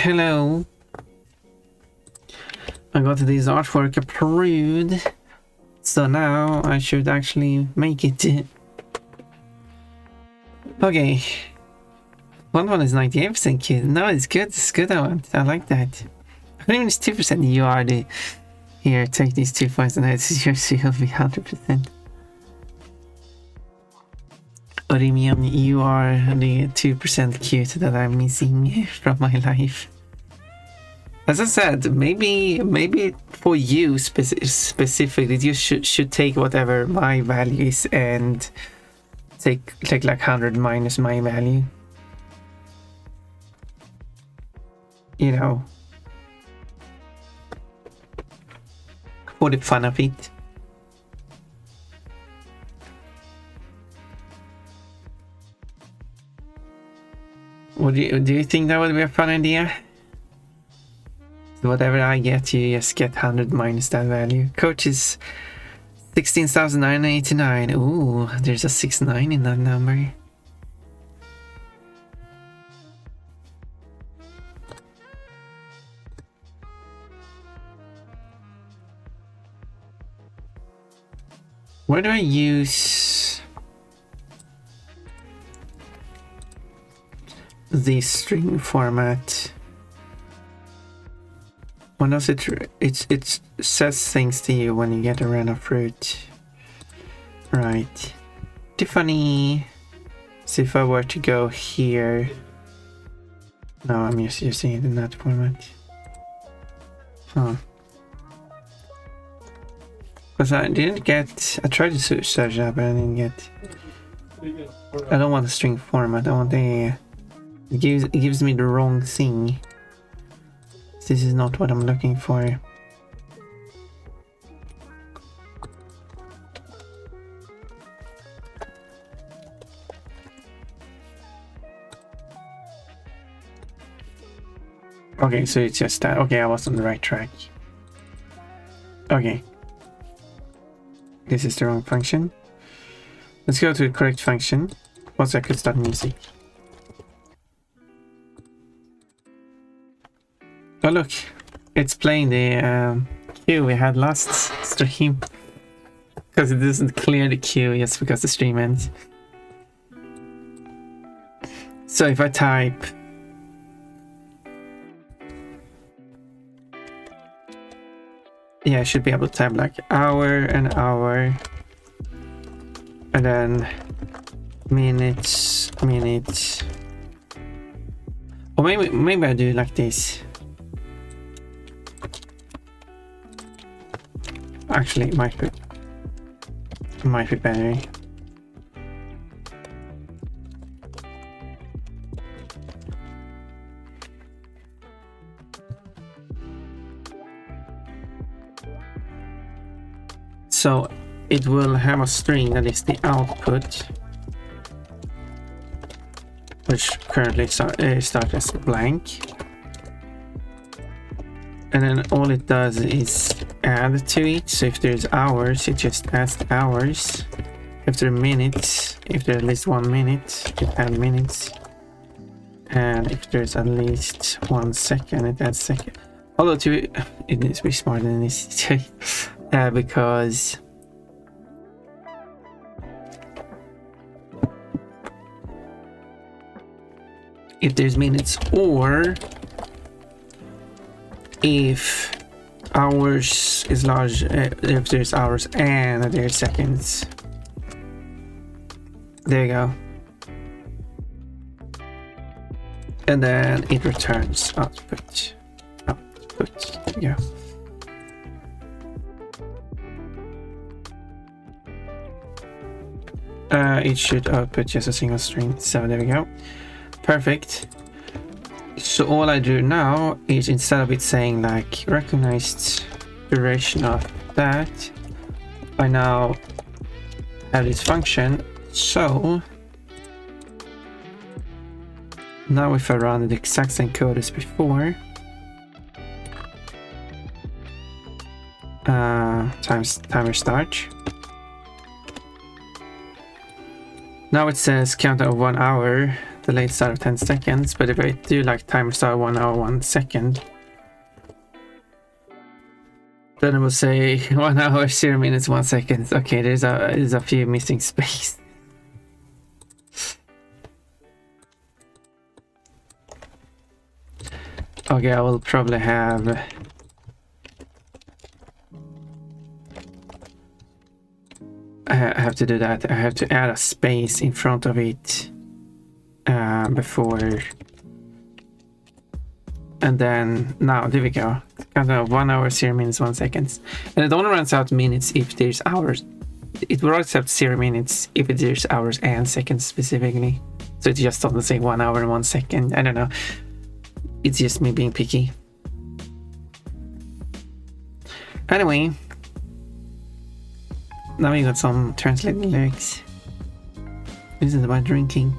Hello. I got this artwork approved. So now I should actually make it. Okay. One is 98% kid. No, it's good. It's good. I like that. I think it's 2%. You are the. Here, take these 2 points and it's yours. So you'll be 100%. What do you mean? You are the 2% cute that I'm missing from my life. As I said, maybe for you specifically, you should take whatever my value is and take like 100 minus my value. You know, for the fun of it. Do you think that would be a fun idea? Whatever I get, you just get 100 minus that value. Coach is 16,989. Ooh, there's a 69 in that number. Where do I use the string format? When does it says things to you when you get a random fruit. Right. Tiffany. So if I were to go here. No, I'm just using it in that format. Huh. Because I didn't get. I tried to search that, but I didn't get. I don't want a string format. I want a. It gives me the wrong thing. This is not what I'm looking for. Okay, so it's just that. Okay, I was on the right track. Okay. This is the wrong function. Let's go to the correct function. Once I could start music. Oh look, it's playing the queue we had last stream. Because it doesn't clear the queue just because the stream ends. So if I type... Yeah, I should be able to type like hour and hour. And then minutes. Or maybe I do it like this. Actually, it might be better. So it will have a string that is the output, which currently starts as blank. And then all it does is add to it. So if there's hours, it just adds the hours. If there are minutes, if there's at least 1 minute, it adds minutes. And if there's at least 1 second, it adds second. Although it needs to be smarter than this because if there's minutes or if hours is large, if there's hours and there's seconds. There you go. And then it returns output. There you go. It should output just a single string. So there we go. Perfect. So all I do now is, instead of it saying like recognized duration of that, I now have this function. So now if I run the exact same code as before, timer start. Now it says count of 1 hour. delayed start of 10 seconds, but if I do like timer start 1 hour 1 second, then it will say 1 hour 0 minutes 1 second. Okay, there's a few missing space. Okay, I will probably have I have to do that. I have to add a space in front of it before, and then now there we go. Kind of 1 hour 0 minutes 1 second, and it only runs out minutes if there's hours. It runs out 0 minutes if there's hours and seconds specifically. So it just doesn't say 1 hour and 1 second. I don't know. It's just me being picky. Anyway, now we got some translated lyrics. This is about drinking.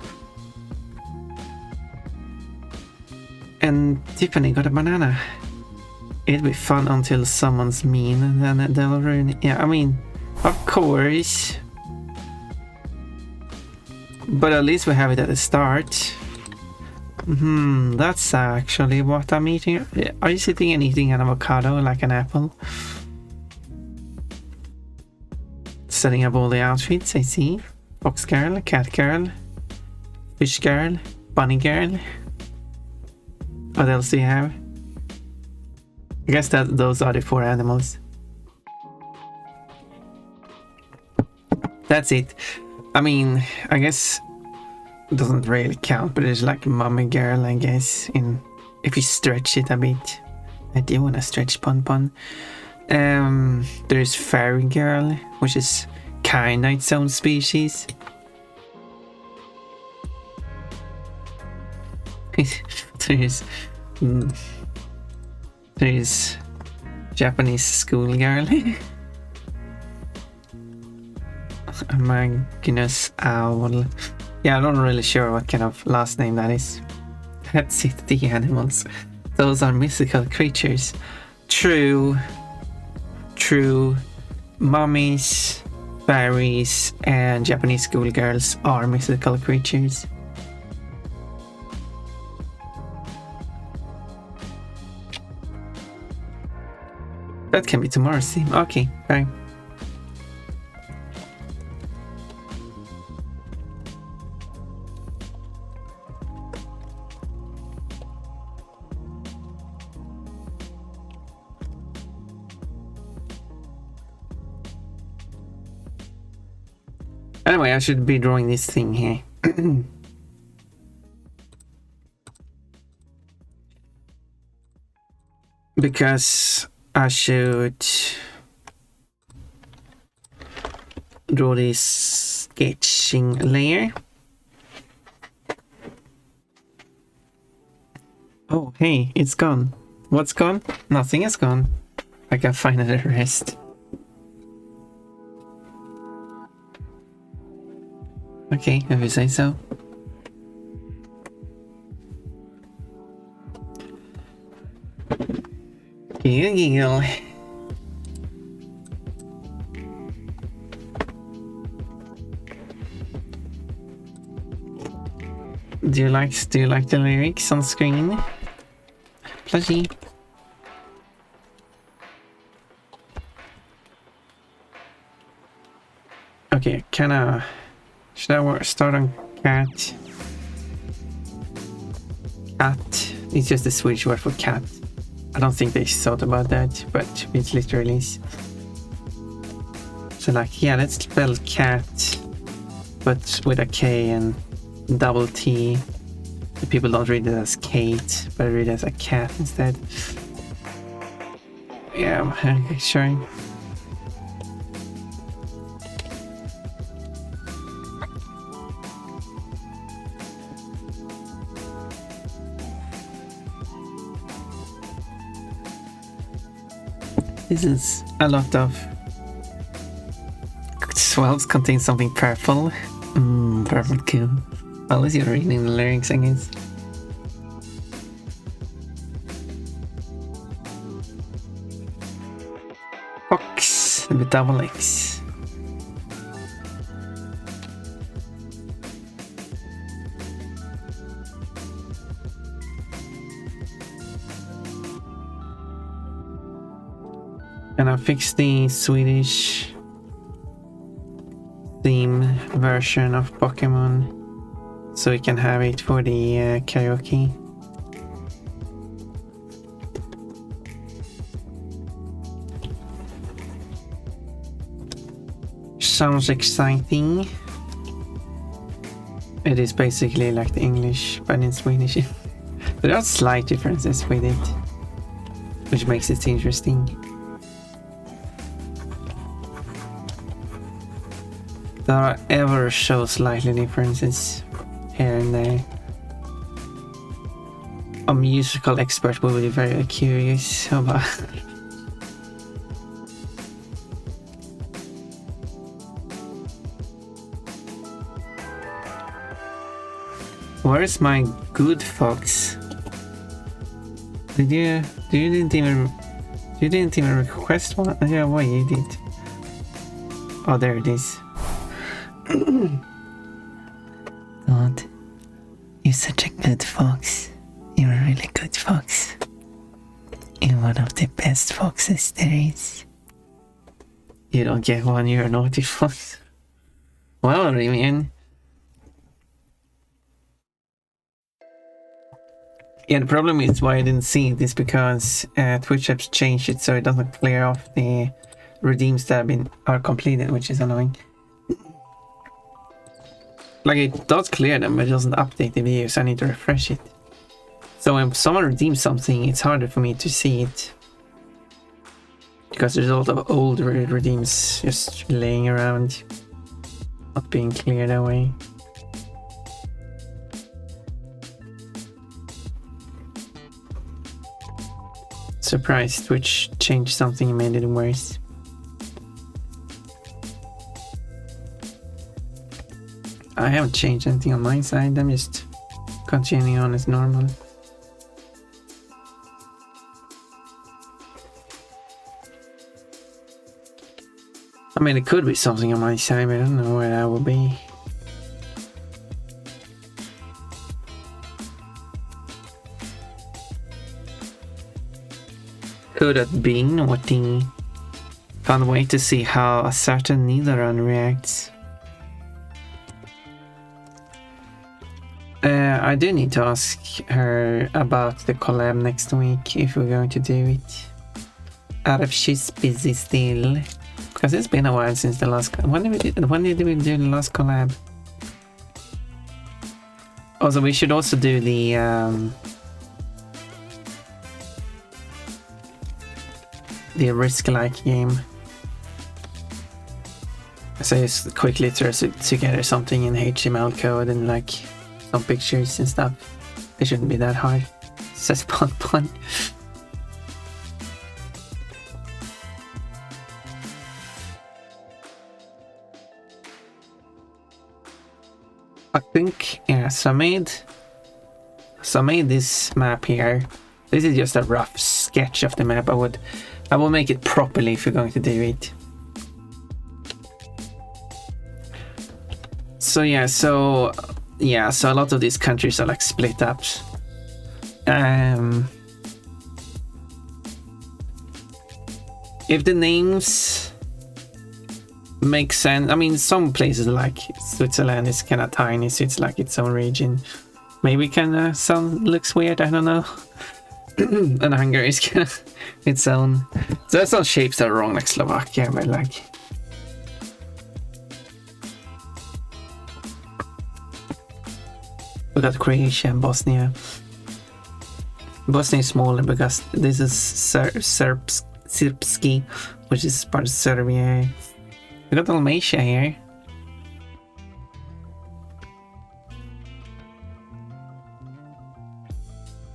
And Tiffany got a banana. It'll be fun until someone's mean, and then they'll ruin it. Yeah, I mean, of course. But at least we have it at the start. That's actually what I'm eating. Are you sitting and eating an avocado like an apple? Setting up all the outfits, I see. Fox girl, cat girl, fish girl, bunny girl. What else do you have? I guess that those are the 4 animals. That's it. I mean, I guess it doesn't really count, but it's like mommy girl, I guess, in if you stretch it a bit. I do want to stretch pun. There's fairy girl, which is kinda its own species. there's Japanese schoolgirl. Magnus owl. Yeah, I'm not really sure what kind of last name that is. That's it, the animals. Those are mythical creatures. True. Mummies, fairies, and Japanese schoolgirls are mythical creatures. That can be tomorrow's theme. Okay, fine. Anyway, I should be drawing this thing here. Because I should draw this sketching layer. Oh, hey, it's gone. What's gone? Nothing is gone. I can finally rest. Okay, if you say so. Giggle. Do you like the lyrics on screen? Plushy. Okay, should I start on cat? Cat. It's just a Swedish word for cat. I don't think they thought about that, but it literally is. So like, yeah, let's spell cat, but with a K and double T. The people don't read it as Kate, but read it as a cat instead. Yeah, okay, sure. This is a lot of swells contain something purple. Purple cool. Unless you're reading the lyrics, I guess. Fox with double X. And I fixed the Swedish theme version of Pokemon so we can have it for the karaoke. Sounds exciting. It is basically like the English but in Swedish. There are slight differences with it, which makes it interesting. There are ever so slightly differences here and there. A musical expert will be very curious about. Where's my good fox? You didn't even request one? Yeah, why you did? Oh, there it is. God, you're such a good fox. You're a really good fox. You're one of the best foxes there is. You don't get one, you're a naughty fox. Well, Remian. Yeah, the problem is why I didn't see it is because Twitch has changed it so it doesn't clear off the redeems that are completed, which is annoying. Like, it does clear them, but it doesn't update the video, so I need to refresh it. So when someone redeems something, it's harder for me to see it. Because there's a lot of old redeems just laying around, not being cleared away. Surprised Twitch changed something and made it worse. I haven't changed anything on my side, I'm just continuing on as normal. I mean, it could be something on my side, but I don't know where that will be. Could have been what the... Can't wait to see how a certain Nidoran reacts. I do need to ask her about the collab next week, if we're going to do it. Out if she's busy still. Because it's been a while since the last... When did we do the last collab? Also, we should also do the... Risk-like game. So just quickly throw together something in HTML code and like some pictures and stuff. It shouldn't be that hard. Says Pon. I think, yeah, so I made this map here. This is just a rough sketch of the map. I will make it properly if you're going to do it. So a lot of these countries are like split up. If the names make sense, I mean, some places like Switzerland is kind of tiny, so it's like its own region. Maybe kind of looks weird, I don't know. And Hungary is kind of its own. So there's some shapes that are wrong, like Slovakia, but like. We got Croatia and Bosnia. Bosnia is smaller because this is Srpski, which is part of Serbia. We got Dalmatia here.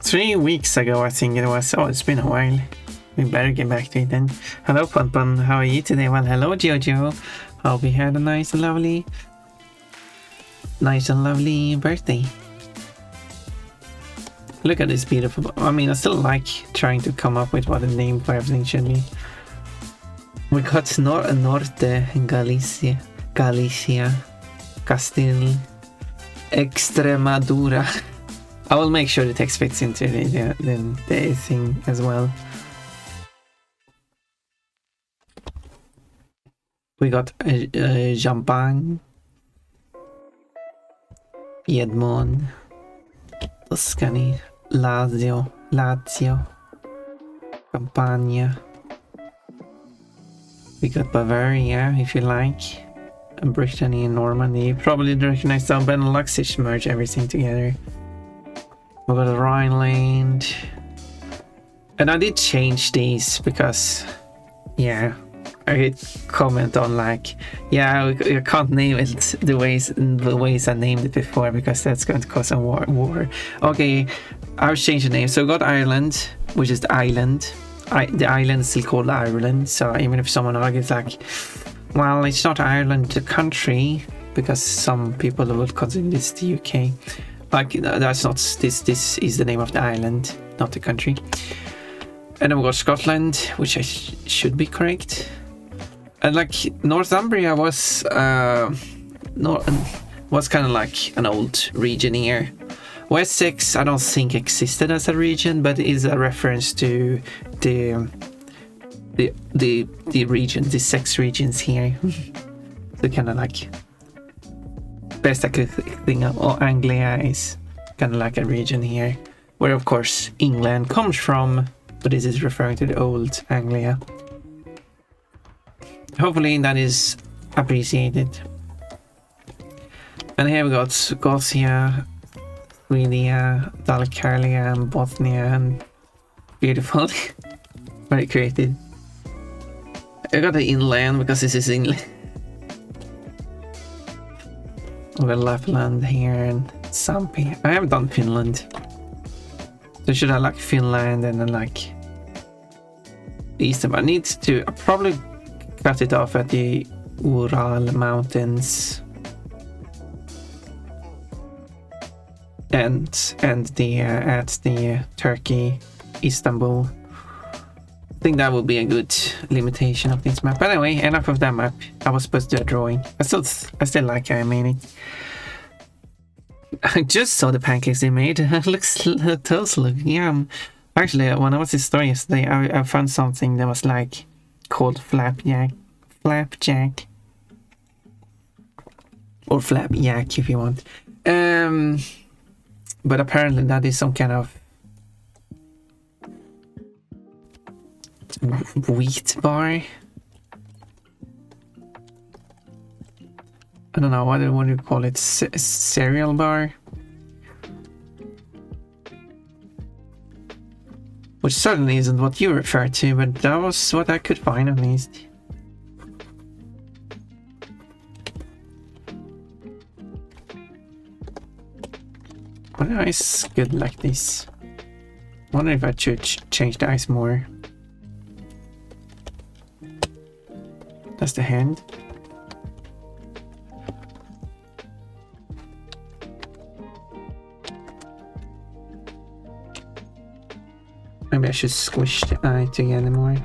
Three weeks ago, I think it was. Oh, it's been a while. We better get back to it then. Hello, Pun. How are you today? Well, hello, Jojo. Hope you had a nice and lovely birthday. Look at this beautiful. I mean, I still like trying to come up with what the name for everything should be. We got Norte, Galicia, Castile, Extremadura. I will make sure the text fits into the thing as well. We got Champagne, Piedmont, Tuscany, Lazio, Campania. We got Bavaria, if you like, and Brittany and Normandy. You probably recognize some Benelux-ish, merge everything together. We got Rhineland. And I did change these because, yeah, I did comment on like, yeah, I can't name it the ways I named it before because that's going to cause a war. Okay, I've changed the name. So we got Ireland, which is the island. The island is still called Ireland. So even if someone argues like, well, it's not Ireland, the country, because some people would consider this the UK. Like that's not this is the name of the island, not the country. And then we got Scotland, which I should be correct. And like Northumbria was kind of like an old region here. Wessex I don't think existed as a region, but is a reference to the region, the 6 regions here. So kind of like best I could think of. Or Anglia is kind of like a region here, where of course England comes from. But this is referring to the old Anglia. Hopefully that is appreciated. And here we got Gothia, Sweden, Dalkarlia, and Bosnia, and beautiful. Very creative. I got the inland because this is inland. We got Lapland here and Sampi. I haven't done Finland. So should I like Finland and then like Eastern? I need to probably cut it off at the Ural Mountains and the at the Turkey, Istanbul. I think that would be a good limitation of this map. But anyway, enough of that map. I was supposed to do a drawing. I still like how I made it. I just saw the pancakes they made. Those look yum. Actually, when I was in the store yesterday, I found something that was like called flapjack, or flapjack if you want. But apparently that is some kind of wheat bar. I don't know, what do you call it? Cereal bar? Which certainly isn't what you refer to, but that was what I could find at least. But the ice is good like this. Wonder if I should change the ice more. That's the hand. Maybe I should squish the eye together more.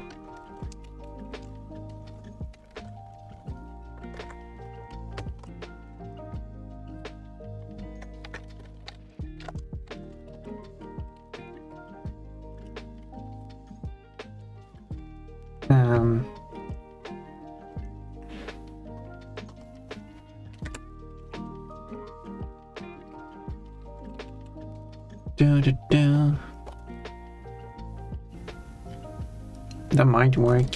That might work.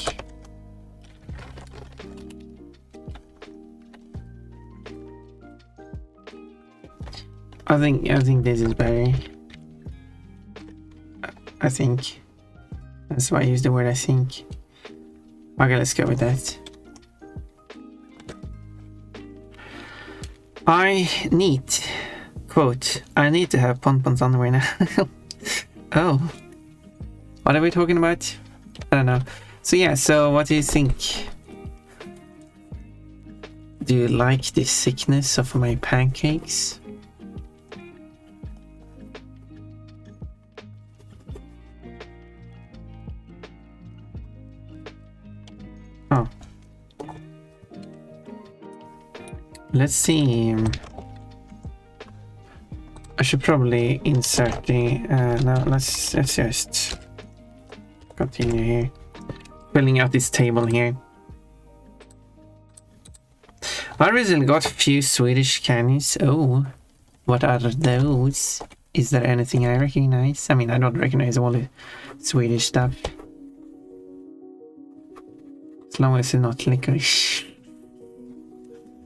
I think this is better. I think. That's why I use the word I think. Okay, let's go with that. I need to have pompons on right now. Oh. What are we talking about? I don't know. So yeah, so what do you think? Do you like the thickness of my pancakes? Oh. Let's see. I should probably insert the no, let's just continue here. Filling out this table here. I recently got a few Swedish candies. Oh, what are those? Is there anything I recognize? I mean, I don't recognize all the Swedish stuff. As long as it's not licorice.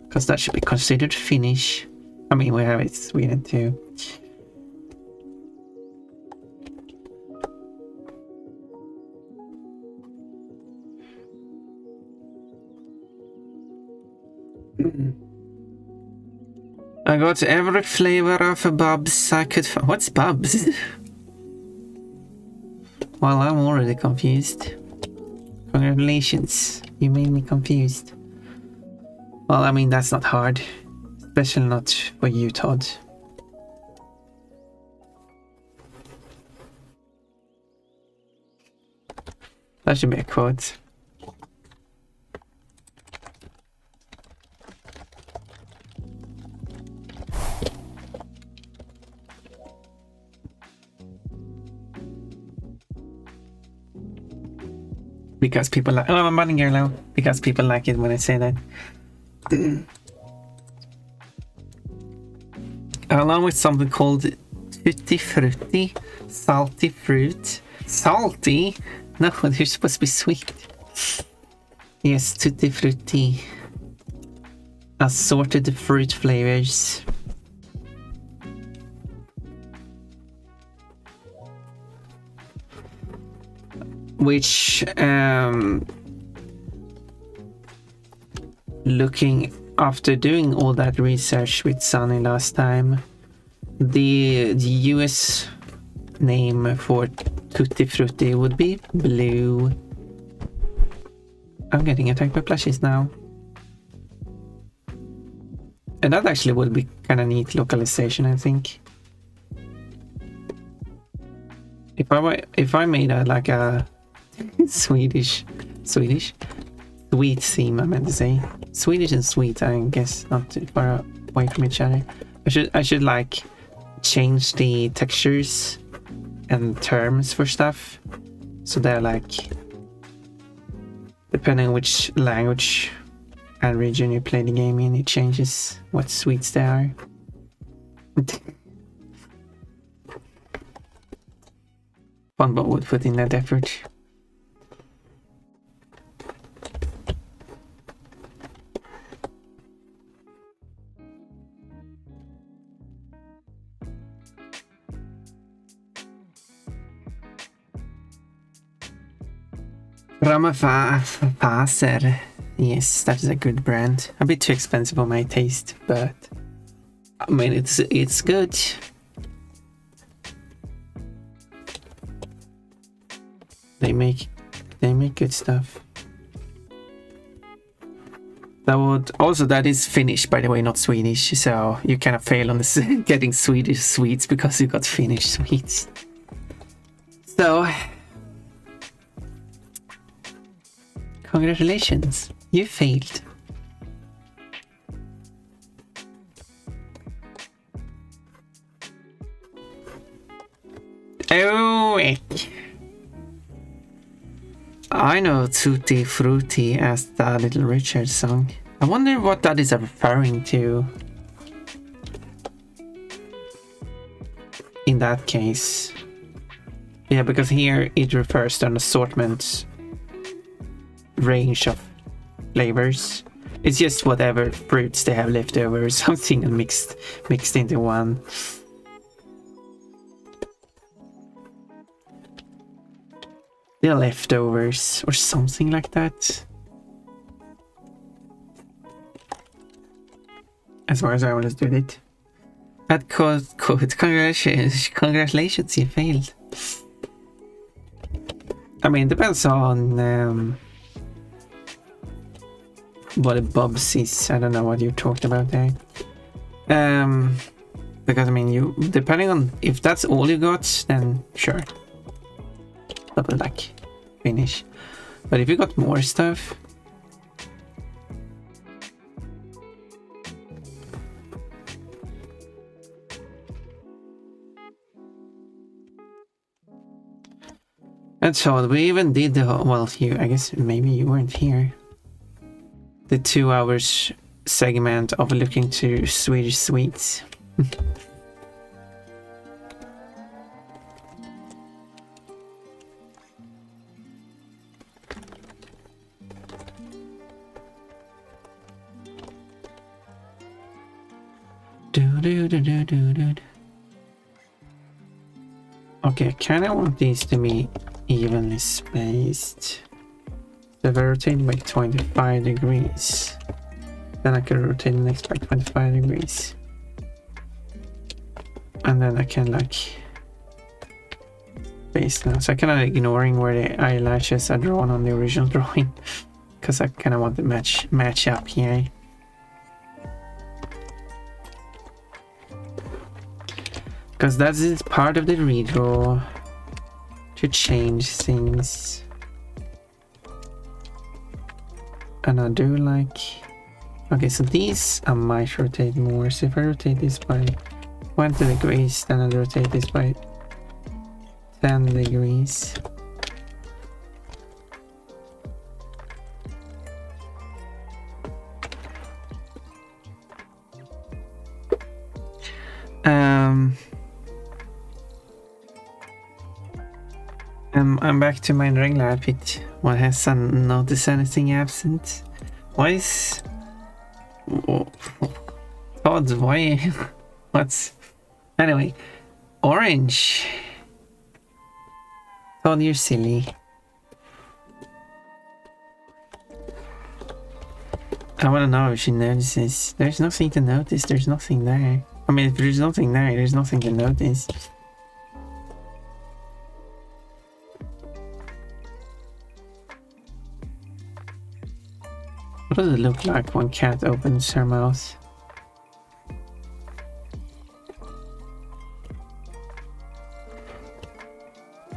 Because that should be considered Finnish. I mean, we have it in Sweden too. I got every flavor of Bubs I could find. What's Bubs? Well, I'm already confused. Congratulations, you made me confused. Well, I mean, that's not hard. Especially not for you, Todd. That should be a quote. Because people like, oh, I'm running here now. Because people like it when I say that. Along with something called tutti frutti, salty fruit. Salty? No, they're supposed to be sweet. Yes, tutti frutti. Assorted fruit flavors. Which, looking after doing all that research with Sunny last time, the US name for Tutti Frutti would be blue. I'm getting attacked by plushies now. And that actually would be kind of neat localization, I think. If I made a like a Swedish sweet theme, I meant to say Swedish and sweet, I guess not too far away from each other. I should like change the textures and terms for stuff so they're like depending on which language and region you play the game in, it changes what sweets they are. Funbot would put in that effort. Ramafaser. Yes, that is a good brand. A bit too expensive for my taste, but I mean it's good. They make good stuff. That is Finnish, by the way, not Swedish. So you kind of fail on this getting Swedish sweets because you got Finnish sweets. So congratulations, you failed. Oh, I know Tutti Frutti as the Little Richard song. I wonder what that is referring to. In that case. Yeah, because here it refers to an assortment range of flavors. It's just whatever fruits they have left over or something and mixed into one. The leftovers or something like that. As far as I understood it. That congratulations, you failed. I mean, it depends on what a Bubs is. I don't know what you talked about there. Because I mean, you depending on if that's all you got, then sure. Double luck, finish. But if you got more stuff, and so we even did the whole, well, I guess maybe you weren't here. The 2 hours segment of looking to Swedish sweets. Okay, I kind of want these to be evenly spaced. So if I rotate by 25 degrees, then I can rotate the next by 25 degrees. And then I can like base now. So I kind of ignoring where the eyelashes are drawn on the original drawing, because I kind of want to match up here. Because that is part of the redraw, to change things. And I do like... Okay, so these I might rotate more. So if I rotate this by 20 degrees, then I'll rotate this by 10 degrees. I'm back to my regular outfit. What has noticed anything absent? Why is... Todd, why? What's... Anyway, orange. Todd, you're silly. I wanna know if she notices. There's nothing to notice, there's nothing there. I mean, if there's nothing there, there's nothing to notice. What does it look like when cat opens her mouth?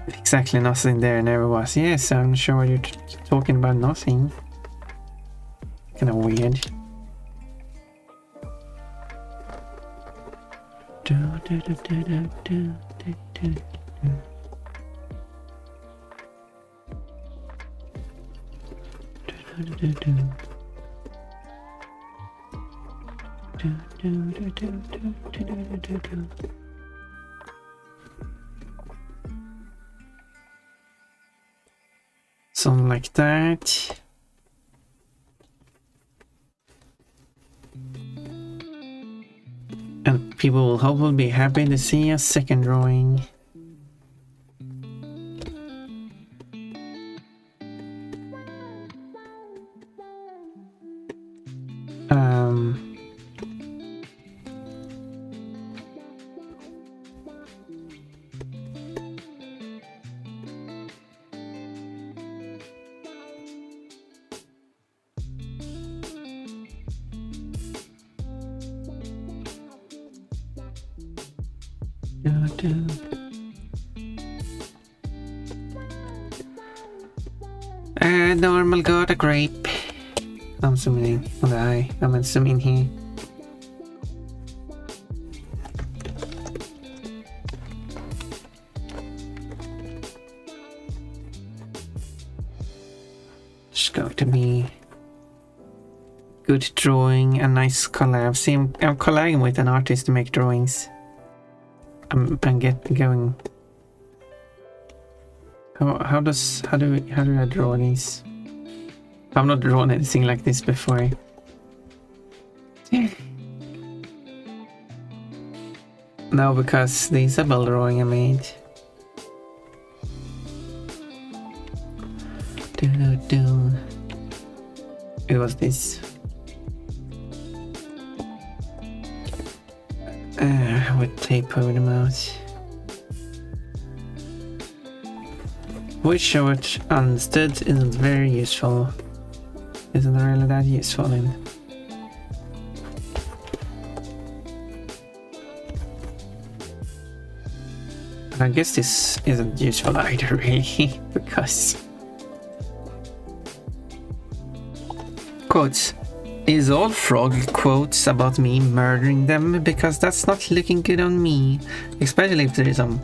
Exactly nothing there never was. Yes, I'm sure you're talking about nothing. Kinda weird. Something like that. And people will hopefully be happy to see a second drawing. Normal got a grape. I'm zooming on the eye. I'm gonna zoom in here. Just going to be good drawing, a nice collab. See, I'm collabing with an artist to make drawings. And get going. How do I draw these? I've not drawn anything like this before. No, because the Isabel drawing I made. It was this. With tape over the mouth. Which what understood isn't very useful. Isn't really that useful in. I guess this isn't useful either really, because quotes. Is all frog quotes about me murdering them? Because that's not looking good on me. Especially if there is some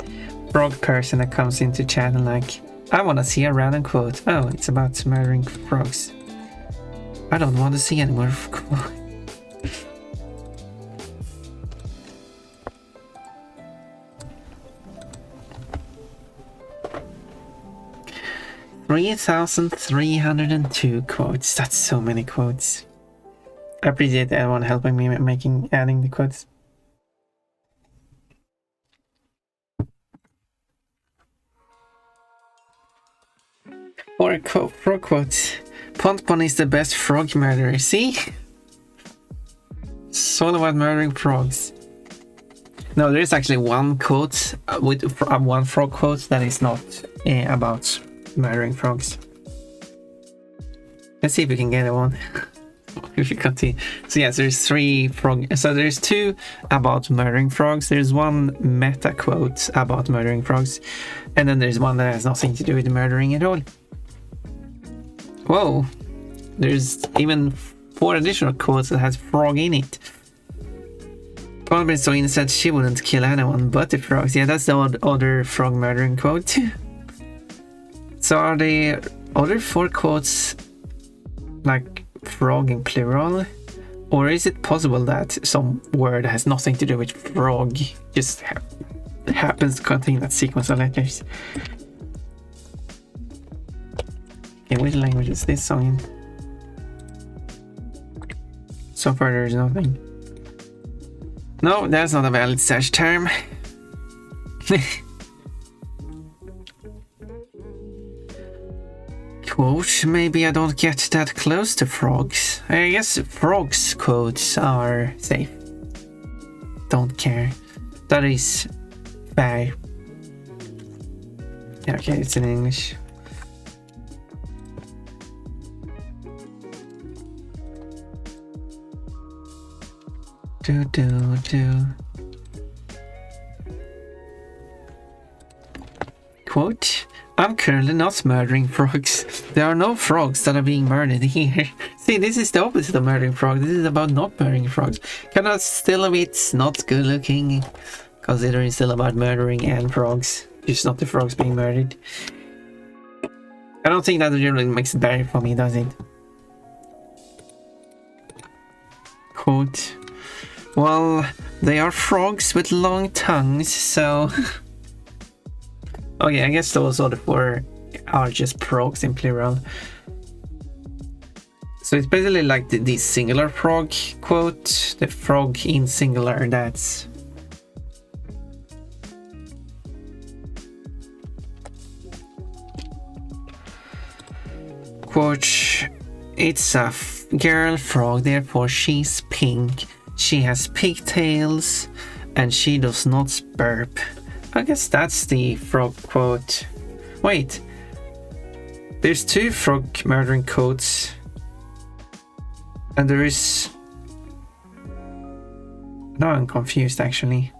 frog person that comes into chat and like, I want to see a random quote. Oh, it's about murdering frogs. I don't want to see any more quotes. 3,302 quotes. That's so many quotes. I appreciate everyone helping me adding the quotes. Or frog quotes. Pontpon is the best frog murderer. See? It's all about murdering frogs. No, there is actually one quote with one frog quote that is not about murdering frogs. Let's see if we can get one. If you continue. So yes, there's 3 frog. So there's 2 about murdering frogs. There's 1 meta quote about murdering frogs, and then there's one that has nothing to do with murdering at all. Whoa! There's even 4 additional quotes that has frog in it. Palmer so innocent she wouldn't kill anyone but the frogs. Yeah, that's the other frog murdering quote. So are the other 4 quotes like frog in plural? Or is it possible that some word has nothing to do with frog, just happens to contain that sequence of letters? Okay, which language is this song in? So far there's nothing. No, that's not a valid search term. Quote, maybe I don't get that close to frogs. I guess frogs quotes are safe. Don't care. That is fair. Yeah, okay, it's in English. Quote, I'm currently not murdering frogs. There are no frogs that are being murdered here. See, this is the opposite of murdering frogs. This is about not murdering frogs. Cannot still a bit not good looking, considering it's still about murdering and frogs. Just not the frogs being murdered. I don't think that really makes it better for me, does it? Quote, well, they are frogs with long tongues, so... Okay, I guess those other 4 are just frogs in plural. So it's basically like the singular frog quote, the frog in singular, that's... Quote, it's a girl frog, therefore she's pink. She has pigtails and she does not burp. I guess that's the frog quote. Wait, there's 2 frog murdering quotes, and there is... Now I'm confused actually.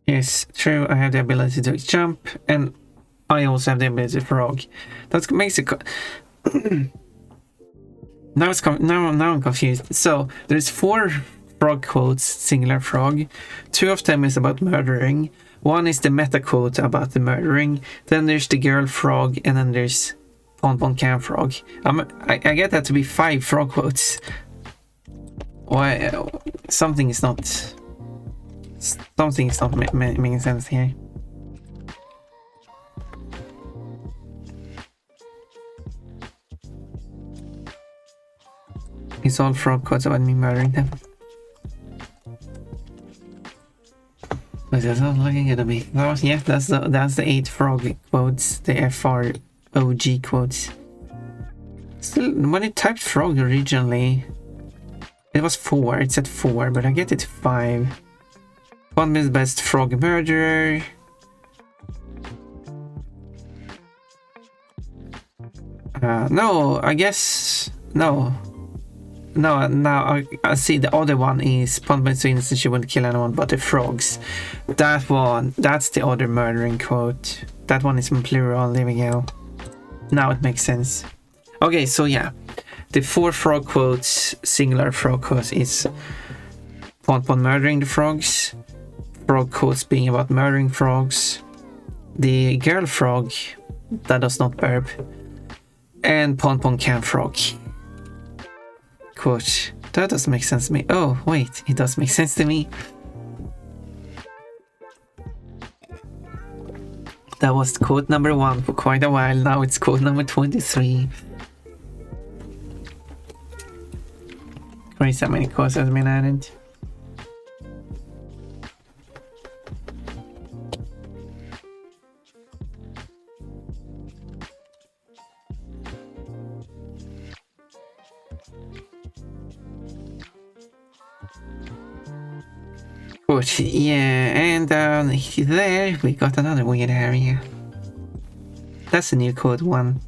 Yes, true, I have the ability to jump, and I also have the ability to frog. That makes it... Now I'm confused. So there's 4 frog quotes, singular frog. 2 of them is about murdering. 1 is the meta quote about the murdering. Then there's the girl frog, and then there's Pon Can frog. I get that to be 5 frog quotes. Why? Something is not making sense here. It's all frog quotes about me murdering them. But that's not looking at me. Oh, yeah, that's the 8 frog quotes, the FROG quotes. Still, when it typed frog originally, it was 4. It said 4, but I get it to 5. One is best frog murderer. No, I guess no. No, now I see the other one is Pond so innocent she wouldn't kill anyone but the frogs. That one, that's the other murdering quote. That one is in plural, there we go. Now it makes sense. Okay, so yeah. The 4 frog quotes, singular frog quotes is Pond murdering the frogs. Frog quotes being about murdering frogs. The girl frog that does not burp. And Pon Can frog. Quote That doesn't make sense to me. Oh, wait, it does make sense to me. That was code number 1 for quite a while. Now it's code number 23. Crazy how many codes have been added. But yeah, and there we got another weird area. That's the new code 1.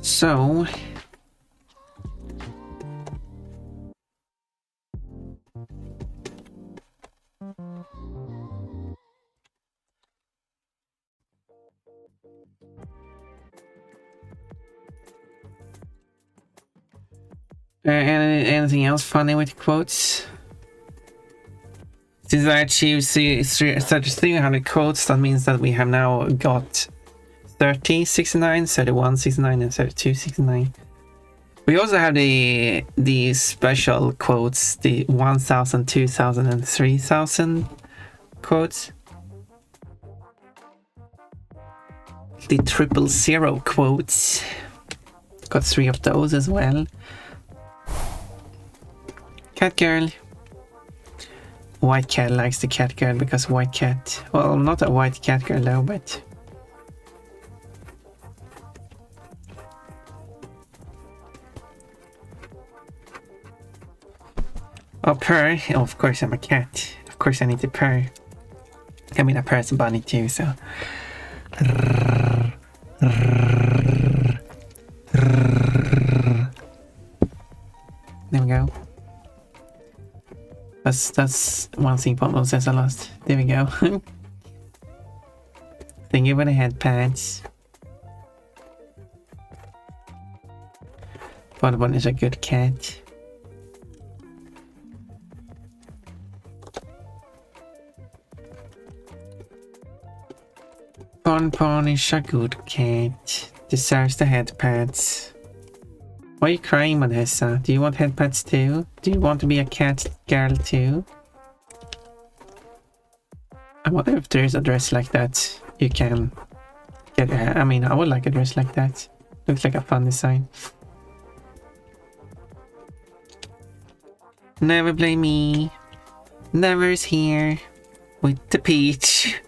So anything else funny with quotes? Since I achieved 300 quotes, that means that we have now got 30, 69, 31, 69, and 32, 69. We also have the special quotes, the 1000, 2000, and 3000 quotes. The 000 quotes. Got 3 of those as well. Cat girl. White cat likes the cat girl because white cat. Well, not a white cat girl though, but. Oh, purr. Oh, of course I'm a cat. Of course I need to purr. I mean, a purr's a bunny too, so. There we go. That's one thing Pablo says a lot. There we go. Thank you for the head pads. Bonbon is a good cat. Bonbon is a good cat. Deserves the head pads. Why are you crying, Manessa? Do you want head pads too? Do you want to be a cat girl too? I wonder if there's a dress like that you can get. I mean, I would like a dress like that. Looks like a fun design. Never blame me. Never's here with the peach.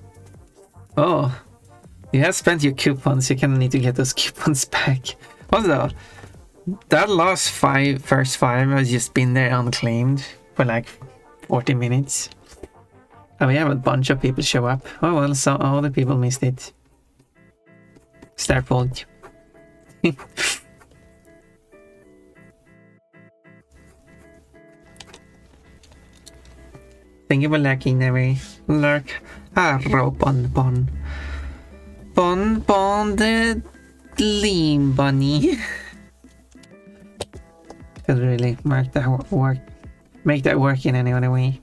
Oh, you have spent your coupons. You kind of need to get those coupons back. Also, that first 5 has just been there unclaimed for like 40 minutes. And we have a bunch of people show up. Oh well, so all the people missed it. It's their fault. Thank you for lurking, Never. Lurk. Hello, Bonbon. Bonbon the Gleam Bunny. Could really make that work in any other way.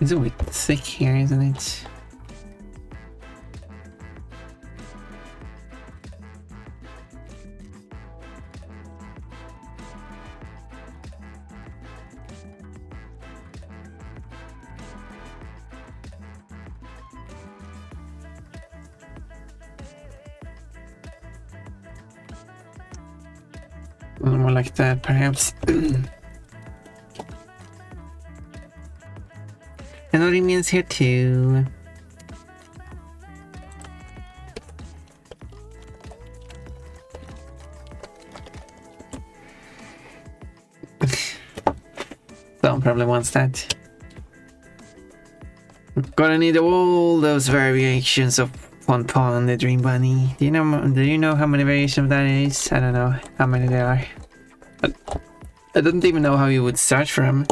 It's a bit thick here, isn't it? More like that, perhaps. Another means here too. Someone probably wants that. Gonna need all those variations of Pon and the Dream Bunny. Do you know how many variations of that is? I don't know how many there are. But I don't even know how you would search for them.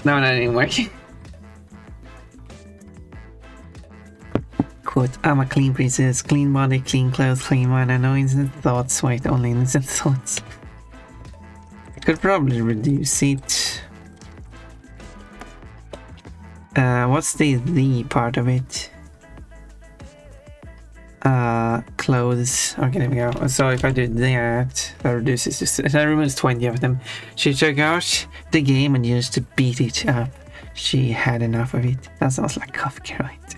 No, not anymore. Quote, I'm a clean princess, clean body, clean clothes, clean mind, and no innocent thoughts. Wait, only innocent thoughts. I could probably reduce it. What's the part of it? Clothes. Okay, there we go. So if I do that reduces this. That removes 20 of them. She took out the game and used to beat it up. She had enough of it. That sounds like Kafka, right?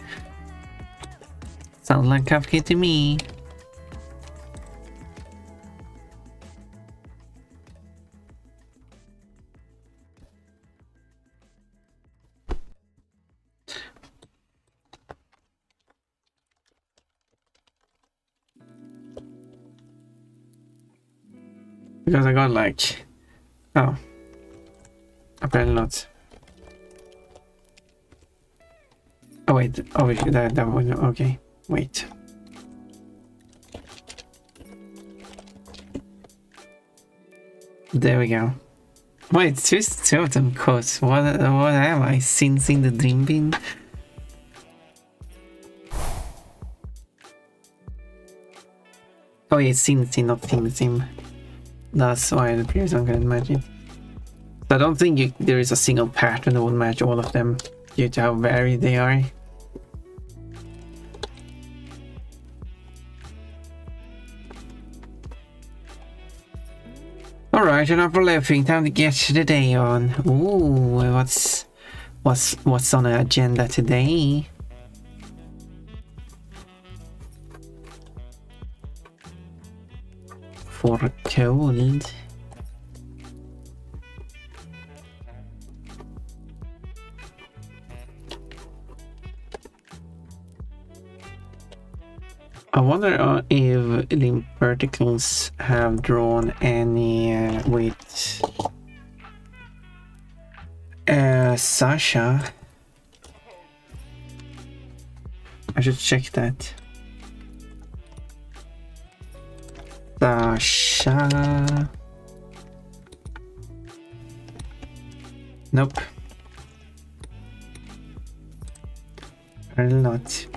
Sounds like Kafka to me. Because I got like... Oh. Apparently not. Oh wait, oh that one, okay. Wait. There we go. Wait, two of them codes. What am I? Sins in the dream bin? Oh yeah, sins in, not themes in. That's why it appears I'm gonna match it. So I don't think there is a single pattern that will match all of them due to how varied they are. Alright, enough for laughing. Time to get the day on. Ooh, what's on the agenda today? For cold. I wonder if limb particles have drawn any with Sasha. I should check that. Sasha. Nope. Apparently not.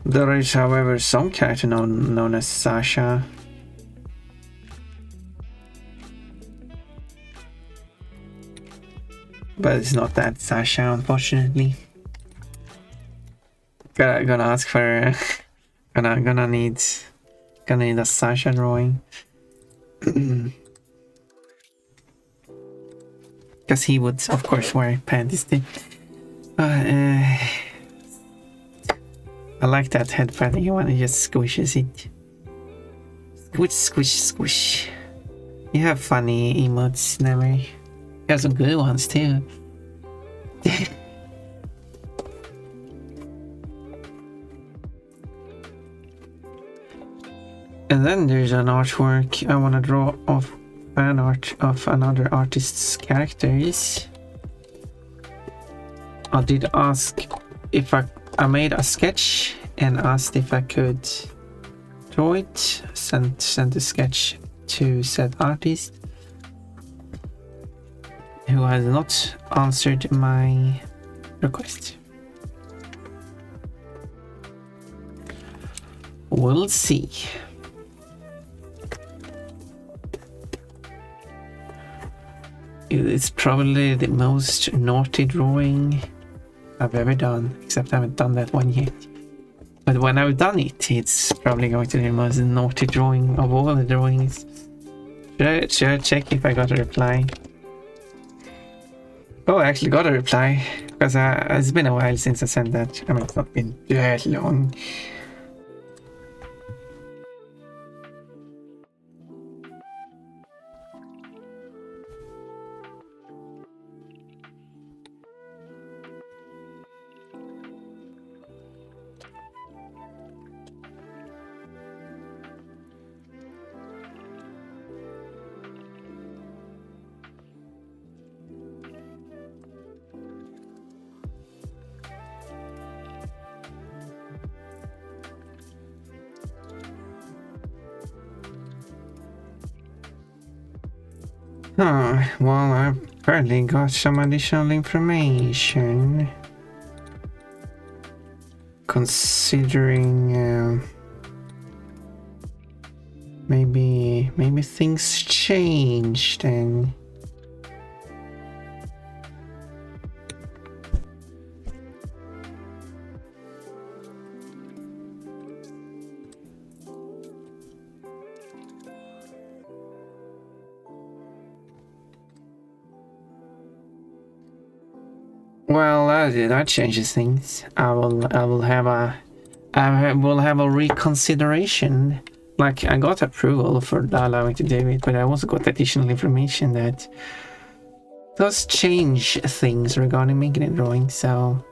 There is, however, some character known as Sasha. But it's not that Sasha, unfortunately. Gonna ask for gonna need a Sasha drawing. Because he would of course wear panties too. I like that head padding. You wanna just squishes it. Squish, squish, squish. You have funny emotes, never. You have some good ones too. And then there's an artwork I want to draw of fan art of another artist's characters. I did ask if I made a sketch and asked if I could draw it. Sent the sketch to said artist, who has not answered my request. We'll see. It's probably the most naughty drawing I've ever done, except I haven't done that one yet. But when I've done it, it's probably going to be the most naughty drawing of all the drawings. Should I check if I got a reply? Oh, I actually got a reply, because it's been a while since I sent that. I mean, it's not been that long. Well, I apparently got some additional information. Considering maybe things changed and well, that changes things. I will have a reconsideration. Like, I got approval for allowing to do it, but I also got additional information that does change things regarding making a drawing. So,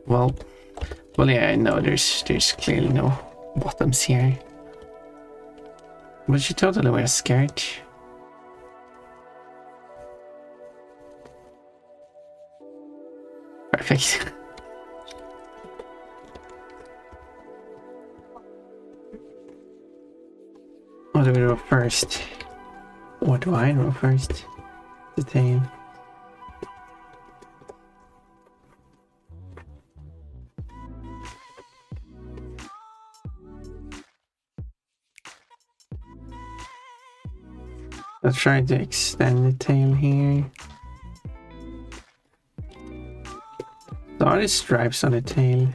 well, yeah, I know there's clearly no bottoms here, but she totally was scared. Perfect. What do we draw first? What do I draw first? The tail. Let's try to extend the tail here. There are these stripes on the tail.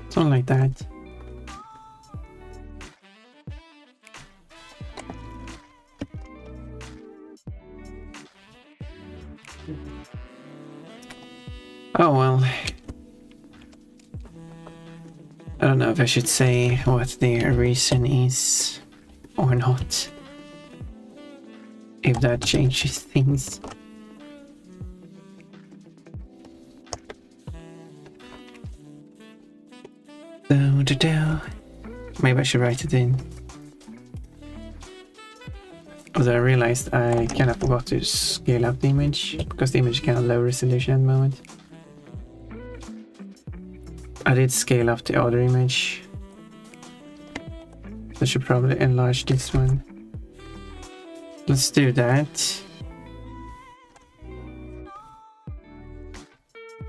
Something like that. Oh well. I don't know if I should say what the reason is or not. If that changes things. Maybe I should write it in. Although I realized I kind of forgot to scale up the image, because the image is kind of low resolution at the moment. I did scale up the other image. I should probably enlarge this one. Let's do that.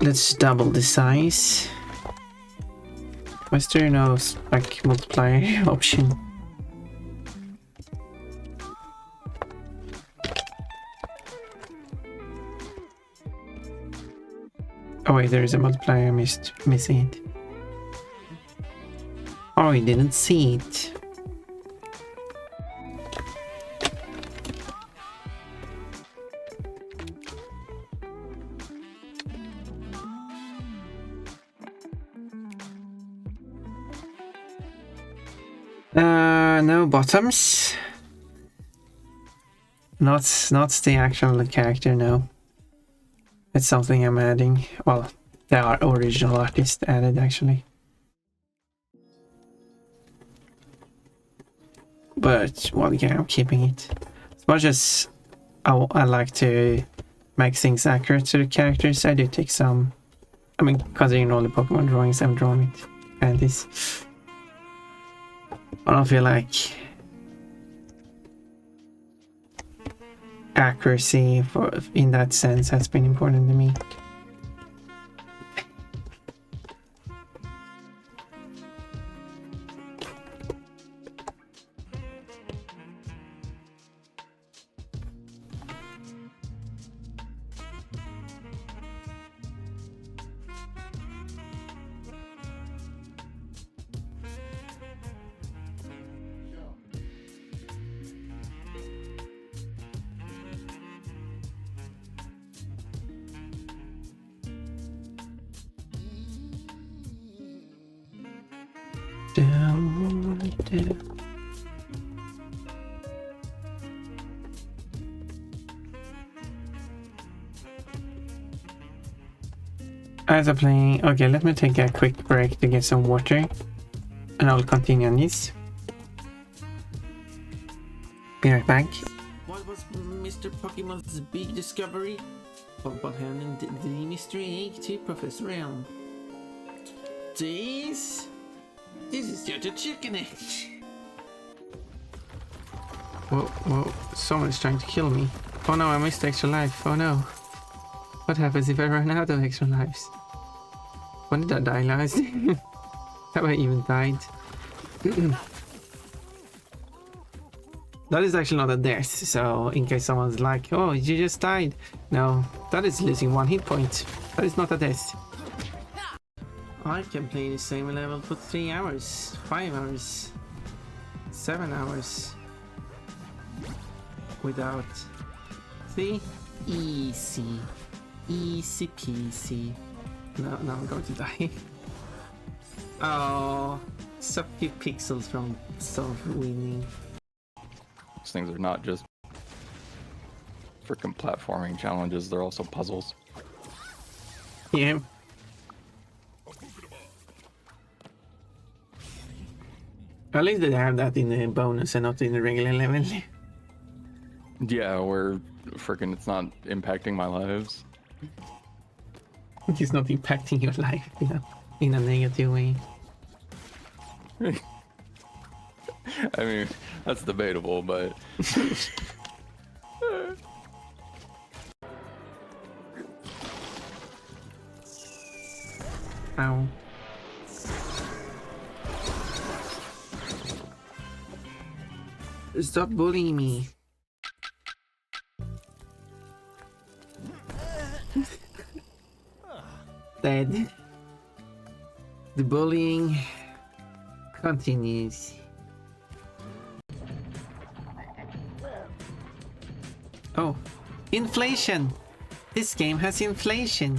Let's double the size. Why is there no like multiplier option? Oh wait, there is a multiplier. I missing it. Oh, I didn't see it. No bottoms. Not the actual character, no. It's something I'm adding. Well, there are original artists added actually. But, well, yeah, I'm keeping it. As much as I like to make things accurate to the characters, I do take some... I mean, considering all the Pokemon drawings I've drawn it, and this... I don't feel like accuracy in that sense has been important to me. As I'm playing, okay, let me take a quick break to get some water, and I'll continue on this. Be right back. What was Mr. Pokemon's big discovery? Upon handing the mystery egg to Professor Elm. This is just a chicken egg. Whoa, someone's trying to kill me. Oh no, I missed extra life. Oh no. What happens if I run out of extra lives? When did I die last? Have I even died? That is actually not a death, so in case someone's like, oh, you just died. No, that is losing 1 hit point. That is not a death. I can play the same level for 3 hours, 5 hours, 7 hours without. See? Easy peasy. No, I'm going to die. Oh, so few pixels from winning. These things are not just freaking platforming challenges, they're also puzzles. Yeah. At least they have that in the bonus and not in the regular level. Yeah, where freaking it's not impacting my lives. It's not impacting your life, in a negative way. I mean, that's debatable, but... Ow. Stop bullying me. Dead. The bullying continues. Oh, inflation! This game has inflation.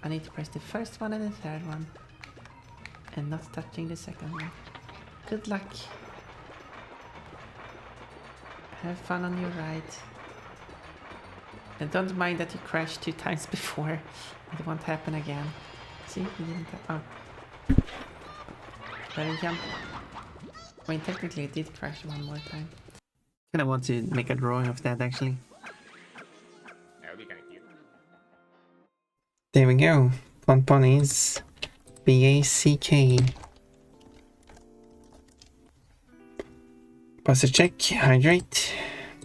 I need to press the first one and the third one, and not touching the second one. Good luck. Have fun on your ride. And don't mind that you crashed 2 times before. It won't happen again. See? You didn't. Oh. Better jump. I mean, technically it did crash 1 more time. Kinda want to make a drawing of that, actually. That would be kind of cute. There we go. Pon-ponies. B-A-C-K. Posture check. Hydrate.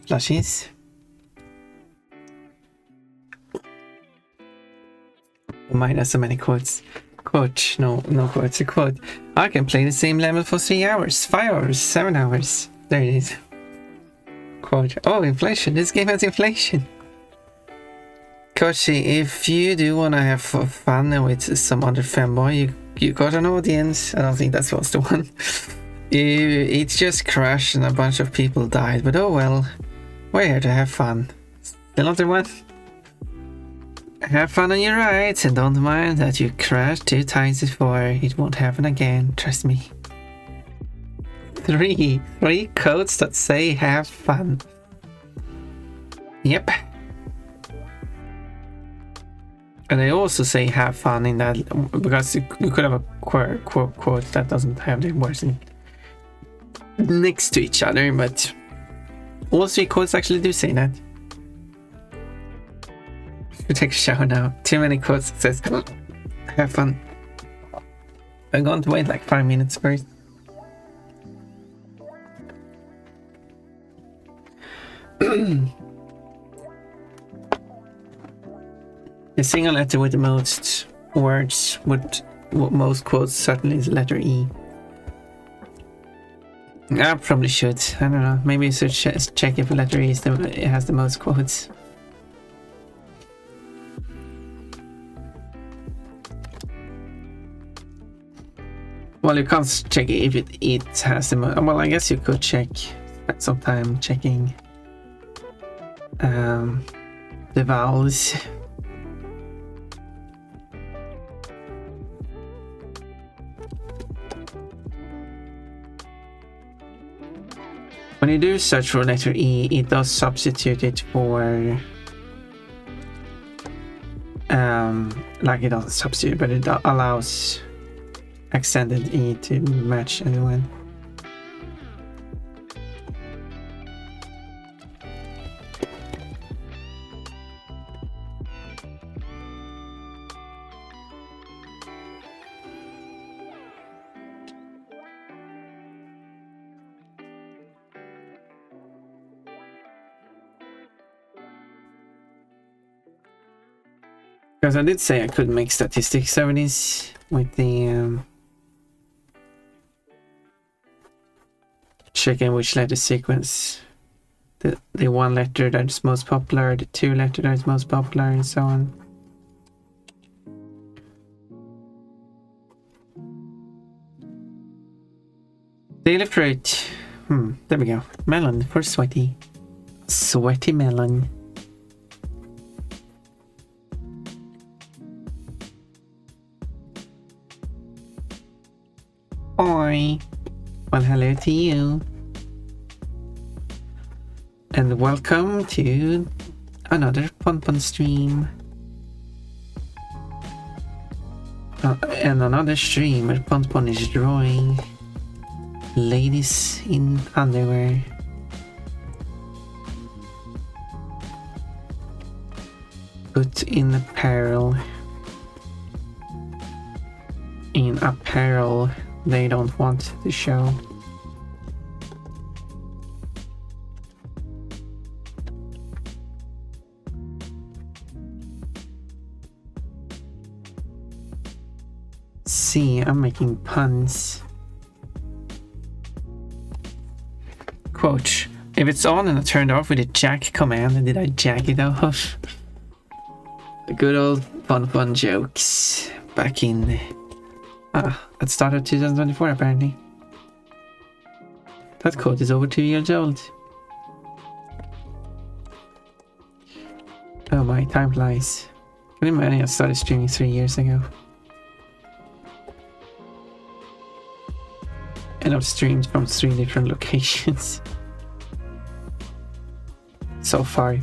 Plushies. Oh my, there's so many quotes. Quote. No quotes. A quote. I can play the same level for 3 hours, 5 hours, 7 hours. There it is. Quote. Oh, inflation. This game has inflation. Kochi, if you do want to have fun with some other fanboy, you got an audience. I don't think that was the one. It just crashed and a bunch of people died, but oh well. We're here to have fun. Another one. Have fun on your rides and don't mind that you crashed 2 times before. It won't happen again, trust me. Three codes that say have fun. Yep. And they also say have fun in that, because you could have a quote that doesn't have the words in next to each other, but all 3 quotes actually do say that. You take a shower now. Too many quotes that says have fun. I'm going to wait like 5 minutes first. The single letter with the most words, with most quotes, certainly is the letter E. I probably should. I don't know. Maybe I should check if the letter E it has the most quotes. Well, you can't check if it has the most. Well, I guess you could check. Spend some time checking the vowels. When you do search for letter E, it does substitute it for like it doesn't substitute, but it allows accented E to match everyone. Because I did say I could make statistics over this with the checking which letter sequence, the one letter that's most popular, the two letter that's most popular, and so on. Daily fruit. There we go. Melon for sweaty. Sweaty melon. Oi. Well, hello to you. And welcome to another Pon stream. And another stream where Pon is drawing ladies in underwear. Put in apparel. In apparel they don't want to show. See, I'm making puns. Quote, if it's on and I turned off with a jack command, did I jack it off? The good old Pon jokes back in at start of 2024 apparently. That quote is over 2 years old. Oh my, time flies. Can you imagine I started streaming 3 years ago? And I've streamed from 3 different locations so far.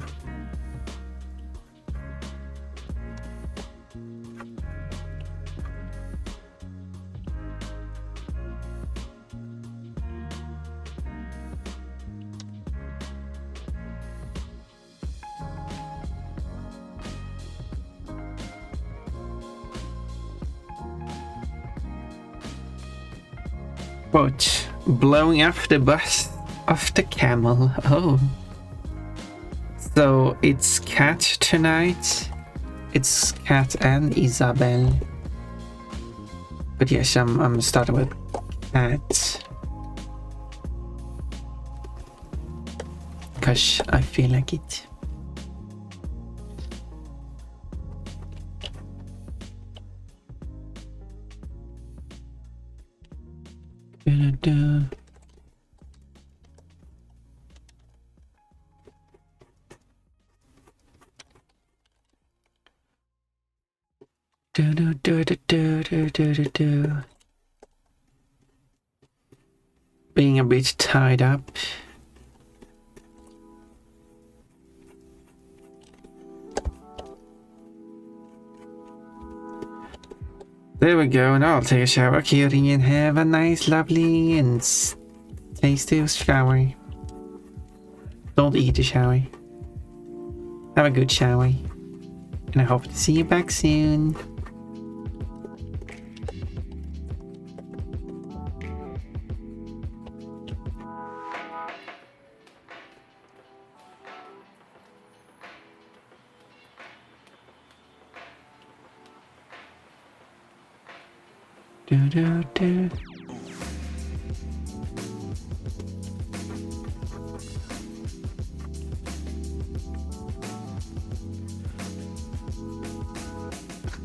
Quote, blowing up the bus of the camel. Oh. So it's Cat tonight. It's Cat and Isabel. But yes, I'm starting with Cat. Cause I feel like it. Da-da-da. Do-do-do-do-do-do-do-do. Being a bit tied up. There we go, and I'll take a shower, Kiri, and have a nice, lovely, and tasty shower. Don't eat a shower. Have a good shower. And I hope to see you back soon. Do, do, do.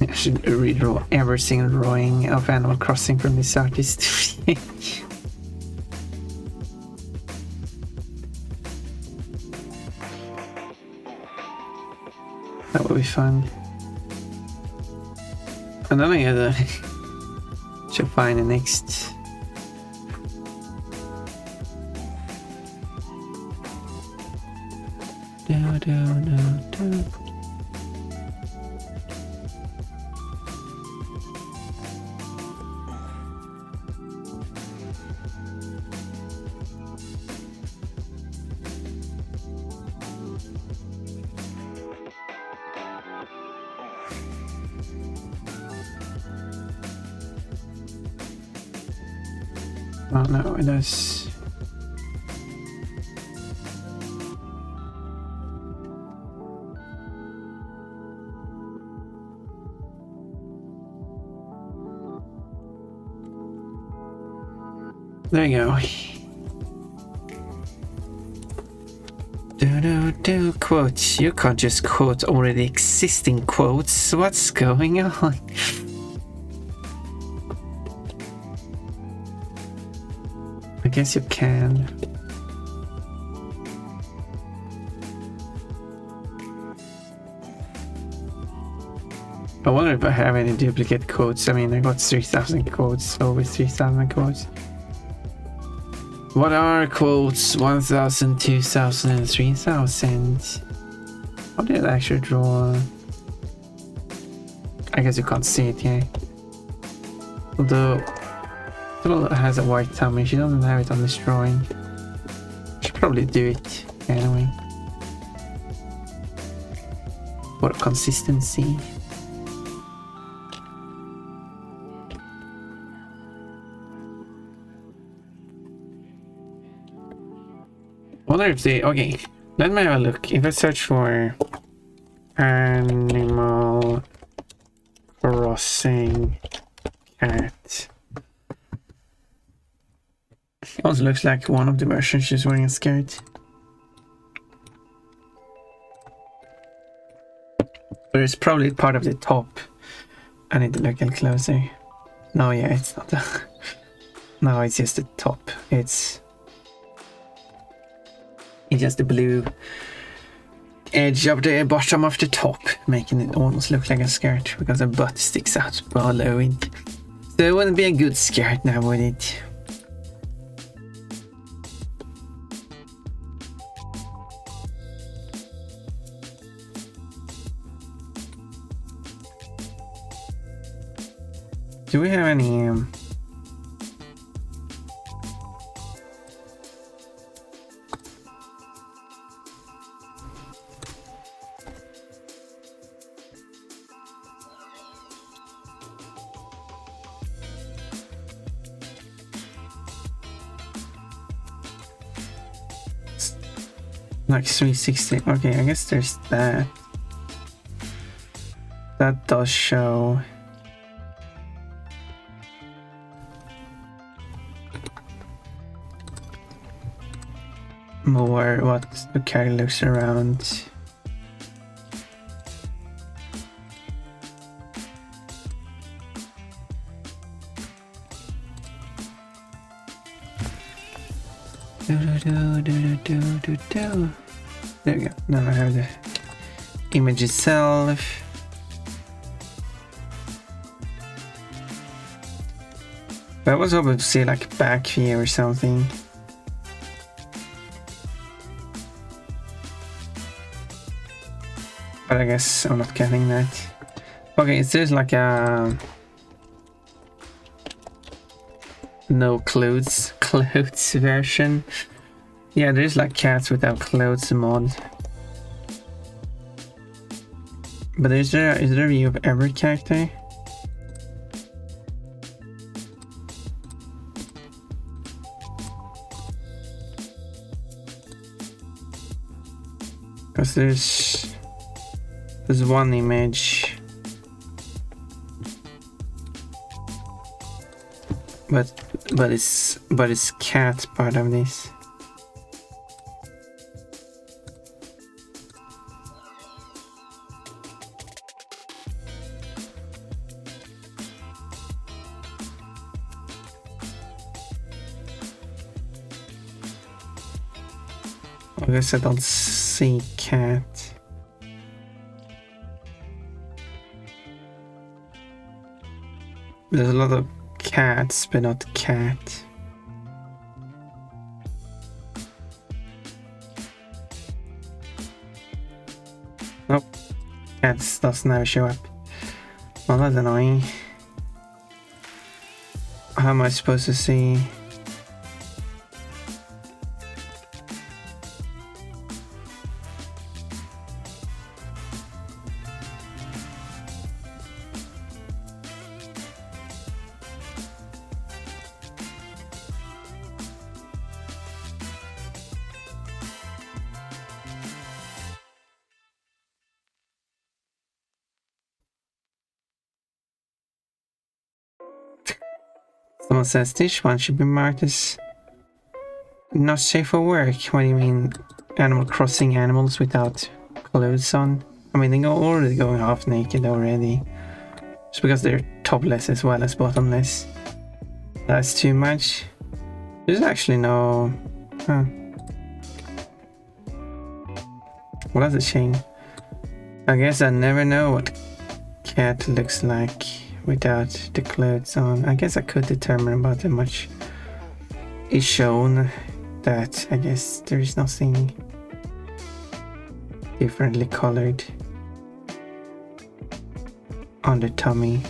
I should redraw every single drawing of Animal Crossing from this artist. That would be fun. And then I gotta should find the next. Do, do, do, do. Oh no, it does. There you go. Do quotes. You can't just quote already existing quotes. What's going on? I guess you can. I wonder if I have any duplicate quotes. I mean, I got 3,000 quotes, over 3,000 quotes. What are quotes? 1,000, 2,000, and 3,000. How did I actually draw? I guess you can't see it here. Although Tula has a white tummy, she doesn't have it on this drawing. Should probably do it anyway. For consistency. Wonder if they... Okay, let me have a look. If I search for Animal Crossing cat. It also looks like one of the versions is wearing a skirt. But it's probably part of the top. I need to look a little closer. No, yeah, it's not the... No, it's just the top. It's just the blue edge of the bottom of the top, making it almost look like a skirt because the butt sticks out below it. So it wouldn't be a good skirt now, would it? Do we have any like 360? Okay, I guess there's that. That does show. More what the character looks around. There we go. Now I have the image itself. I was hoping to see like back here or something. But I guess I'm not getting that. Okay, so there's like a no clothes version. Yeah, there's like cats without clothes mod. But is there a view of every character? Because there's one image. but it's cat part of this. I guess I don't see cat. There's a lot of cats, but not cat. Nope. Cats doesn't ever show up. Well, that's annoying. How am I supposed to see? Someone says this one should be marked as not safe for work. What do you mean? Animal Crossing animals without clothes on? I mean, they're already going half naked already. Just because they're topless as well as bottomless. That's too much. There's actually no... Huh. Well, that's a shame. I guess I never know what cat looks like without the clothes on. I guess I could determine about how much is shown. That I guess there is nothing differently colored on the tummy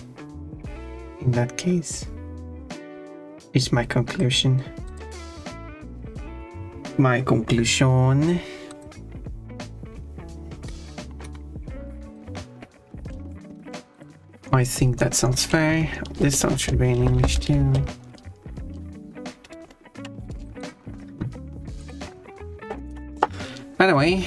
in that case. Is my conclusion. My conclusion. I think that sounds fair. This song should be in English too. Anyway.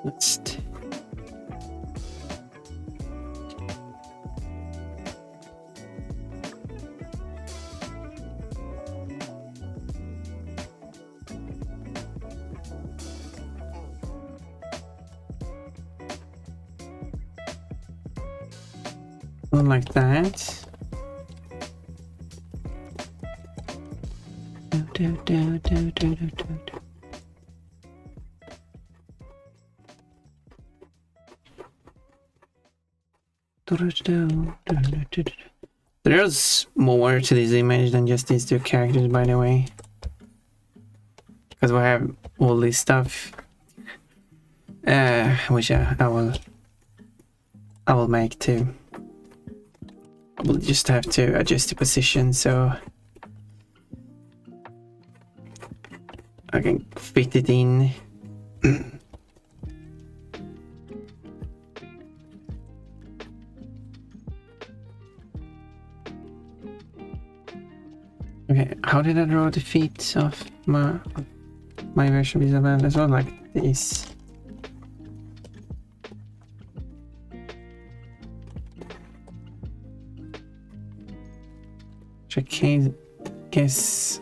Next. Not like that. There's more to this image than just these two characters, by the way, because we have all this stuff, which I will make too. I will just have to adjust the position so I can fit it in. Okay, how did I draw the feet of my version of Isabel as well, like this? Which I can't guess.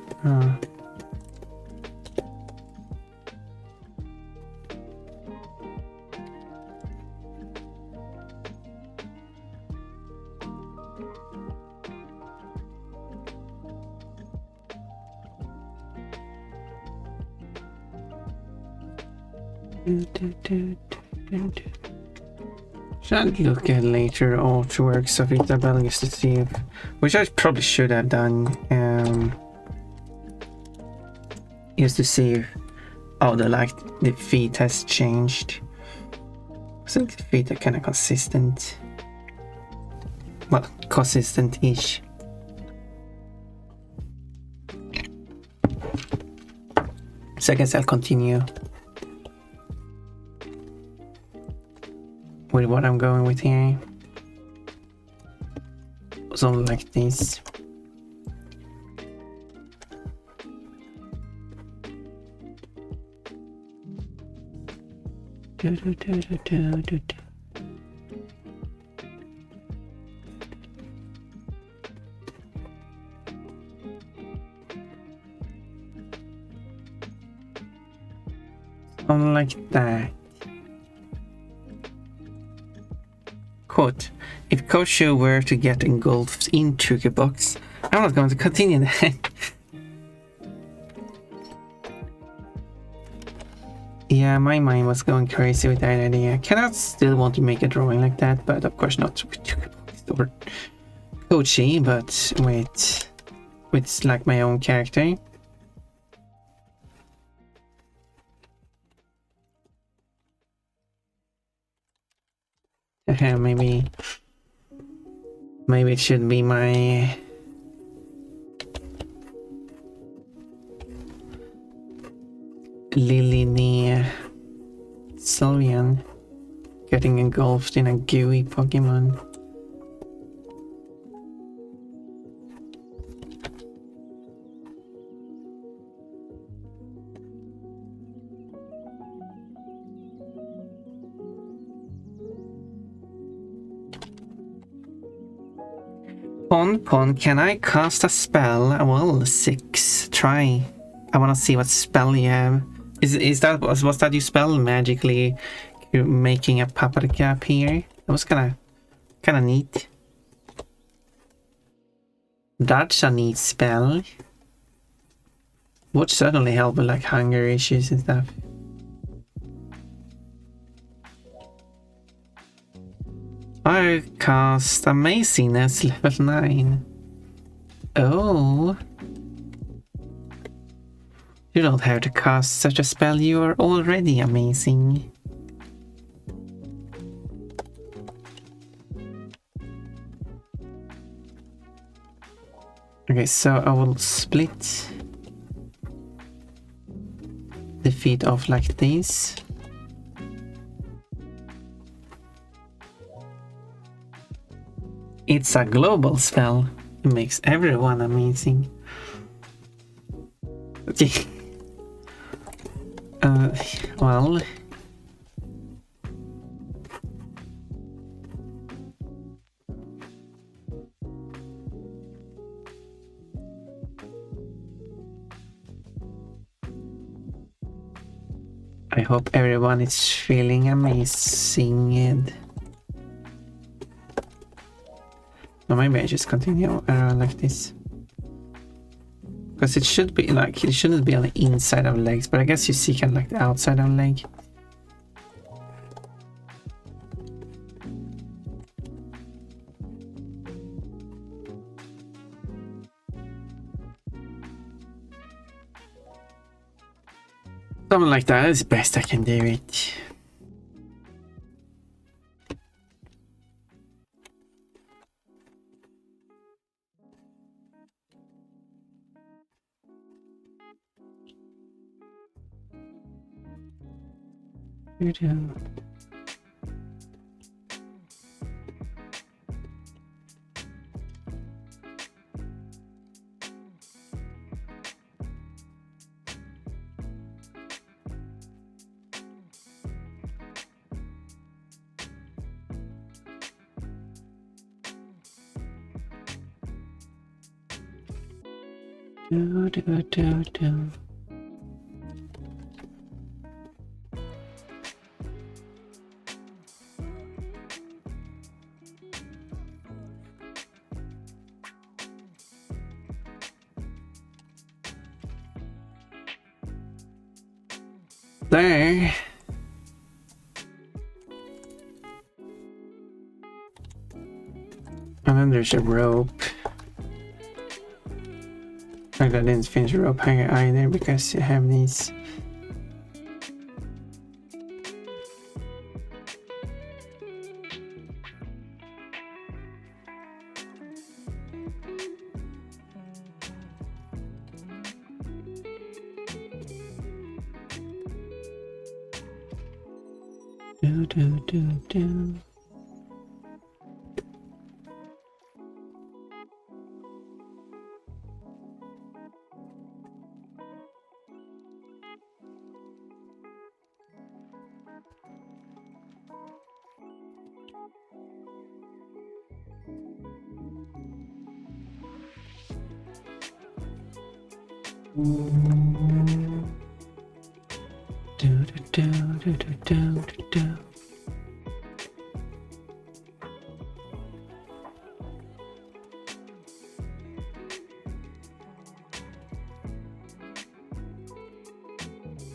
Should look at later artworks of Isabel just to see if, which I probably should have done, just to see if Oh, the feet has changed. I think the feet are kind of consistent. Well, consistent-ish. So I guess I'll continue with what I'm going with here. Something like this. Something like that. Quote, if Kosho were to get engulfed into the box, I'm not going to continue that. Yeah, my mind was going crazy with that idea. Cannot still want to make a drawing like that, but of course not with Tukibox or Kochi, but with like my own character. Maybe it should be my Lilini Sylvian getting engulfed in a gooey Pokemon. Pon, can I cast a spell? Well, 6. Try. I want to see what spell you have. Was that you spell magically making a paprika appear? That was kind of neat. That's a neat spell. Would certainly help with like hunger issues and stuff. I cast Amazingness level 9. Oh. You don't have to cast such a spell, you are already amazing. Okay, so I will split the feet off like this. It's a global spell. It makes everyone amazing. Okay. Well. I hope everyone is feeling amazing. Or maybe I just continue around like this. Because it should be like, it shouldn't be on the inside of legs, but I guess you see kind of like the outside of leg. Something like that is best I can do it. There. And then there's a rope. I didn't finish the rope hanger either because you have these Do do do do. Do do do do do do do.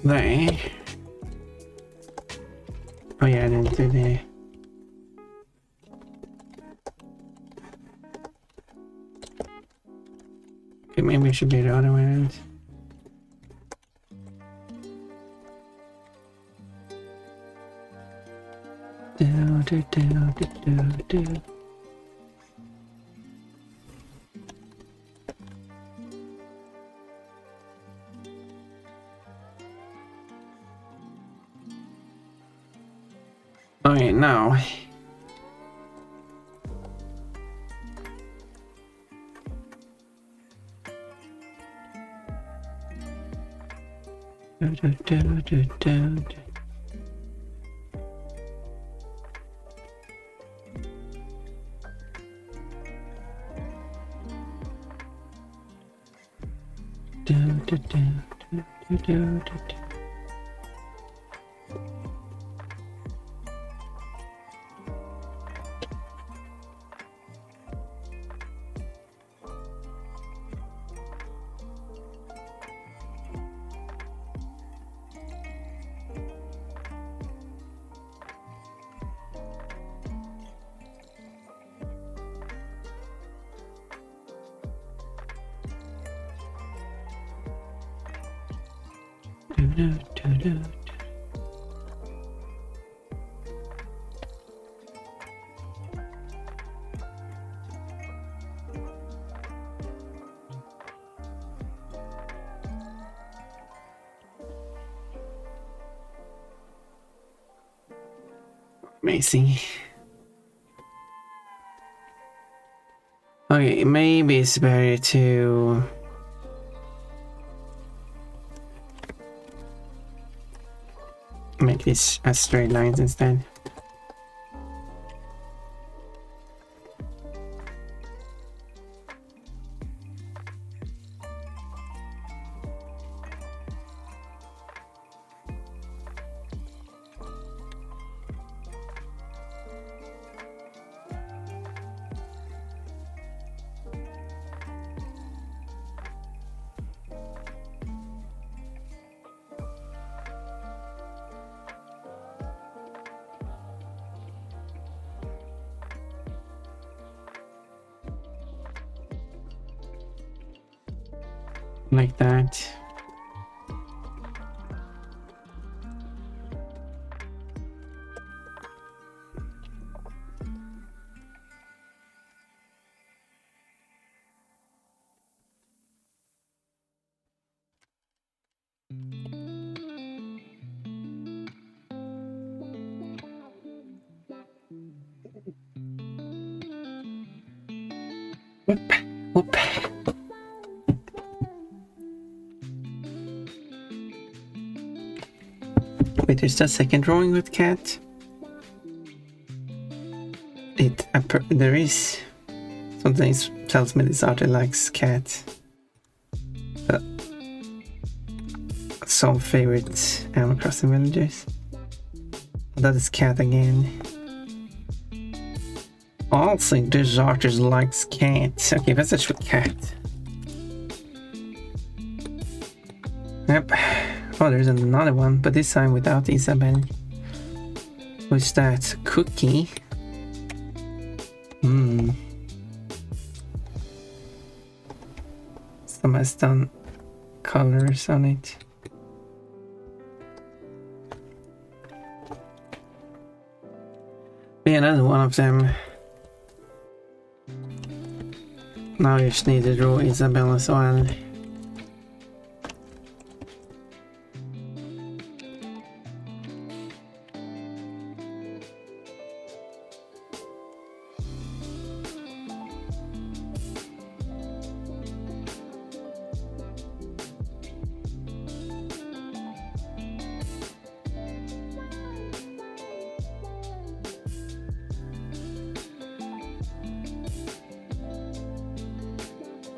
There. Oh yeah, I didn't do the. Okay, maybe it should be the other way around. Do do do do do do. Okay, now. Do do do do do do. Do do do do do do do. Do do do do. Amazing. Okay, maybe it's better to make this as straight lines instead. Like that. Whoop, whoop. Wait, there's a second drawing with cat. There is. Something tells me this artist likes cat. Some favorite Animal Crossing villagers. That is cat again. Also, this artist likes cat. Okay, let's search for cat. Yep. Oh, there's another one, but this time without Isabel. Who's that? Cookie? Someone has done colors on it. Yeah, another one of them. Now you just need to draw Isabel as well.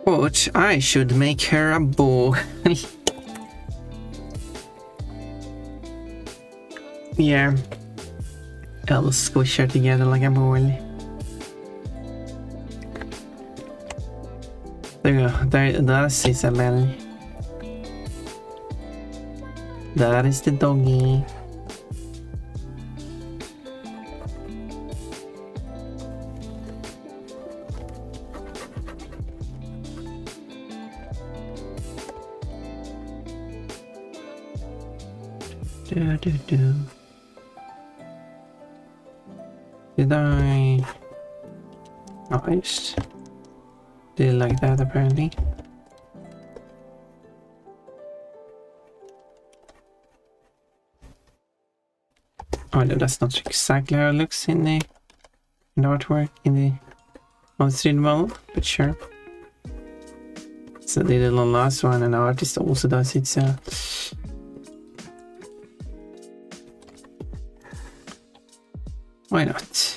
But I should make her a bow. Yeah. I'll squish her together like a ball. There you go. That is Isabel. That is the doggy. Do. Did I? Oh, I just did it like that apparently. Oh no, that's not exactly how it looks in the artwork in the on 3D model, but sure. So they did the last one, and the artist also does it. So why not?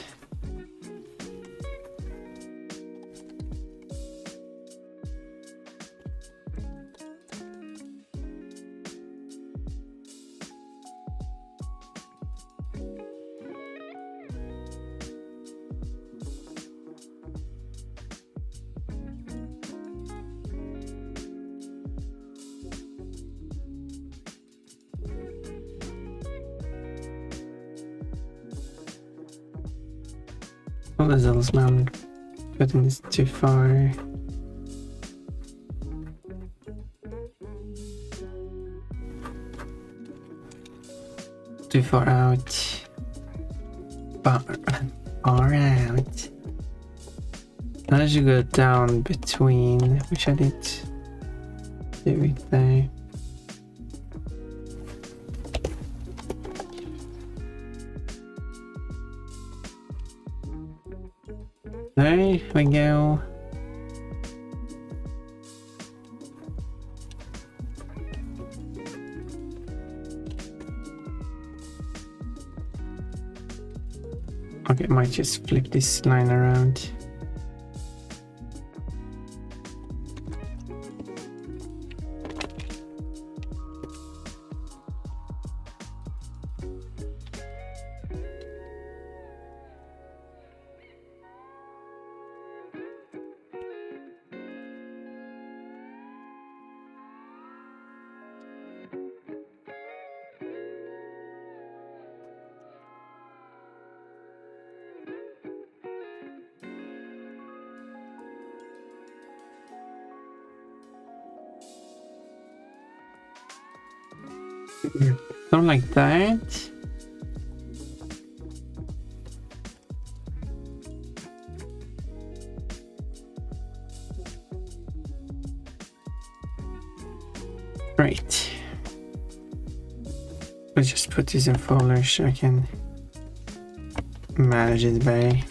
Oh, there's a little man putting this too far. Too far out. Far out. Now I should go down between, which I did do it there. There we go. Okay, I might just flip this line around. Something like that. Great. Let's just put this in folders so I can manage it by.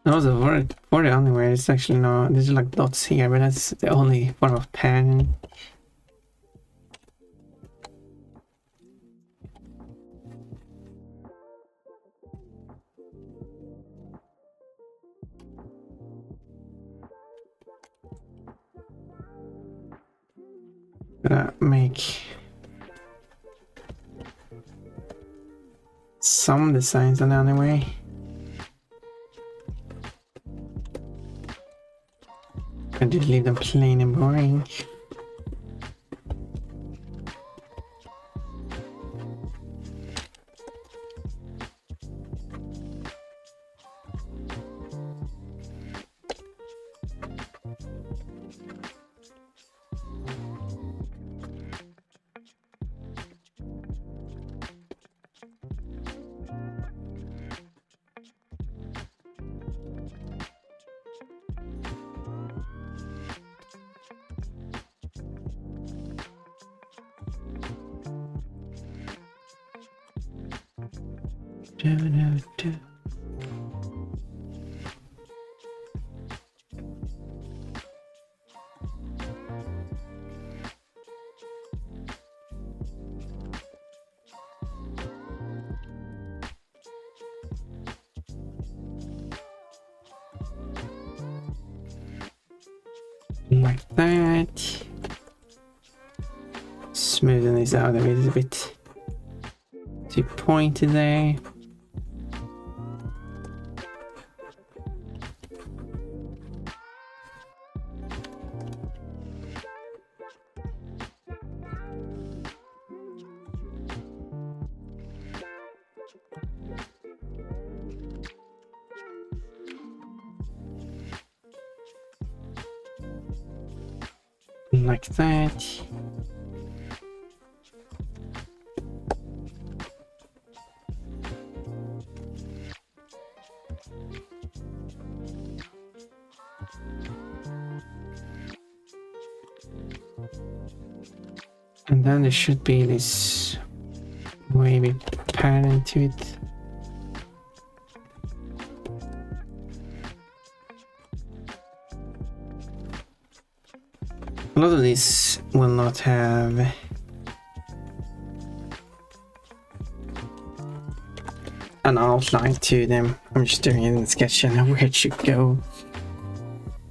That was a word for it anyway. It's actually no, there's like dots here, but that's the only form of pen. Gonna make some designs on it anyway. And just leave them plain and boring. Do. Like that. Smoothen this out a little bit. Too pointy there. Like that. And then there should be this wavy pattern to it. A lot of these will not have an outline to them. I'm just doing it in sketch and where it should go.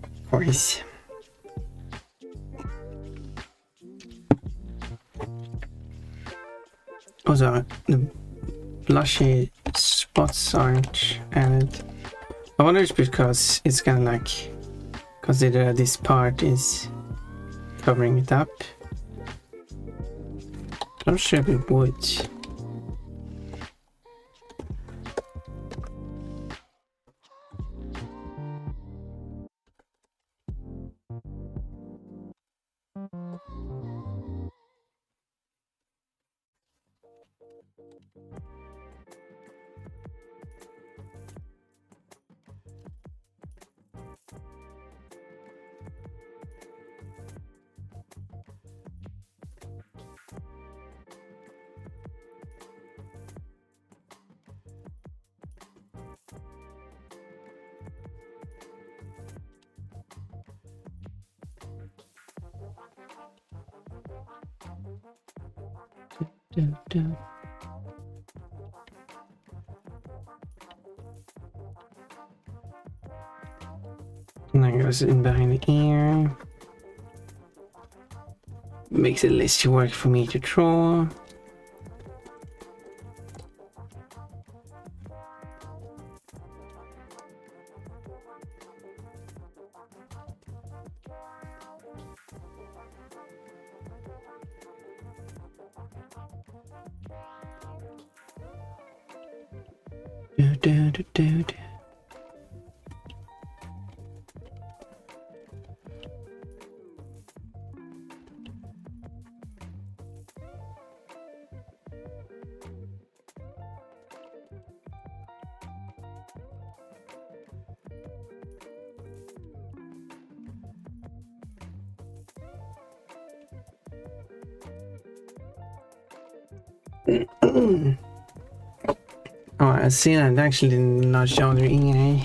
Of course. Also, the blushy spots aren't added. I wonder if it's because it's kind of like consider this part is covering it up. I'm sure it would. And that goes in behind the ear. Makes it less work for me to draw. Do. Oh, I see that actually did not show the ear.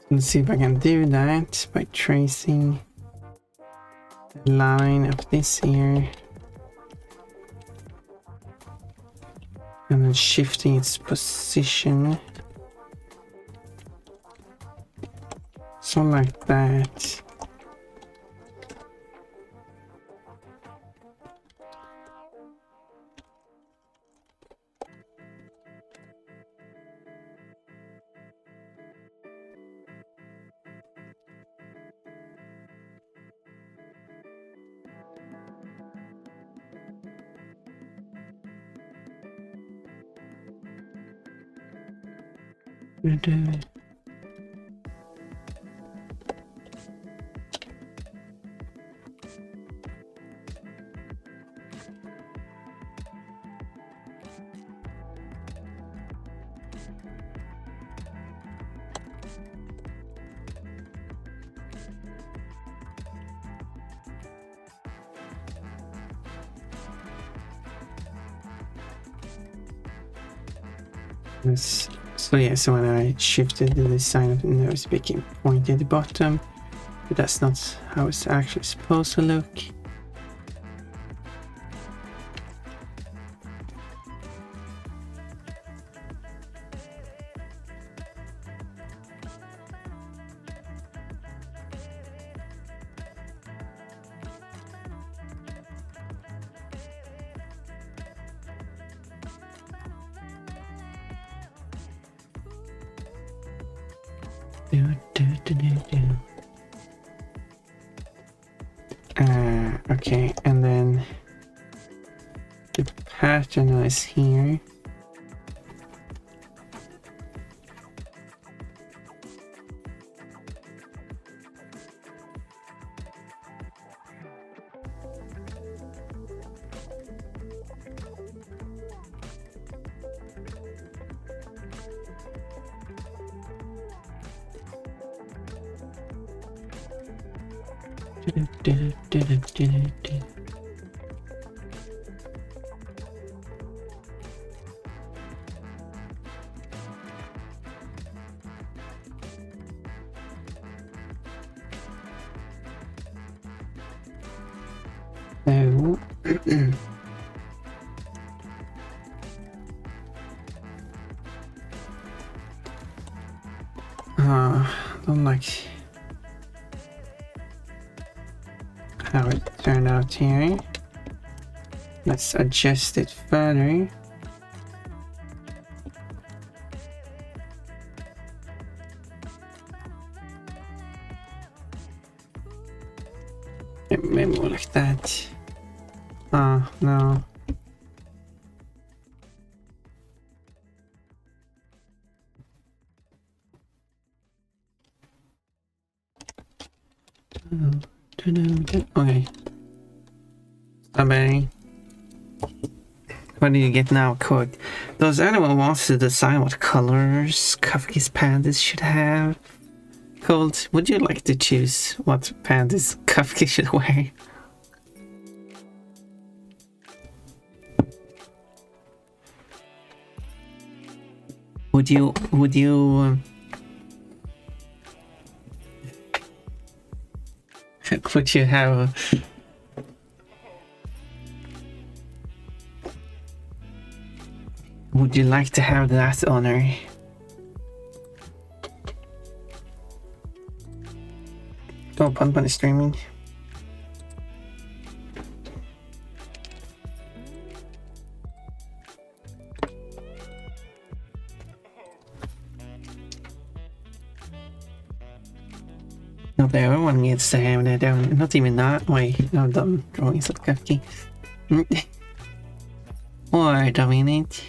Let's see if I can do that by tracing the line of this ear and then shifting its position. So like that. So yeah, so when I shifted the design of the nose, it became pointy at the bottom, but that's not how it's actually supposed to look. Okay, and then the pattern is here. So don't like how it turned out here. Let's adjust it further. Maybe more like that. No. Okay. Strawberry. What do you get now, Code? Does anyone wants to decide what colors Kafka's pandas should have? Cold, would you like to choose what pandas Kafka should wear? Would you would you have would you like to have that honor? Oh, Pun is streaming. Not that everyone needs to have that down. Not even that way. No dumb drawings of Kafka. Or dominate.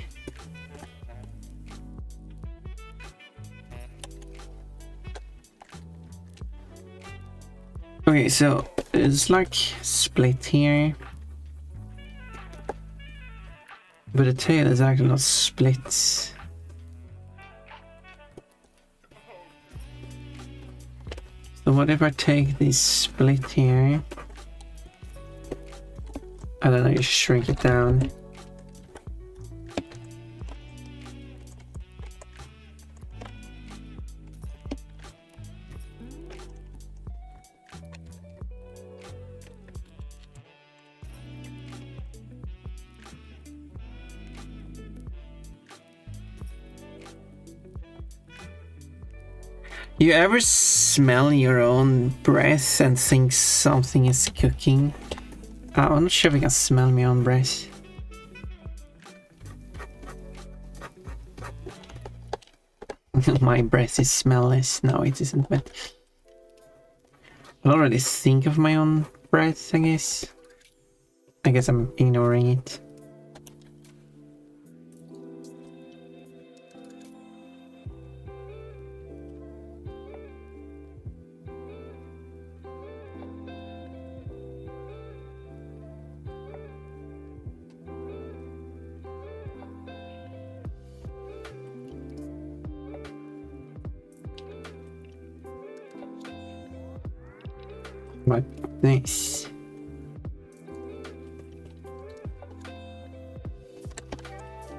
Okay, so it's like split here, but the tail is actually not split. So what if I take this split here? I don't know, you shrink it down. You ever smell your own breath and think something is cooking? I'm not sure if I can smell my own breath. My breath is smellless. No, it isn't, but I already think of my own breath, I guess. I guess I'm ignoring it. But nice.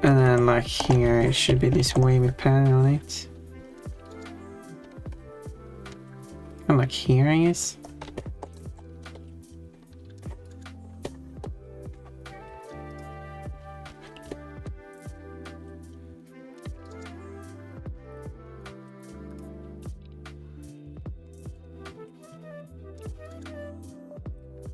And then like like here, it should be this wavy pattern on it. And like here, I guess.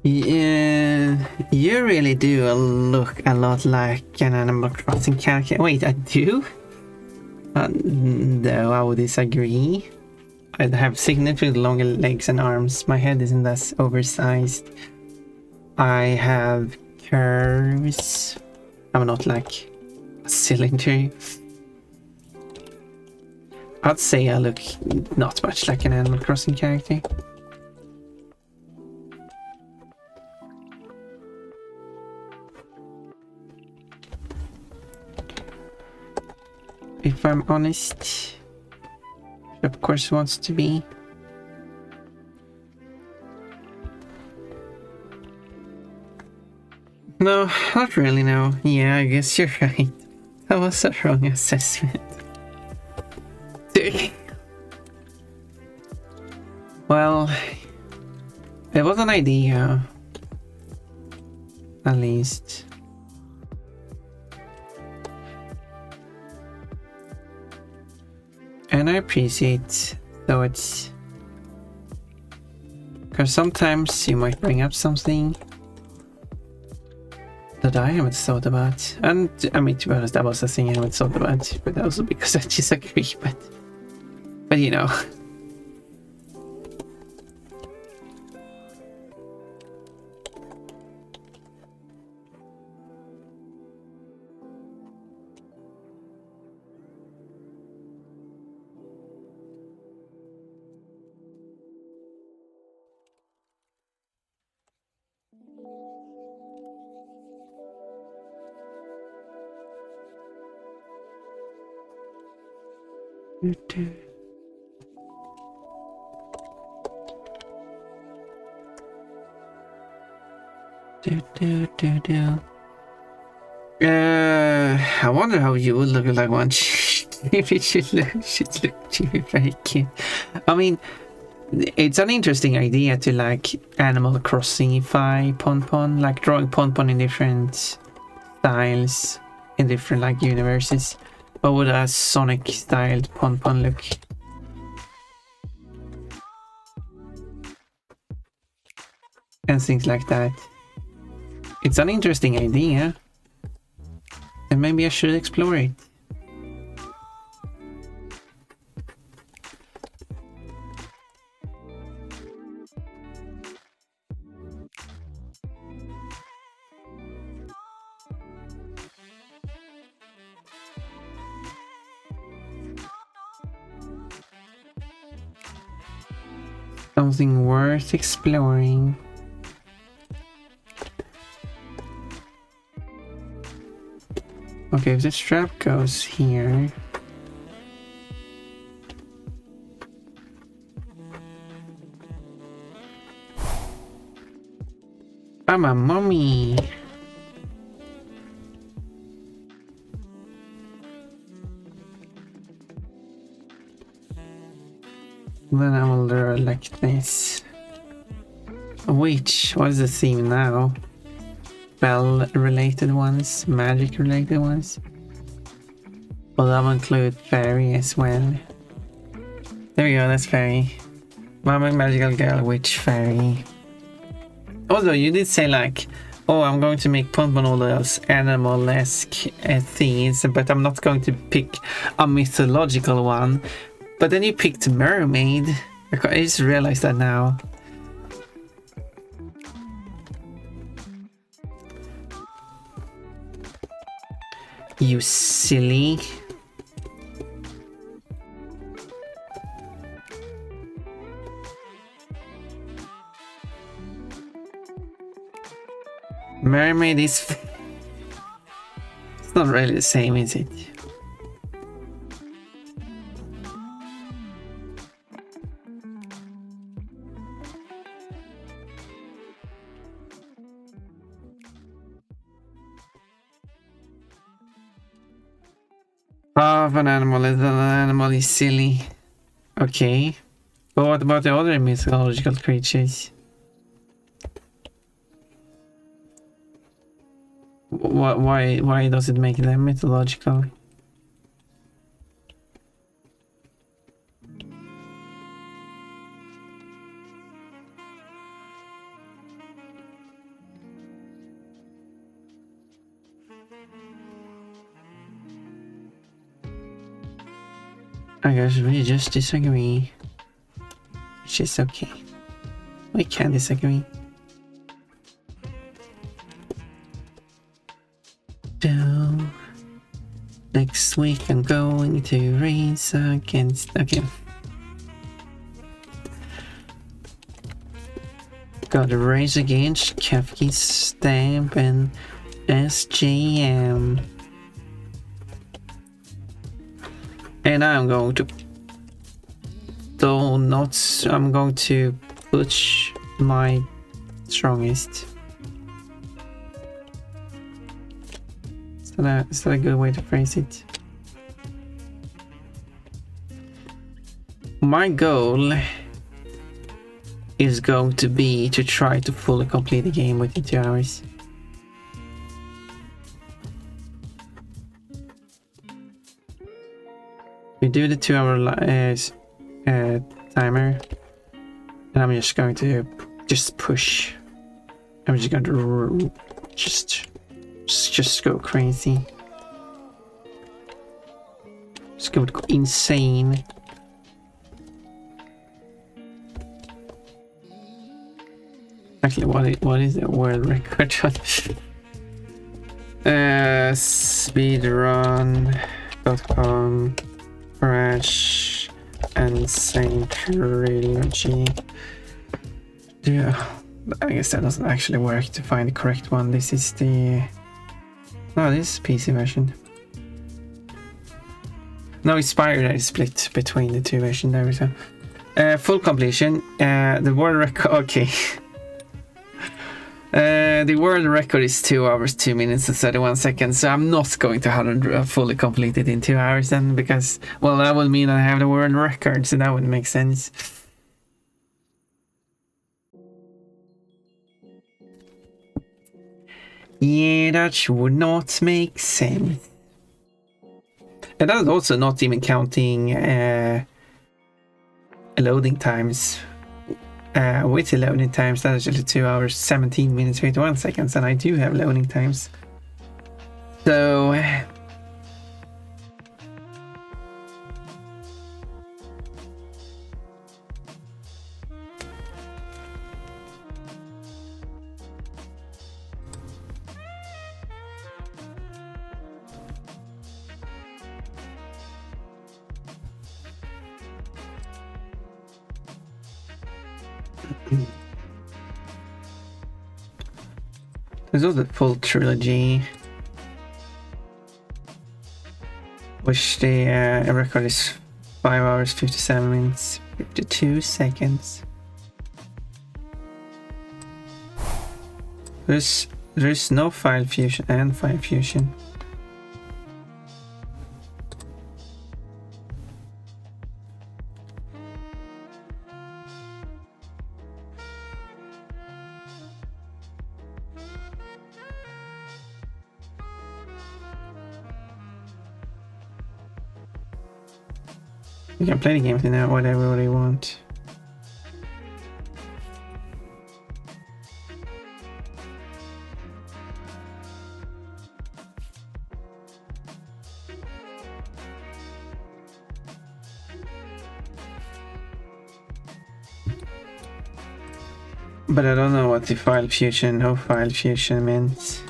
Yeah, you really do look a lot like an Animal Crossing character. Wait, I do? No, I would disagree. I have significantly longer legs and arms. My head isn't as oversized. I have curves. I'm not like a cylinder. I'd say I look not much like an Animal Crossing character. If I'm honest, of course wants to be. No, not really, no. Yeah, I guess you're right. That was a wrong assessment. Well, it was an idea. At least. And I appreciate, though it's... Because sometimes you might bring up something that I haven't thought about. And, I mean, to be honest, that was a thing I haven't thought about. But also because I disagree, but you know. I wonder how you would look like one. If it should look very cute. I mean, it's an interesting idea to like Animal Crossing-ify Pon, like drawing Pon in different styles in different like universes. What would a Sonic-styled Pon look? And things like that. It's an interesting idea. And maybe I should explore it. Something worth exploring. Okay, if the strap goes here. I'm a mummy. Then I will draw like this. Which was the theme now? Spell-related ones, magic-related ones. Well, that will include fairy as well. There we go, that's fairy. Mama, magical girl, witch, fairy. Although you did say like, oh, I'm going to make Pon all those animal-esque things, but I'm not going to pick a mythological one. But then you picked mermaid. I just realized that now. You silly. Mermaid is... It's not really the same, is it? Half an animal is silly. Okay. But what about the other mythological creatures? Why does it make them mythological? I guess we just disagree. Which is okay. We can disagree. So next week I'm going to race against. Okay. Gotta race against Kefki Stamp and SGM. And I'm going to I'm going to push my strongest. Is that a good way to phrase it? My goal is going to be to try to fully complete the game within 2 hours. We do the 2 hour timer, and I'm just going to push. I'm just going to just go crazy. Just go insane. Actually, what is the world record? Speedrun.com crash and Saint Trilogy. Yeah, I guess that doesn't actually work to find the correct one. This is the... No, this is PC version. No, it's Spire is split between the two versions. There we go. Full completion. The world record... Okay. The world record is 2 hours, 2 minutes and 31 seconds, so I'm not going to have it fully completed in 2 hours then, because, well, that would mean I have the world record, so that wouldn't make sense. Yeah, that would not make sense. And that's also not even counting loading times. With the loading times, that is actually 2 hours, 17 minutes, 51 seconds, and I do have loading times. So... There's also the full trilogy, which the record is 5 hours, 57 minutes, 52 seconds. There's no file fusion and file fusion. You can play the game now, whatever you want. But I don't know what the file fusion, no file fusion means.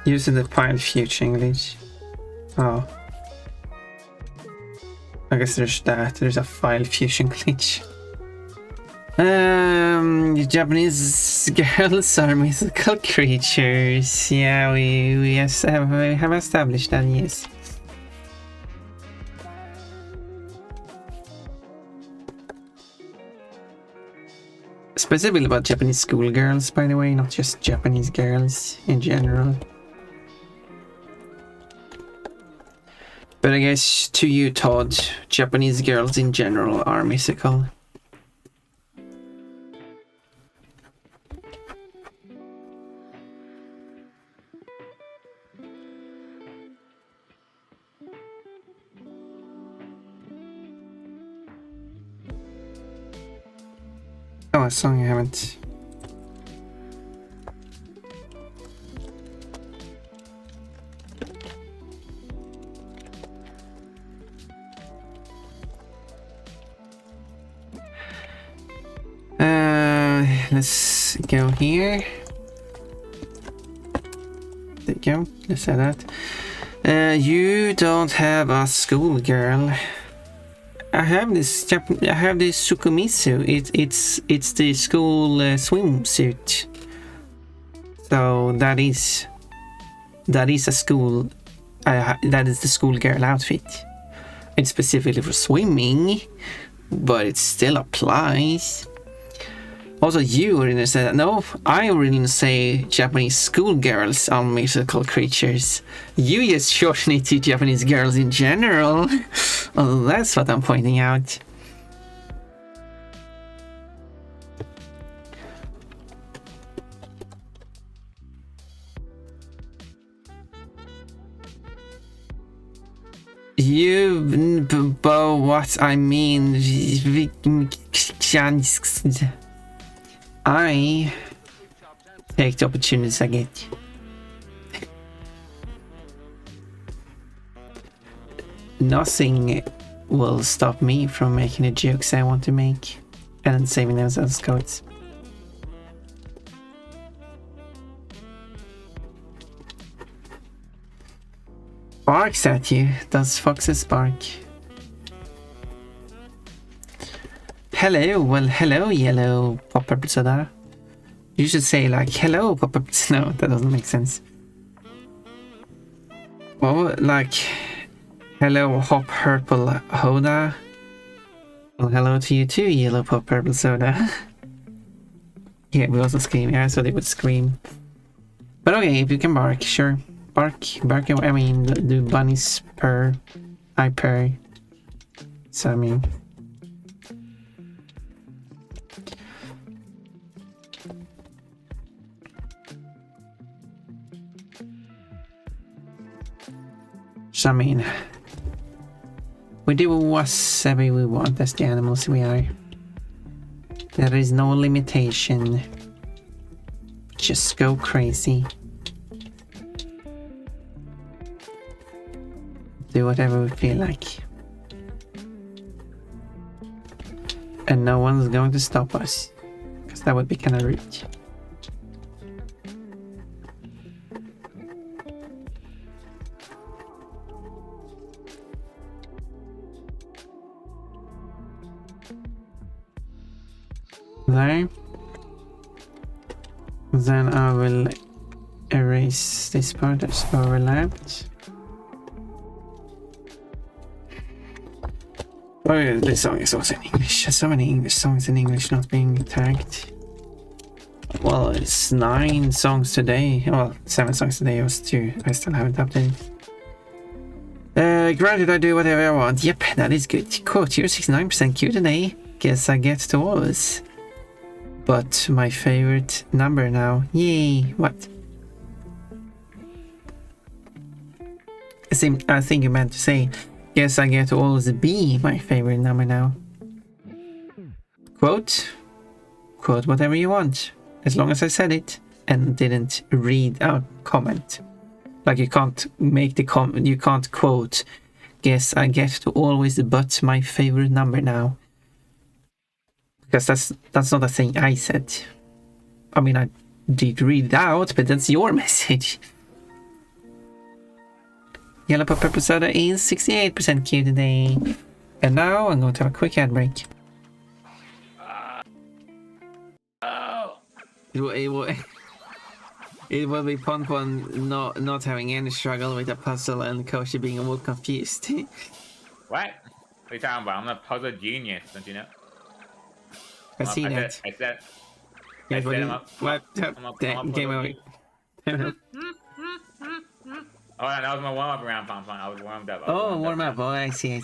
Using the file fusion glitch. Oh. I guess there's that. There's a file fusion glitch. Japanese girls are mythical creatures. Yeah, we have established that, yes. Specifically about Japanese schoolgirls, by the way, not just Japanese girls in general. But I guess to you, Todd, Japanese girls in general are mystical. Oh, a song I haven't. Let's go here. There you go. Let's say that. You don't have a schoolgirl. I have this Sukumitsu. It's the school swimsuit. So that is a school. That is the schoolgirl outfit. It's specifically for swimming, but it still applies. Also, you originally said that. No, I originally say Japanese schoolgirls are mythical creatures. You just shorten it to Japanese girls in general. Well, that's what I'm pointing out. But what I mean, I take the opportunities I get. Nothing will stop me from making the jokes I want to make and saving those as codes. Barks at you. Does foxes bark? Hello, well, hello, yellow pop purple soda. You should say like, hello, pop purple. No, that doesn't make sense. Well, like, hello, hop purple hoda. Well, hello to you too, yellow pop purple soda. Yeah, we also scream. Yeah, so they would scream. But okay, if you can bark, sure. Bark. I mean, the bunnies purr. I purr. So I mean. So I mean, we do whatever we want. That's the animals we are. There is no limitation. Just go crazy. Do whatever we feel like. And no one's going to stop us. Because that would be kind of rude. There. Then I will erase this part that's overlapped. Oh, this song is also in English. So many English songs in English not being tagged. Well, it's 9 songs today. Well, 7 songs today. It was 2. I still haven't updated. Granted, I do whatever I want. Yep, that is good. Quote, you're 69% Q today. Guess I get to always. But my favorite number now. Yay! What? I think you meant to say, guess I get to always be my favorite number now. Quote whatever you want. As long as I said it and didn't read a comment. Like you can't make the comment, you can't quote, guess I get to always but my favorite number now. Because that's not a thing I said. I mean, I did read it out, but that's your message. Yellow pop purple soda is 68% Q today. And now I'm going to have a quick ad break. It will be Pon not having any struggle with a puzzle and Koshi being all confused. What? What are you talking about? I'm a puzzle genius, don't you know? I see that. I said Guys, Set him up. what? I'm up Game over. Oh, that was my warm-up round, Pom. I was warmed up. Oh, warm up. Oh, I see.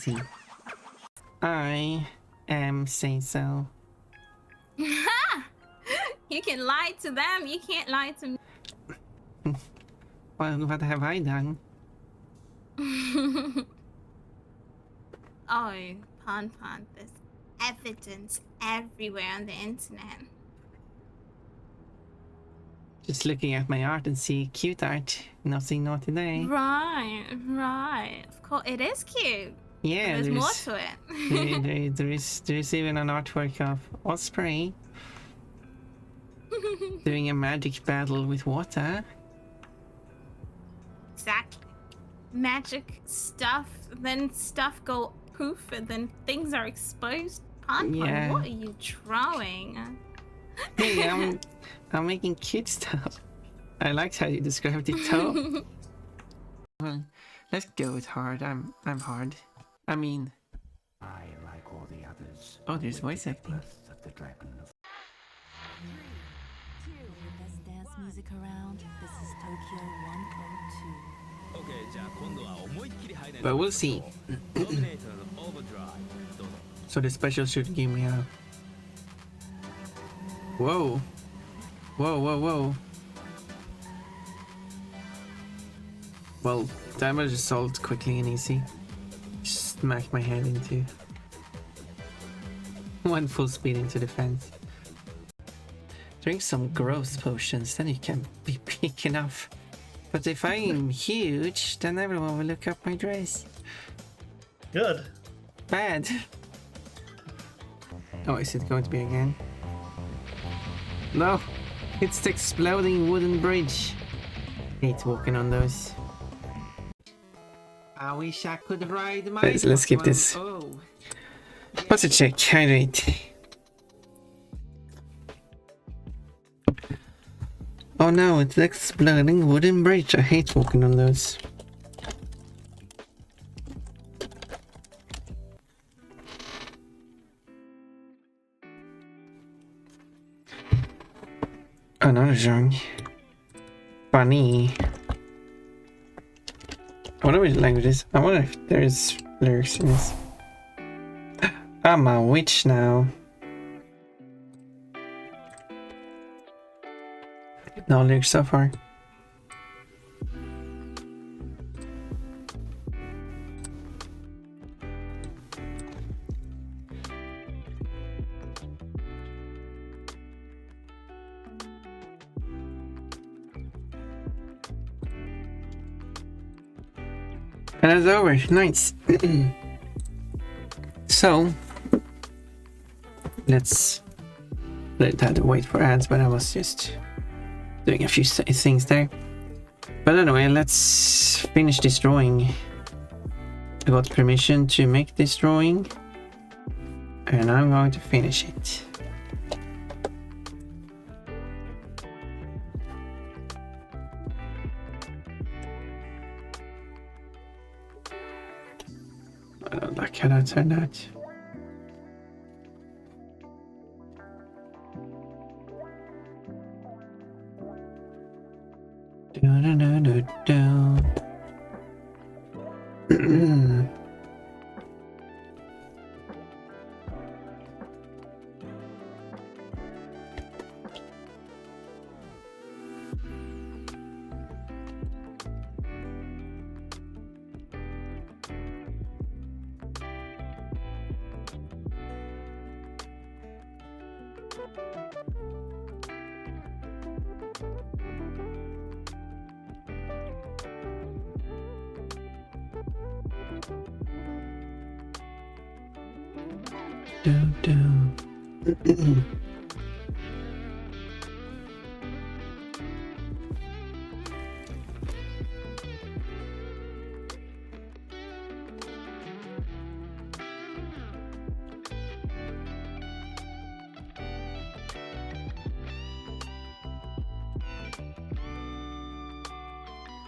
I am saying so. You can lie to them. You can't lie to me. Well, what have I done? Oh, Pon, there's evidence everywhere on the internet. Just looking at my art and see cute art. Nothing naughty today. Right. Of course, it is cute. Yeah, There's more to it. there is even an artwork of Osprey doing a magic battle with water. Exactly. Magic stuff, then stuff go poof, and then things are exposed. Pon, Yeah. what are you drawing? Hey, I'm making cute stuff. I liked how you described it too. Well, let's go with hard. I'm hard. I mean, I, like all the others, oh, there's voice acting. birth of the dragon of Best dance music around. This is Tokyo 102. But we'll see. So the special shooting game we have. Whoa. Well, damage is solved quickly and easy. Just smack my head into one full speed into the fence. Drink some growth potions, then you can be big enough. But if I'm huge, then everyone will look up my dress. Good. Bad. Oh, is it going to be again? No, it's the exploding wooden bridge. Hate walking on those. I wish I could ride my. Let's skip this. Oh. What's a check? Hydrate. Oh no, it's the exploding wooden bridge. I hate walking on those. Another song. Funny. I wonder which language it is. I wonder if there's lyrics in this. I'm a witch now. No lyrics so far. And it's over. Nice. So let's had to wait for ads, but I was just doing a few things there. But anyway, let's finish this drawing. I got permission to make this drawing, and I'm going to finish it. I don't like how that turned out.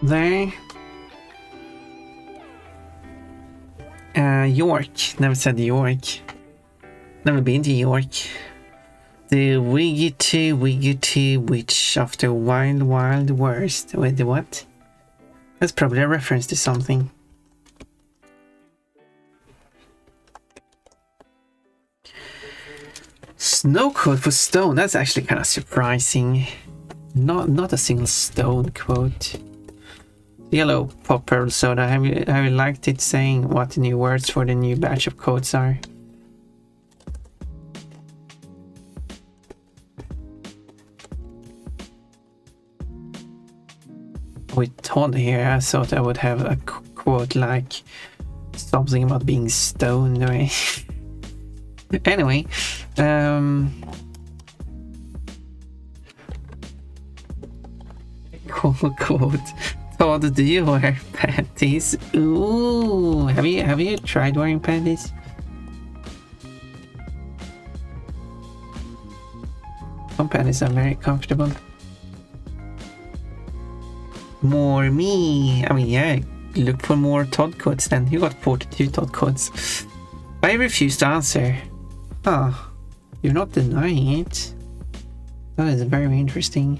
There. York. Never said York. Never been to York. The wiggity witch of the wild west. Wait, the what? That's probably a reference to something. Snow quote for stone. That's actually kind of surprising. Not a single stone quote. Yellow pop pearl soda. Have you liked it saying what the new words for the new batch of quotes are? With Todd here, I thought I would have a quote like something about being stoned or anyway. Quote. Todd, do you wear panties? Ooh, have you tried wearing panties? Some panties are very comfortable. More me. I mean, yeah, look for more Todd quotes then. You got 42 Todd quotes. I refuse to answer. Ah, you're not denying it. That is very interesting.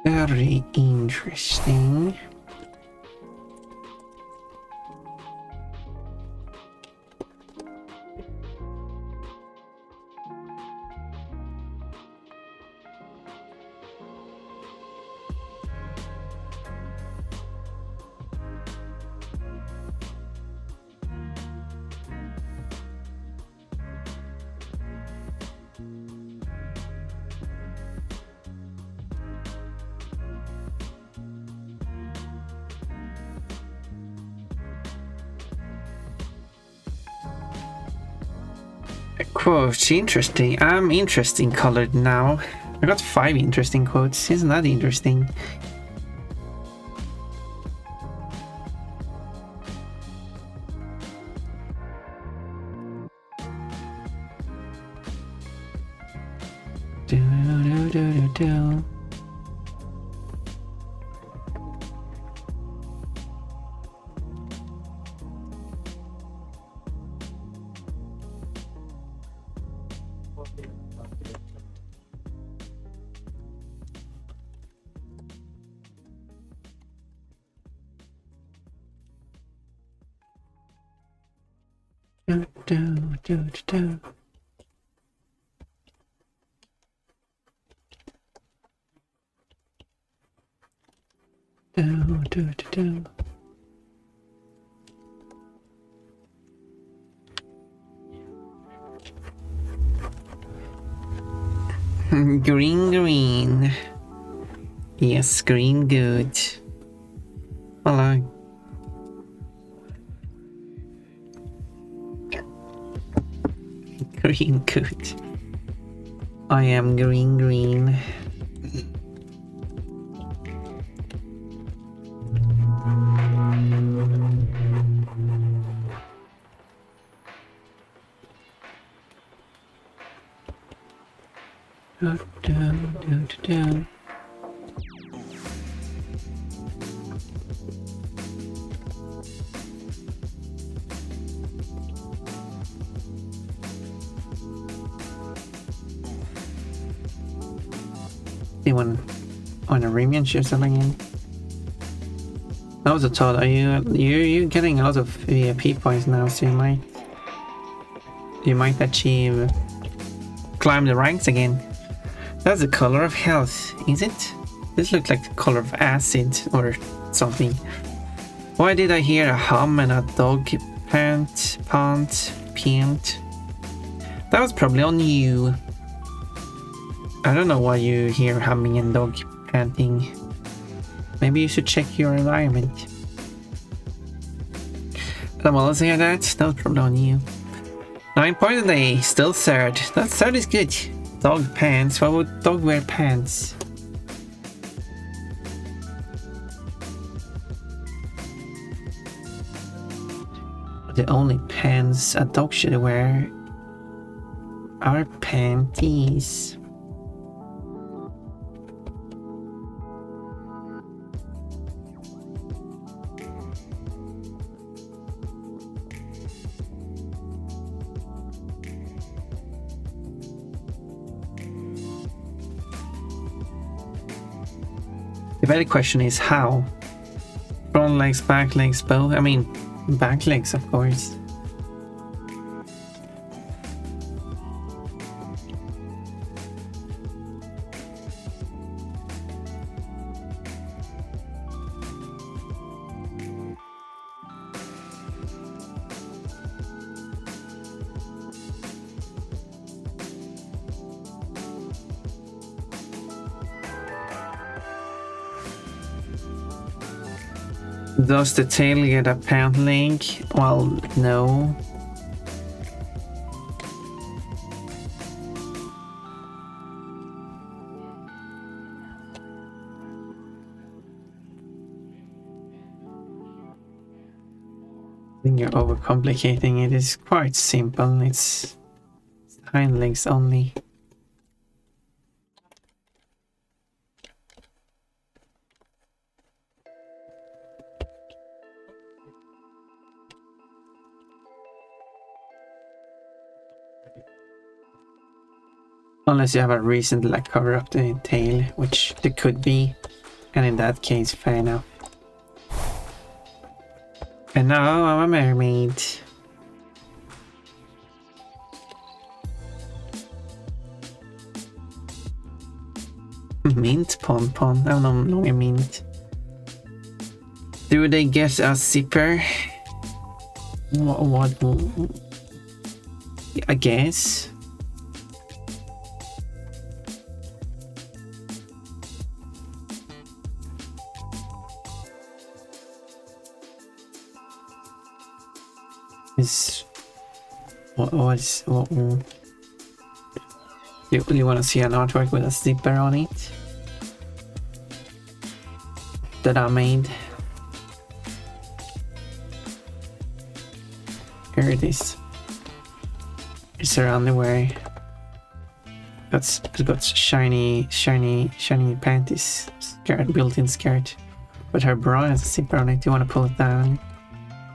Very interesting. Quote, interesting. I'm interesting colored now. I got 5 interesting quotes. Isn't that interesting? Do. Do. Green. Yes, green good. Hello. Green good. I am green. Do. Anyone on a Remian ship something in? That was a thought. Are you're getting a lot of VIP points now, so you might achieve climb the ranks again. That's the color of health, is it? This looks like the color of acid or something. Why did I hear a hum and a dog pant? That was probably on you. I don't know why you hear humming and dog panting. Maybe you should check your environment. I'm also hear that. That was probably on you. 9 points a day, still third. That third is good. Dog pants. Why would dog wear pants? only pants a dog should wear are panties. The valid question is how? Front legs, back legs, both? I mean, back legs, of course. Does the tail get a pant leg? Well, no. I think you're overcomplicating it. It's quite simple. It's hind legs only. Unless you have a reason to like cover up the tail, which there could be, and in that case, fair enough. And now I'm a mermaid. Mint pon. Oh no, no mint. Do they get a zipper? What? I guess. What you want to see an artwork with a zipper on it that I made? Here it is. It's her underwear. It's got shiny panties, skirt, built-in skirt, but her bra has a zipper on it. You want to pull it down?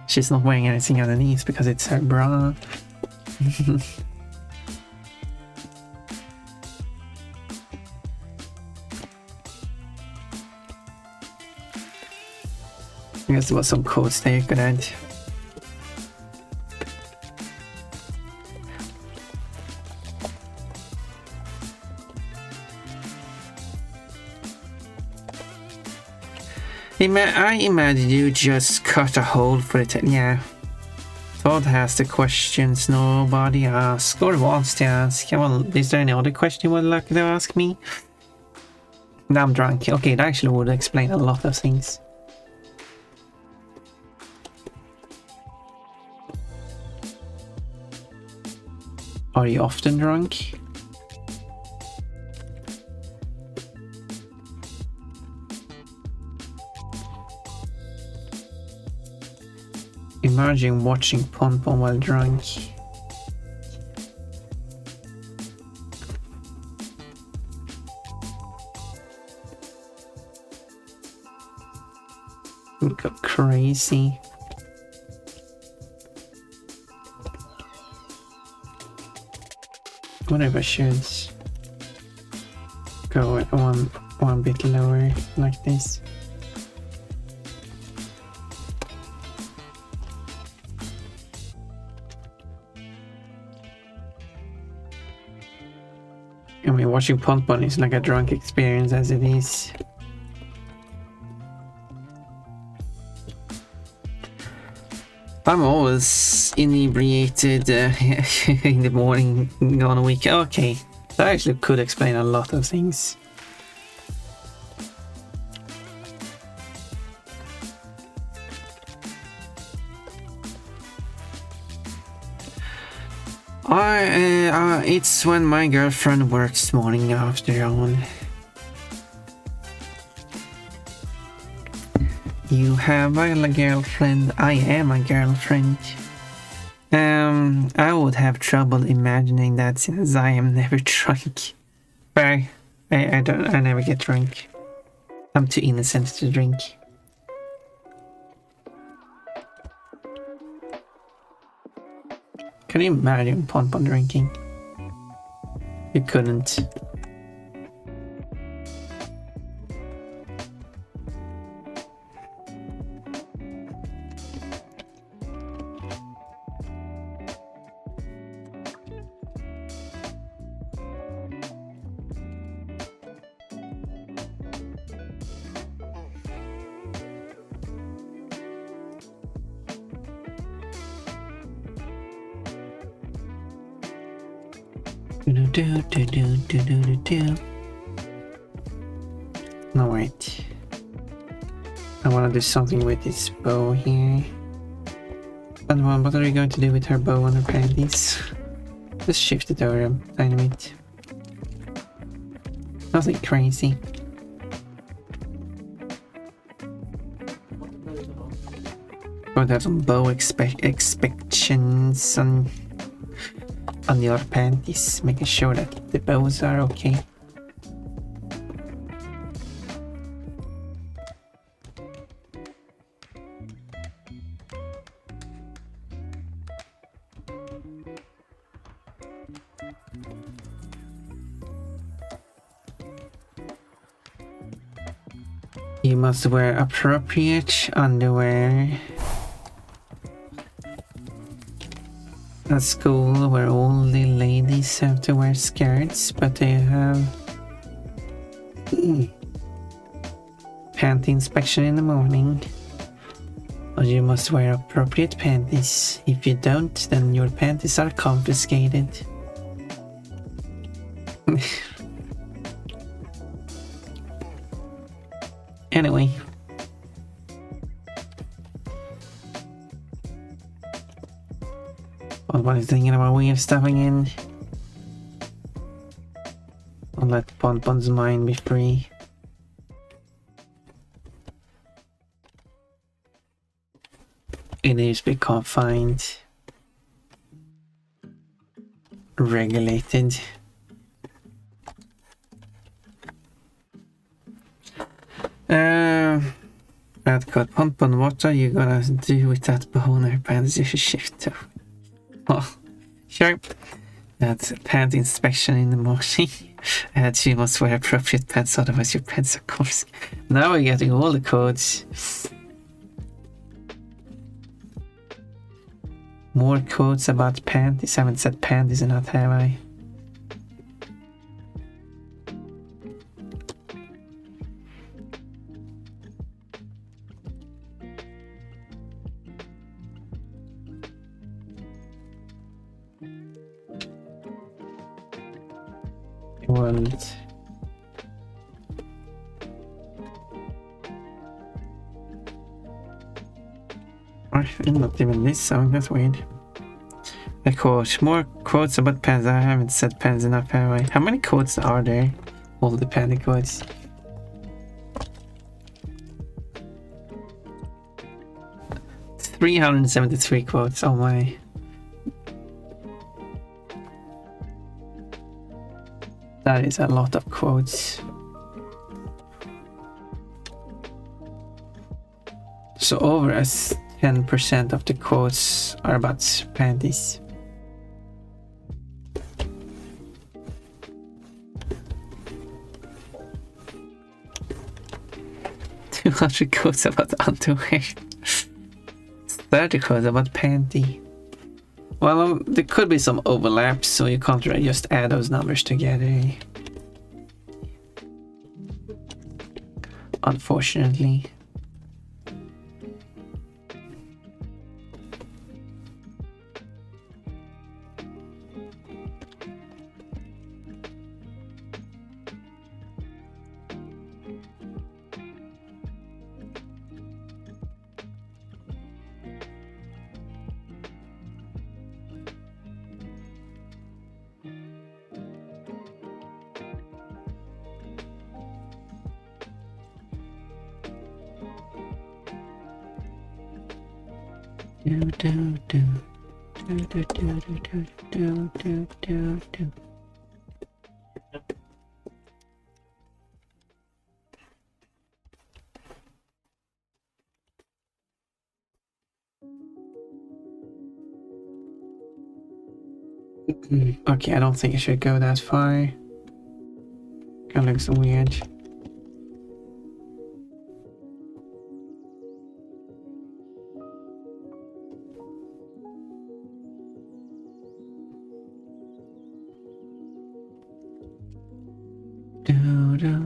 She's not wearing anything underneath because it's her bra. I guess there was some quotes there you could add. I imagine you just cut a hole for it. Yeah. Todd has the questions nobody asks or wants to ask. Well, is there any other question you would like to ask me? Now I'm drunk. Okay, that actually would explain a lot of things. Are you often drunk? Imagine watching Pon Pon while drunk. Would go crazy. Whatever, should go one bit lower like this. I mean, watching Pon Pon is like a drunk experience as it is. I'm always inebriated in the morning on a weekend. Okay, that actually could explain a lot of things. It's when my girlfriend works morning after on. You have a girlfriend. I am a girlfriend. I would have trouble imagining that since I am never drunk. But I never get drunk. I'm too innocent to drink. Can you imagine Pon drinking? You couldn't. No, wait. I want to do something with this bow here. But what are you going to do with her bow and her panties? Just shift it over a tiny bit. Nothing crazy. Going to have some bow expectations on the other panties, making sure that the bows are okay. You must wear appropriate underwear. At school where all the ladies have to wear skirts, but they have panty inspection in the morning. Or you must wear appropriate panties. If you don't, then your panties are confiscated. Anyway. What is thinking about weird stuff again? I'll let Pon's mind be free. It is be confined, regulated. Bad cut Pon, what are you gonna do with that boner pants if you shift to? Oh, sure. That's pant inspection in the morning. And you must wear appropriate pants, otherwise your pants are coarse. Now we're getting all the codes. More codes about panties. I haven't said panties enough, have I? World. Not even this song, that's weird. A quote. More quotes about pants. I haven't said pants enough, have I? How many quotes are there? All the panty quotes. $373 quotes, oh my. That is a lot of quotes. So over as 10% of the quotes are about panties. $200 quotes about underwear. 30 quotes about panty. Well, there could be some overlaps, so you can't really just add those numbers together. Unfortunately. Okay, I don't think I should go that far. Kinda looks weird. Do-do.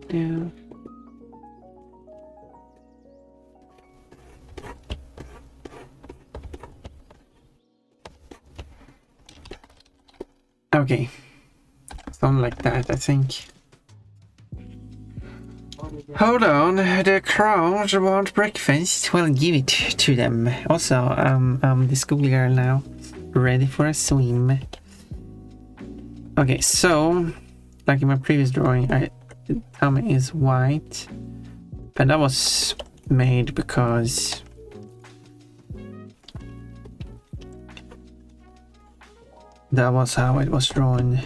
Do. Okay, something like that, I think. Hold on, the crowd want breakfast. Well, give it to them. Also, I'm the schoolgirl now, ready for a swim. Okay, so like in my previous drawing, the tummy is white, and that was made because that was how it was drawn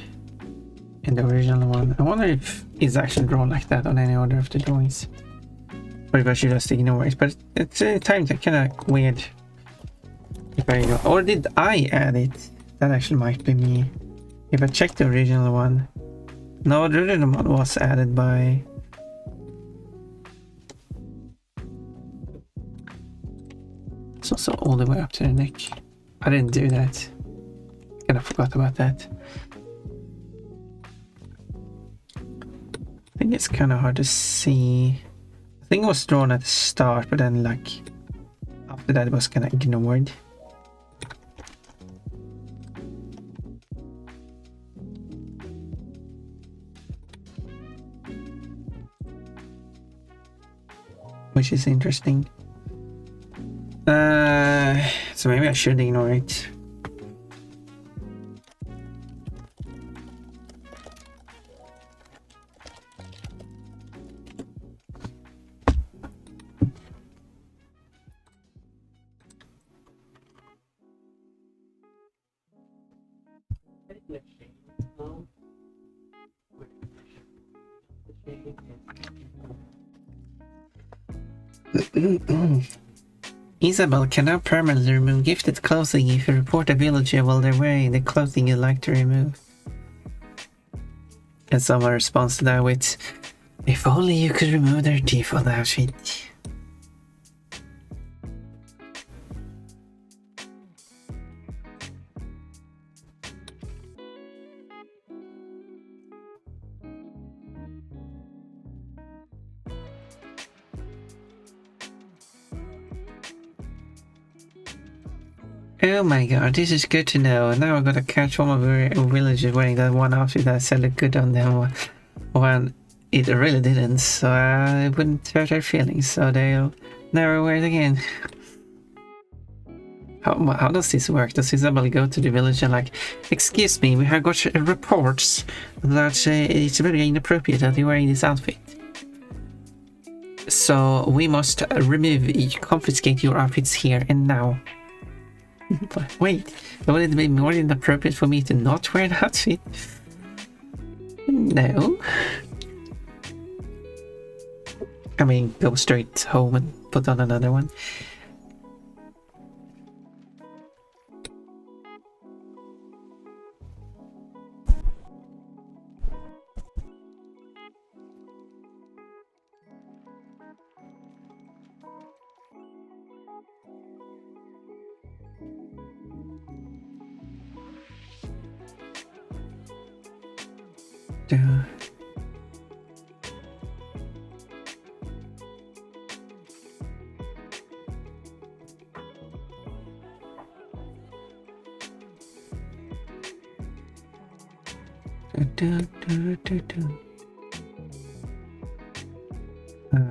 in the original one. I wonder if it's actually drawn like that on any other of the drawings, or if I should just ignore it. But it's kind of weird. If I go, or did I add it? That actually might be me. If I check the original one, no, the original one was added by. It's also all the way up to the neck. I didn't do that. Kind of forgot about that. I think it's kind of hard to see. I think it was drawn at the start, but then like after that it was kind of ignored. Which is interesting. So maybe I should ignore it. Isabel can now permanently remove gifted clothing if you report a villager while they're wearing the clothing you'd like to remove. And someone responds to that with, if only you could remove their default outfit. Oh my god, this is good to know. Now I'm gonna catch one of the villagers wearing that one outfit that said looked good on them when it really didn't, so it wouldn't hurt their feelings, so they'll never wear it again. How does this work? Does Isabel go to the village and like, excuse me, we have got reports that it's very inappropriate that you're wearing this outfit. So we must confiscate your outfits here and now. But wait, would it be more inappropriate for me to not wear an outfit? No. I mean, go straight home and put on another one.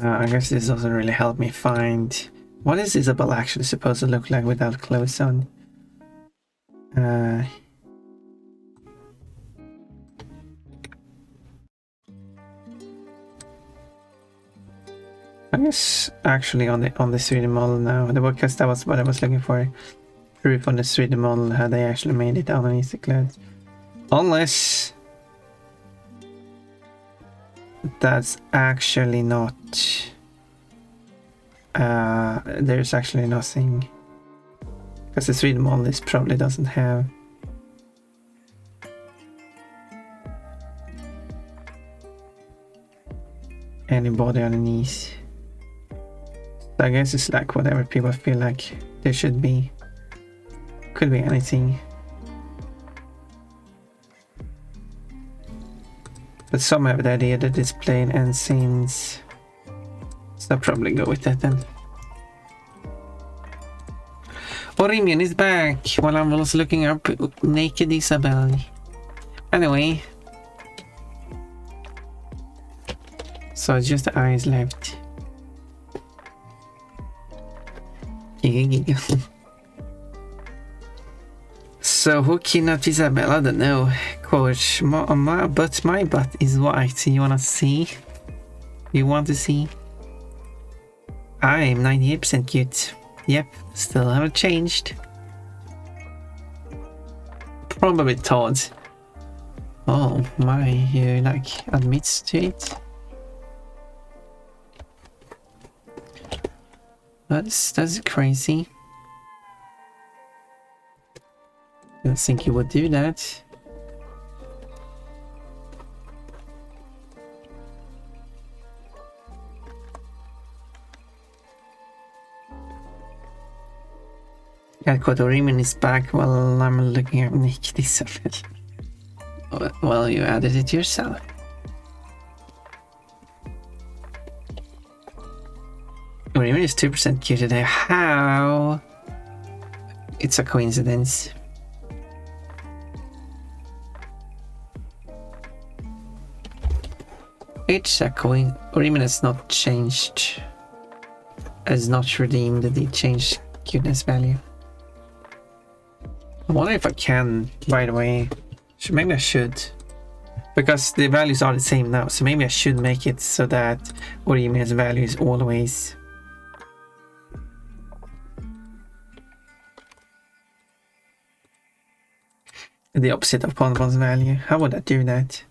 I guess this doesn't really help me find what is Isabel actually supposed to look like without clothes on. I guess actually on the 3D model now, because that was what I was looking for. Proof on the 3D model how they actually made it underneath the clouds. Unless that's actually not. There's actually nothing. Because the 3D model probably doesn't have. Anybody underneath. So I guess it's like whatever people feel like there should be. Could be anything. But some have the idea that it's plain and scenes. So I'll probably go with that then. Orimian is back while I was looking up Naked Isabel. Anyway. So it's just the eyes left. So who kidnapped Isabel? I don't know. Coach, but my butt is white. You wanna see? You want to see? I'm 98% cute. Yep, still haven't changed. Probably Todd. Oh my, you like admits to it? That's crazy. I don't think you would do that. Orimian is back while I'm looking at Naked Isabel. Well, you added it yourself. Orimian is 2% cute today. How? It's a coincidence. It's a coin. Orimian has not changed. Has not redeemed the changed cuteness value. I wonder if I can, by the way. Maybe I should. Because the values are the same now, so maybe I should make it so that Orimian's value is always the opposite of Ponpon's value. How would I do that?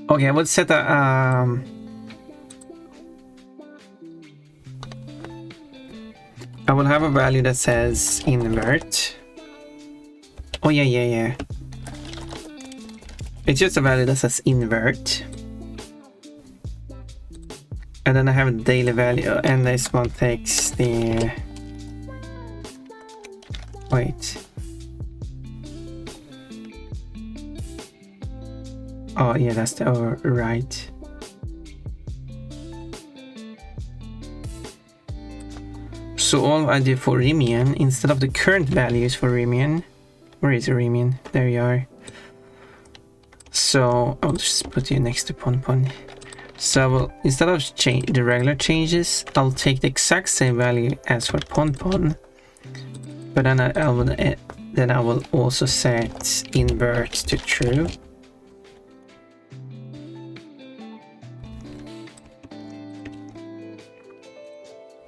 Okay, I would set a I will have a value that says invert. Oh yeah. It's just a value that says invert. And then I have a daily value, and this one takes the... Wait. Oh yeah, that's the override. So all I do for Orimian, instead of the current values for Orimian, where is Orimian? There you are. So I'll just put you next to Ponpon. So I will, instead of the regular changes, I'll take the exact same value as for Ponpon, but then I will also set invert to true.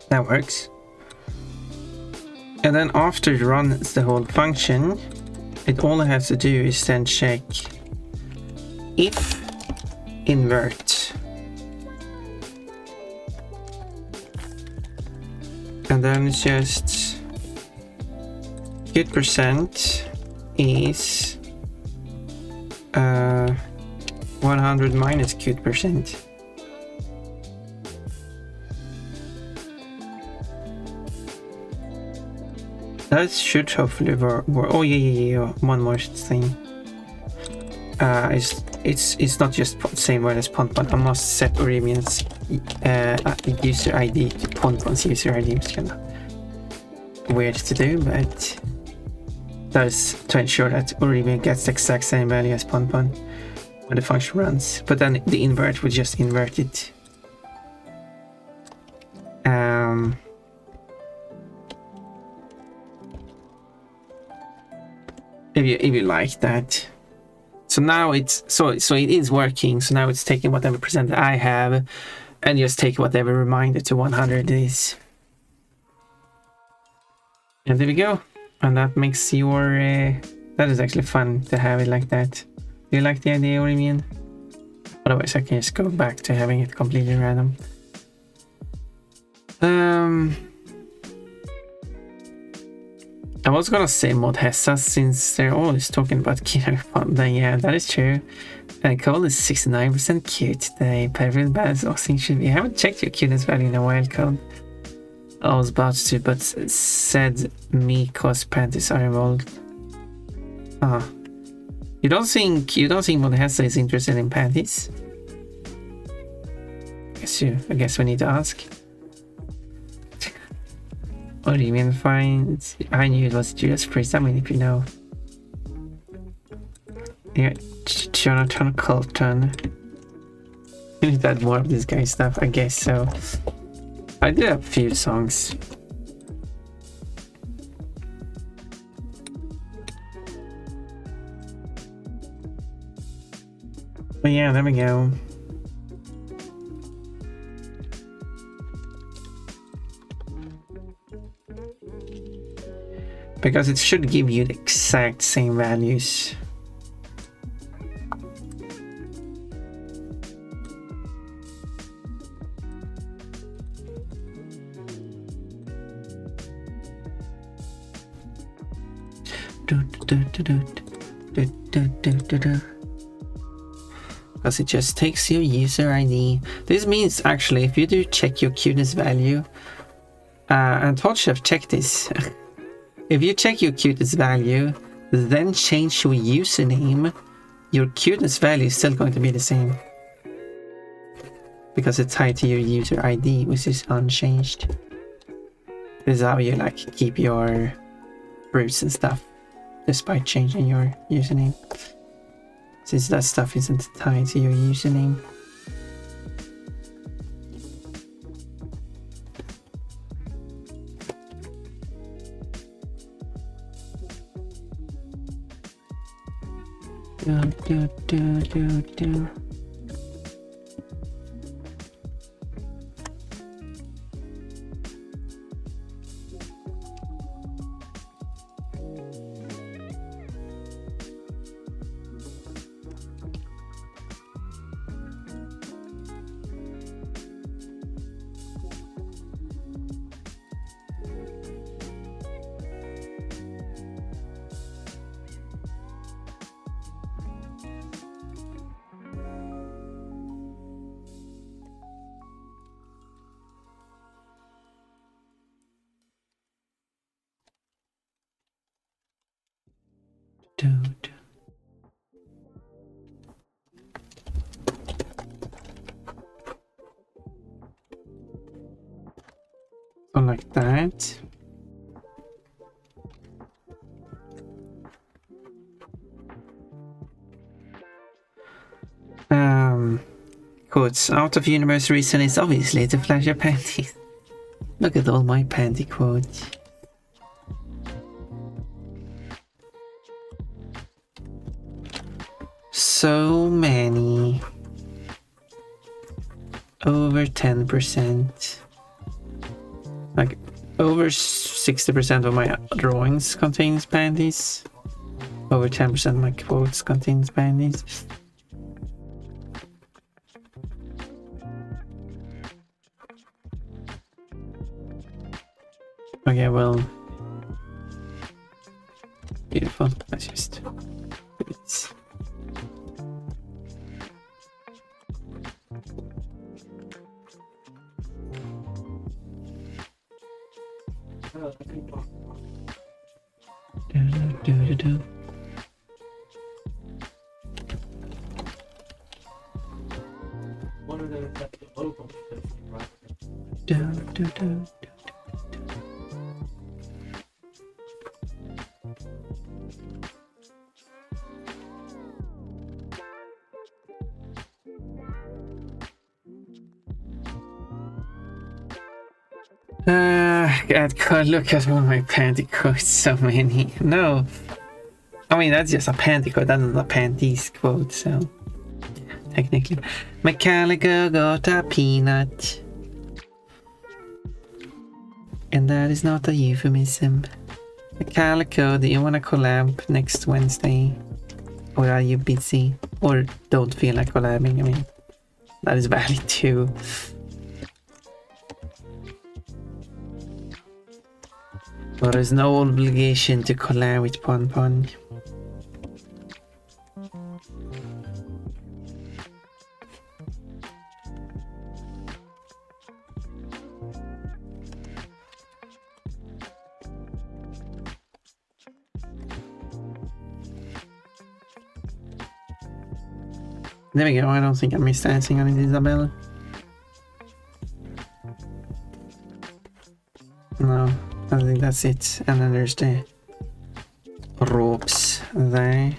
That works. And then after it runs the whole function, all I have to do is then check if invert. And then it's just cute percent is 100 minus cute percent. That should hopefully work. Oh yeah. One more thing. It's not just the same word as Ponpon. I must set Orimian's user ID to Ponpon's user ID. It's kind of weird to do, but that's to ensure that Orimian gets the exact same value as Ponpon when the function runs. But then the invert would just invert it if you like that. So now it's so it is working. So now it's taking whatever percent I have and just take whatever reminder to 100 is. And there we go. And that makes your that is actually fun to have it like that. Do you like the idea, Orimian? Otherwise I can just go back to having it completely random. I was gonna say mod Hessa since they're always talking about killer fun. Then yeah, that is true. And Cole is 69% cute today. Perfect balance Austin should be. I haven't checked your cuteness value in a while, Cole. I was about to, but said me cause panties are involved. You don't think mod Hessa is interested in panties? I guess we need to ask. What do you mean fine? I knew it was Judas Priest. I mean, if you know. Yeah, Jonathan Colton. We need to add more of this guy's stuff, I guess so. I do have a few songs. But yeah, there we go. Because it should give you the exact same values. Because it just takes your user ID. This means actually if you do check your cuteness value, and Todd should have checked this. If you check your cuteness value, then change your username, your cuteness value is still going to be the same. Because it's tied to your user ID, which is unchanged. This is how you like keep your fruits and stuff, despite changing your username. Since that stuff isn't tied to your username. Do. So like that. Quotes. Out of universe reason is obviously to flash your panties. Look at all my panty quotes. So many. Over 10%. Like over 60% of my drawings contains panties. Over 10% of my quotes contains panties. Okay, well, beautiful. Let's just do it. Do. Do. God, look at all my panty quotes, so many. No. mean, that's just a panty quote. That's not a panties quote, so technically. Metallica got a peanut. And that is not a euphemism. Calico, do you want to collab next Wednesday? Or are you busy? Or don't feel like collabing? I mean, that is valid too. But there's no obligation to collab with Pon Pon. There we go, I don't think I missed anything on it, Isabel. No, I think that's it. And then there's the ropes there.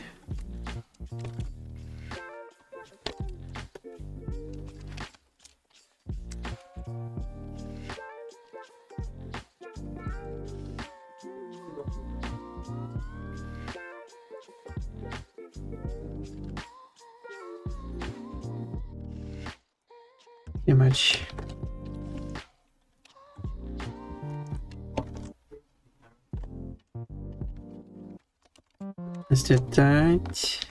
Pretty much. Let's do that.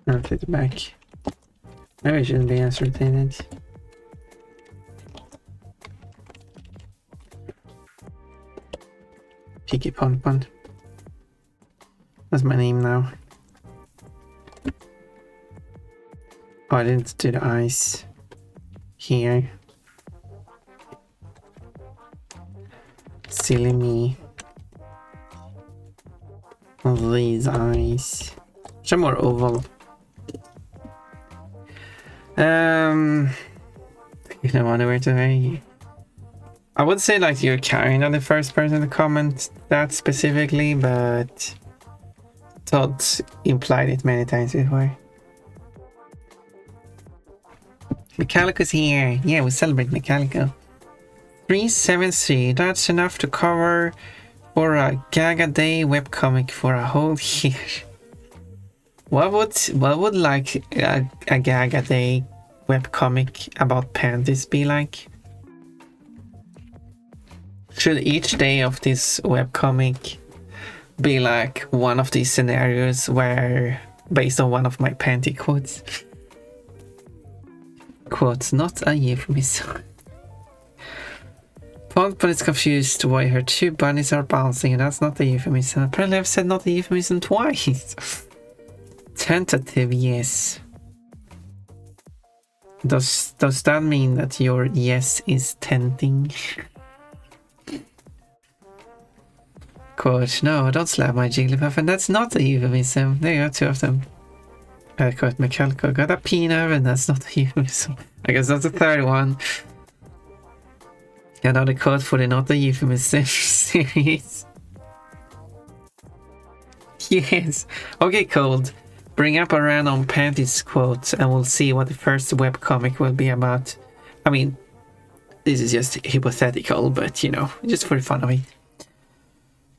I'll take it back. Maybe it shouldn't be ascertained. Cheeky Pon Pon. That's my name now. Oh, I didn't do the eyes here. Silly me. These eyes. Some more oval. You don't wonder where to be. I would say like you're kind of the first person to comment that specifically, but Todd implied it many times before. Metallica's here. Yeah, we celebrate Metallica. 373, that's enough to cover for a Gaga Day webcomic for a whole year. What would like a Gaga Day webcomic about panties be like? Should each day of this webcomic be like one of these scenarios where based on one of my panty quotes? Quotes, not a euphemism. Pon Pon is confused why her two bunnies are bouncing, and that's not a euphemism. Apparently I've said not a euphemism twice. Tentative, yes. Does that mean that your yes is tempting? Quote, no, don't slap my Jigglypuff, and that's not a euphemism. There you go, two of them. Quote, Mechalico got a peanut, and that's not a euphemism. I guess that's the third one. Another quote for the not a euphemism series. Yes. Okay, Cold. Bring up a random panties quote and we'll see what the first webcomic will be about. I mean, this is just hypothetical, but you know, just for the fun of it.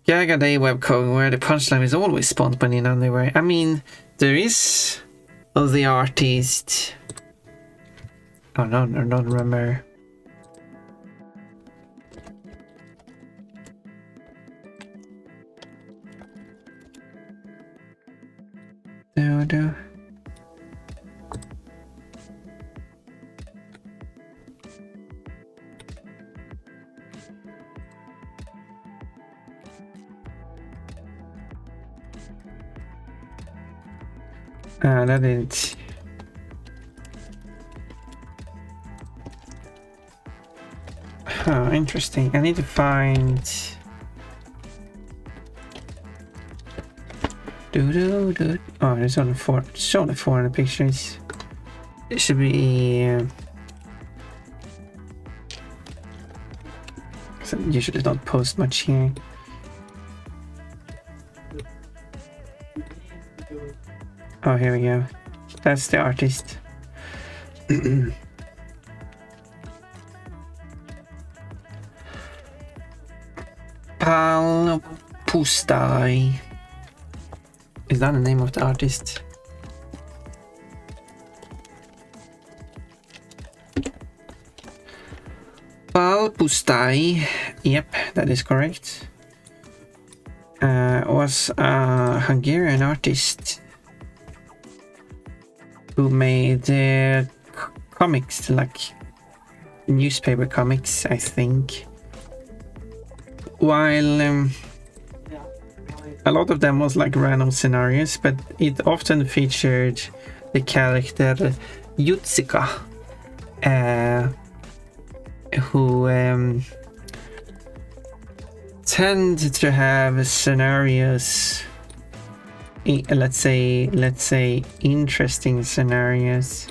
Gaga Day webcomic where the punchline is always spawned bunny in underwear. I mean, there is the artist. Oh no, I don't remember. No. That didn't. Huh, interesting. I need to find. Oh, there's only four. It's only 400 pictures. It should be. So usually don't post much here. Oh, here we go. That's the artist. Pustai. Is that the name of the artist? Pustai. Yep, that is correct. Was a Hungarian artist who made comics, like newspaper comics, I think. While a lot of them was like random scenarios, but it often featured the character Yutsika, who tend to have scenarios, let's say interesting scenarios.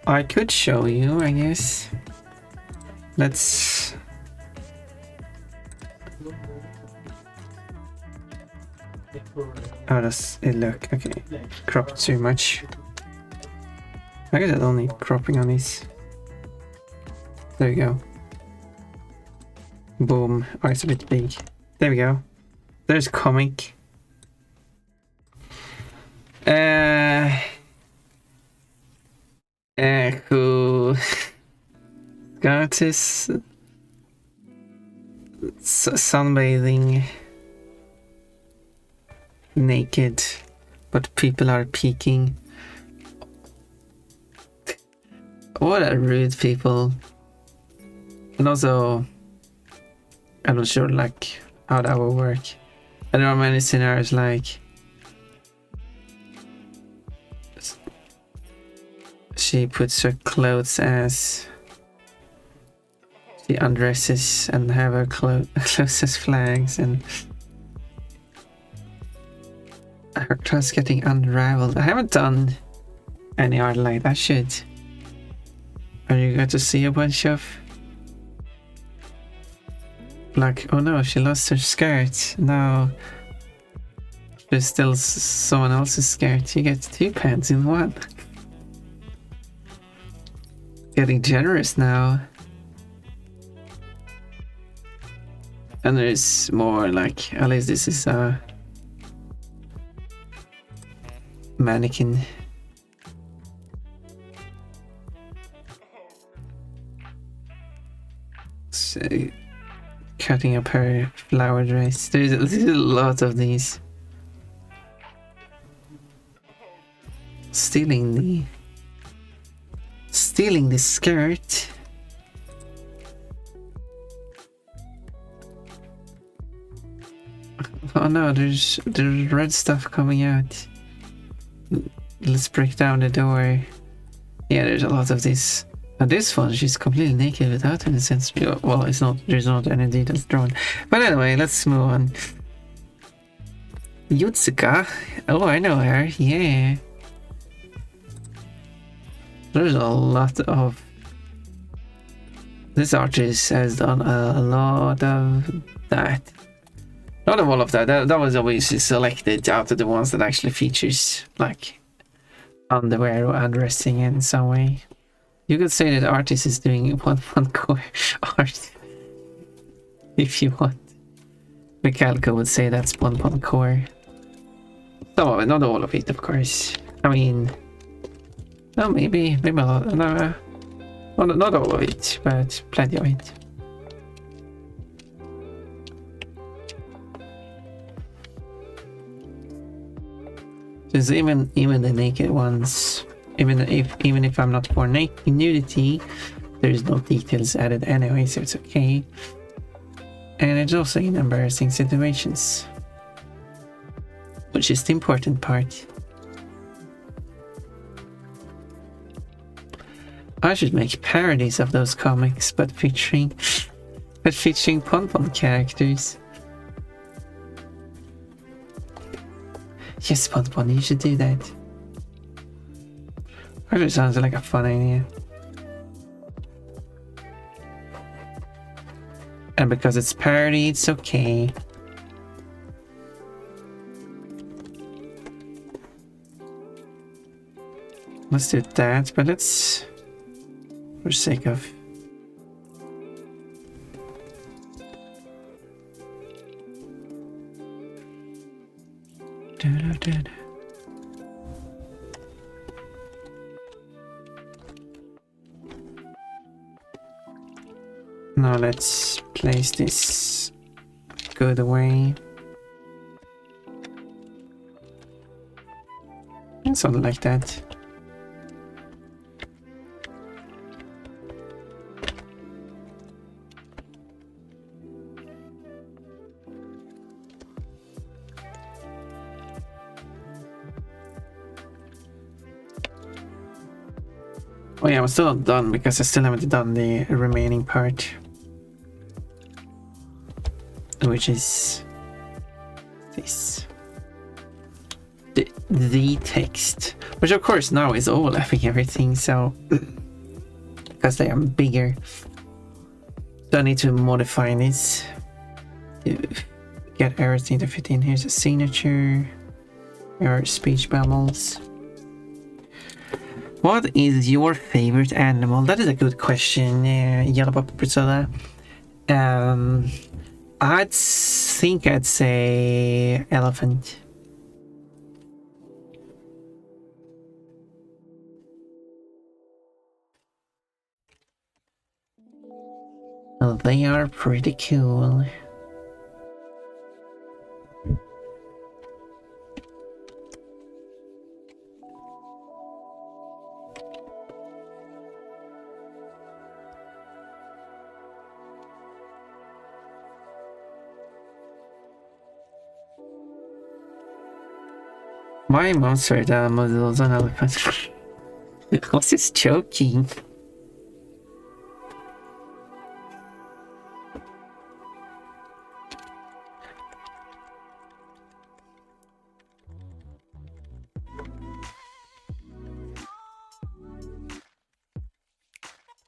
I could show you, I guess. Let's... How does it look? Okay, cropped too much. I guess I don't need cropping on these. There we go. Boom. Oh, it's a bit big. There we go. There's comic. Who got his sunbathing naked, but people are peeking. What a rude people. And also, I'm not sure like how that will work. And there are many scenarios like she puts her clothes as she undresses and have her clothes as flags, and her clothes getting unraveled. I haven't done any art like that shit. Are you going to see a bunch of like, oh no, she lost her skirt. No, there's still someone else's skirt. You get 2 pants in one. Getting generous now. And there's more like, at least this is a mannequin. So, cutting up her flower dress. There's a lot of these. Stealing the skirt. Oh no, there's red stuff coming out. Let's break down the door. Yeah, there's a lot of this. And this one, she's completely naked without any sense. Well, it's not. There's not any details drawn. But anyway, let's move on. Yutsuka. Oh, I know her. Yeah. There's a lot of... This artist has done a lot of that. Not of all of that. That was obviously selected out of the ones that actually features like underwear or undressing in some way. You could say that the artist is doing one core art if you want. Michalko would say that's one core. Some of it, not all of it, of course. I mean, no, maybe a lot. No, not all of it, but plenty of it. Because even the naked ones, even if I'm not for nudity, there's no details added anyway, so it's okay. And it's also in embarrassing situations, which is the important part. I should make parodies of those comics, but featuring Pon characters. Yes, Pon, you should do that. Actually sounds like a fun idea. And because it's parody, it's okay. Let's do that, but let's, for sake of... Now let's place this good away. And something like that. Oh yeah, I'm still not done because I still haven't done the remaining part. Which is this. The text. Which of course now is overlapping everything, so... because they are bigger. So I need to modify this. To get everything to fit in. Here's a signature. Here are speech bubbles. What is your favorite animal? That is a good question, Yellow Pop Priscilla. I'd think I'd say elephant. Well, they are pretty cool. My mom's favorite animal is also an elephant. What's this joking?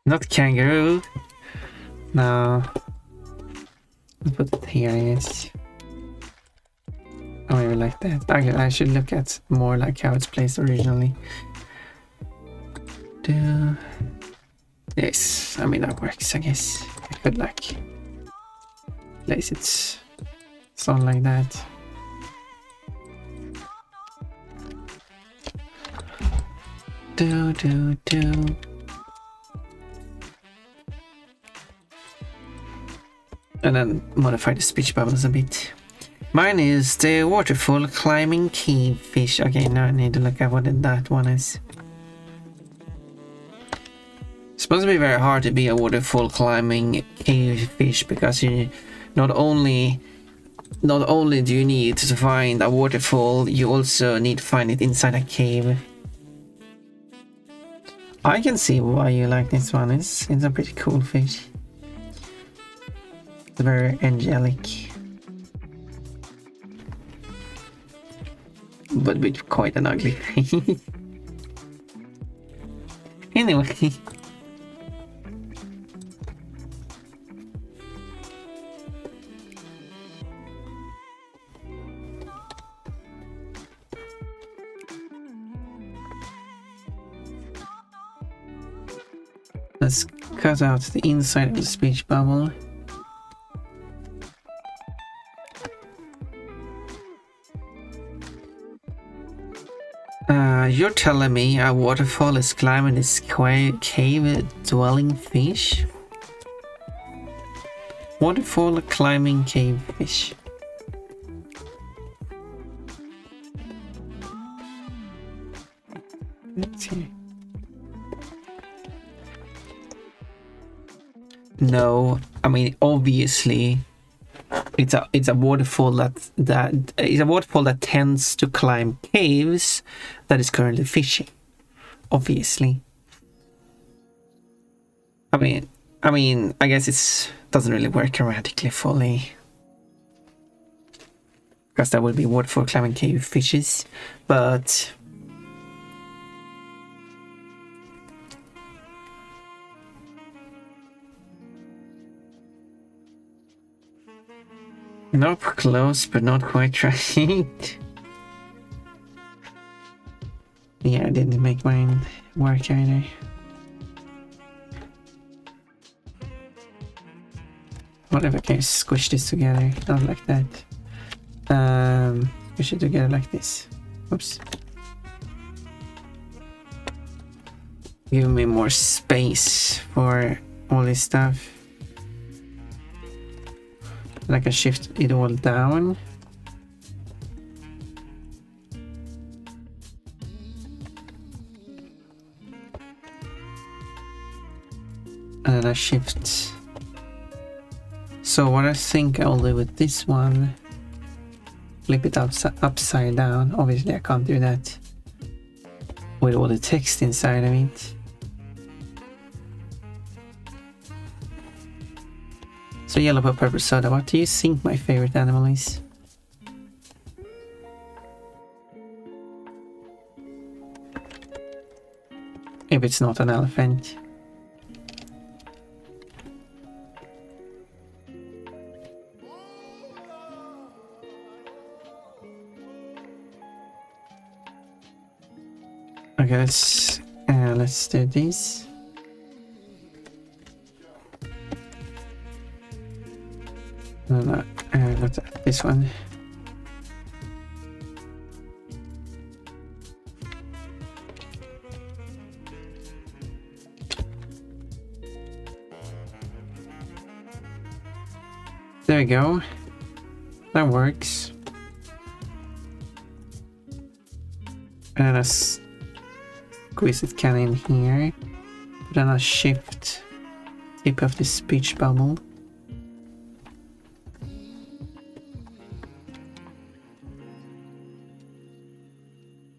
Not kangaroo. No. I'll put it here, I guess. Oh, maybe like that. I should look at more like how it's placed originally. Yes, I mean that works, I guess. I could like place it something like that. And then modify the speech bubbles a bit. Mine is the waterfall climbing cave fish. Okay, now I need to look at what that one is. It's supposed to be very hard to be a waterfall climbing cave fish because you not only do you need to find a waterfall, you also need to find it inside a cave. I can see why you like this one. It's a pretty cool fish. It's very angelic. But with quite an ugly face. Anyway. Let's cut out the inside of the speech bubble. You're telling me a waterfall is climbing this cave-dwelling fish? Waterfall climbing cave fish. Let's see. No, I mean obviously it's a waterfall that tends to climb caves that is currently fishing. Obviously. I mean I guess it doesn't really work grammatically fully. Because that would be waterfall climbing cave fishes, but Nope, close, but not quite right. Yeah, I didn't make mine work either. What if I can squish this together? Not like that. Squish it together like this. Oops. Give me more space for all this stuff. And I can shift it all down. And then I shift. So what I think I'll do with this one, flip it upside down. Obviously I can't do that with all the text inside of it. So yellow purple soda, what do you think my favorite animal is? If it's not an elephant. Okay, let's do this. No, not this one. There we go. That works. And I squeeze it kind of in here. Then I shift tip of the speech bubble.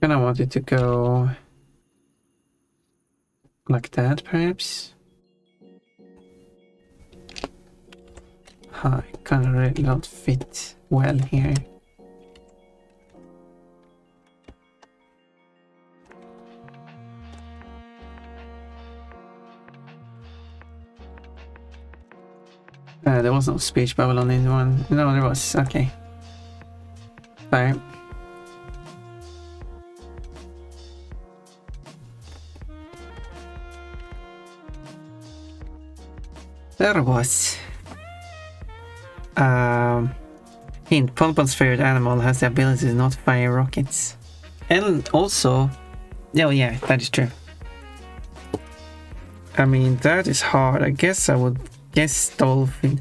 And I want it to go like that, perhaps. It kind of really don't fit well here. There was no speech bubble on this one. No, there was. Okay. Sorry. There was. Hint, Pompon's favorite animal has the ability to not fire rockets. And also, oh yeah, that is true. I mean, that is hard. I guess I would guess dolphin.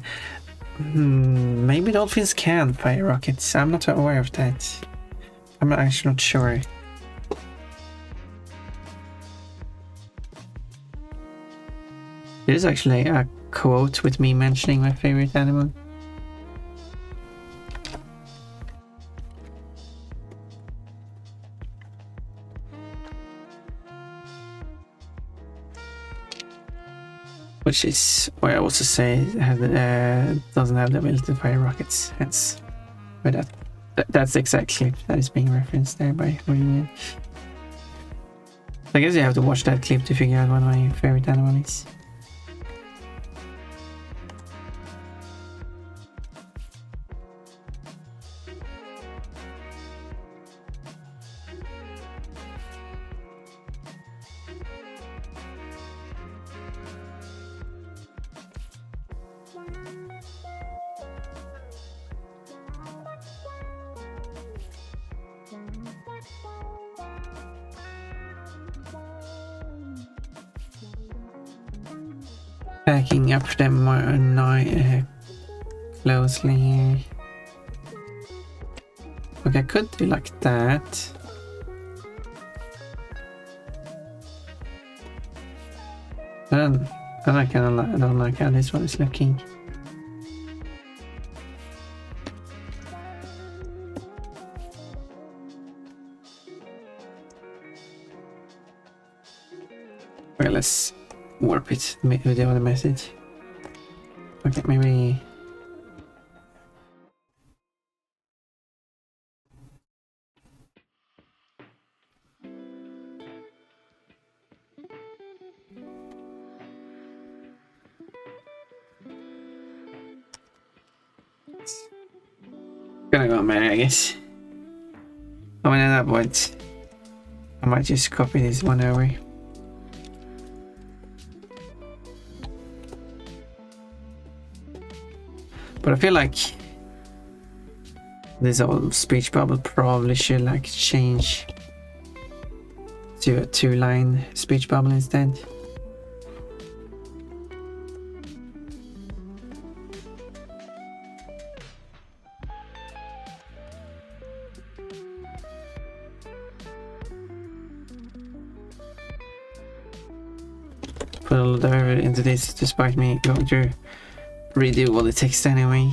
Maybe dolphins can fire rockets. I'm not aware of that. I'm actually not sure. There's actually a quote with me mentioning my favorite animal. Which is why I also say it doesn't have the ability to fire rockets. Hence, but that's the exact clip that is being referenced there by Orion. I guess you have to watch that clip to figure out what my favorite animal is. Backing up them more closely here. Okay, I could do like that. Then I don't like how this one is looking. Well, let's warp it with the other message. Okay, maybe. Gonna go mad, I guess. I mean, at that point, I might just copy this one over. But I feel like this old speech bubble probably should like change to a 2-line speech bubble instead. Put a lot of effort into this despite me going to redo all the text anyway.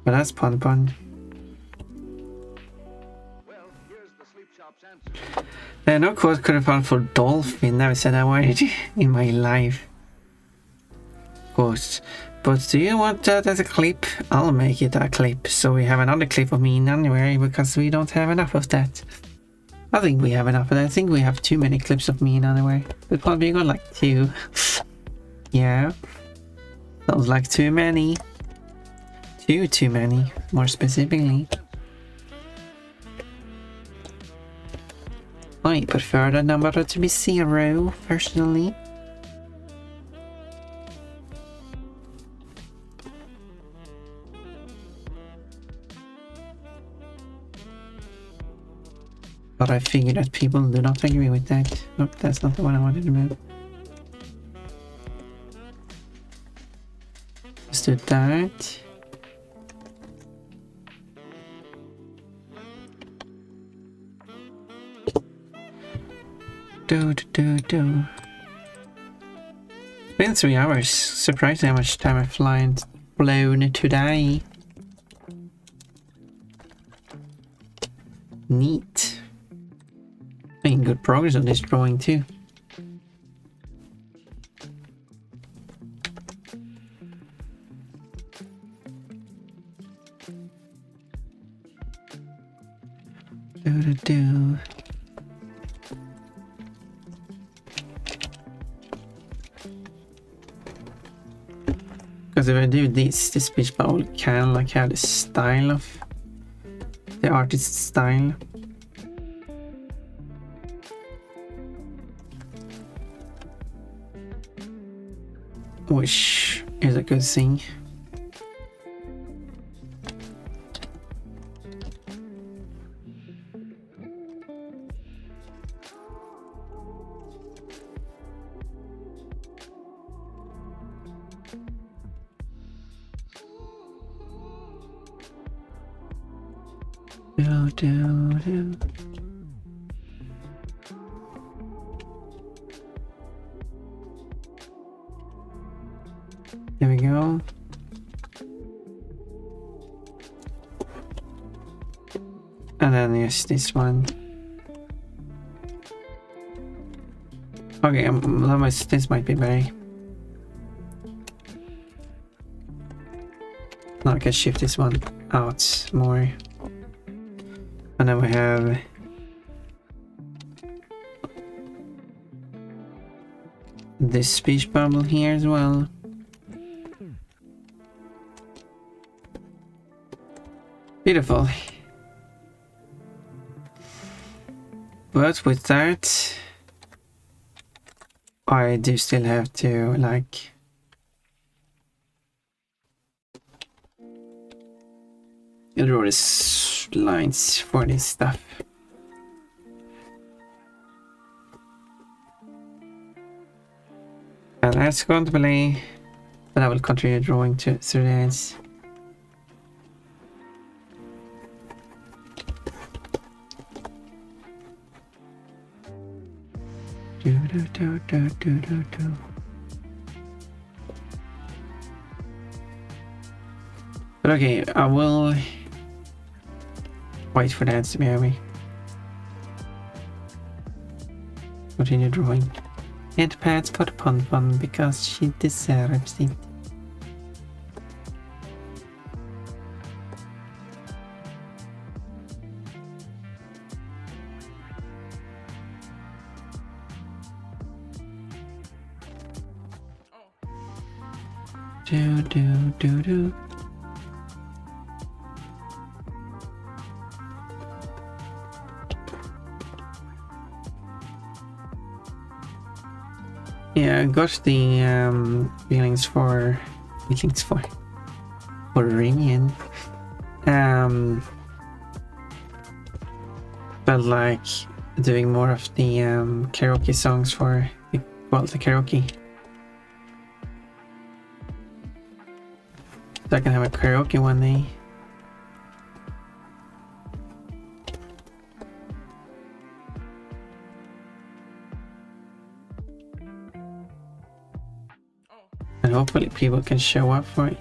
But that's pun. No quote could have found for dolphin. Never said that word in my life. Quote. But do you want that as a clip? I'll make it a clip. So we have another clip of me in January because we don't have enough of that. I think we have enough of that. I think we have too many clips of me in underwear. We'll probably got like 2. Yeah. Sounds like too many. Too many, more specifically. I prefer the number to be 0, personally. But I figure that people do not agree with that. Nope, that's not the one I wanted to move. Let's do that. Do. It's been 3 hours. Surprising how much time I've flown today. Neat. Making good progress on this drawing too. Do. Because if I do this speech bubble kind of like have the style of the artist's style. Which is a good thing. Do. There we go. And then there's this one. Okay, this might be better. Now I can shift this one out more. And then we have this speech bubble here as well. Beautiful. But with that, I do still have to like draw these lines for this stuff. And that's going to be, but I will continue drawing through this. Do. But okay, I will wait for that to be over. Continue drawing. And pats for Pon because she deserves it. Do do do do. Yeah, I got the feelings for Rian. But like doing more of the karaoke songs for the karaoke. So I can have a karaoke one day. And hopefully people can show up for it.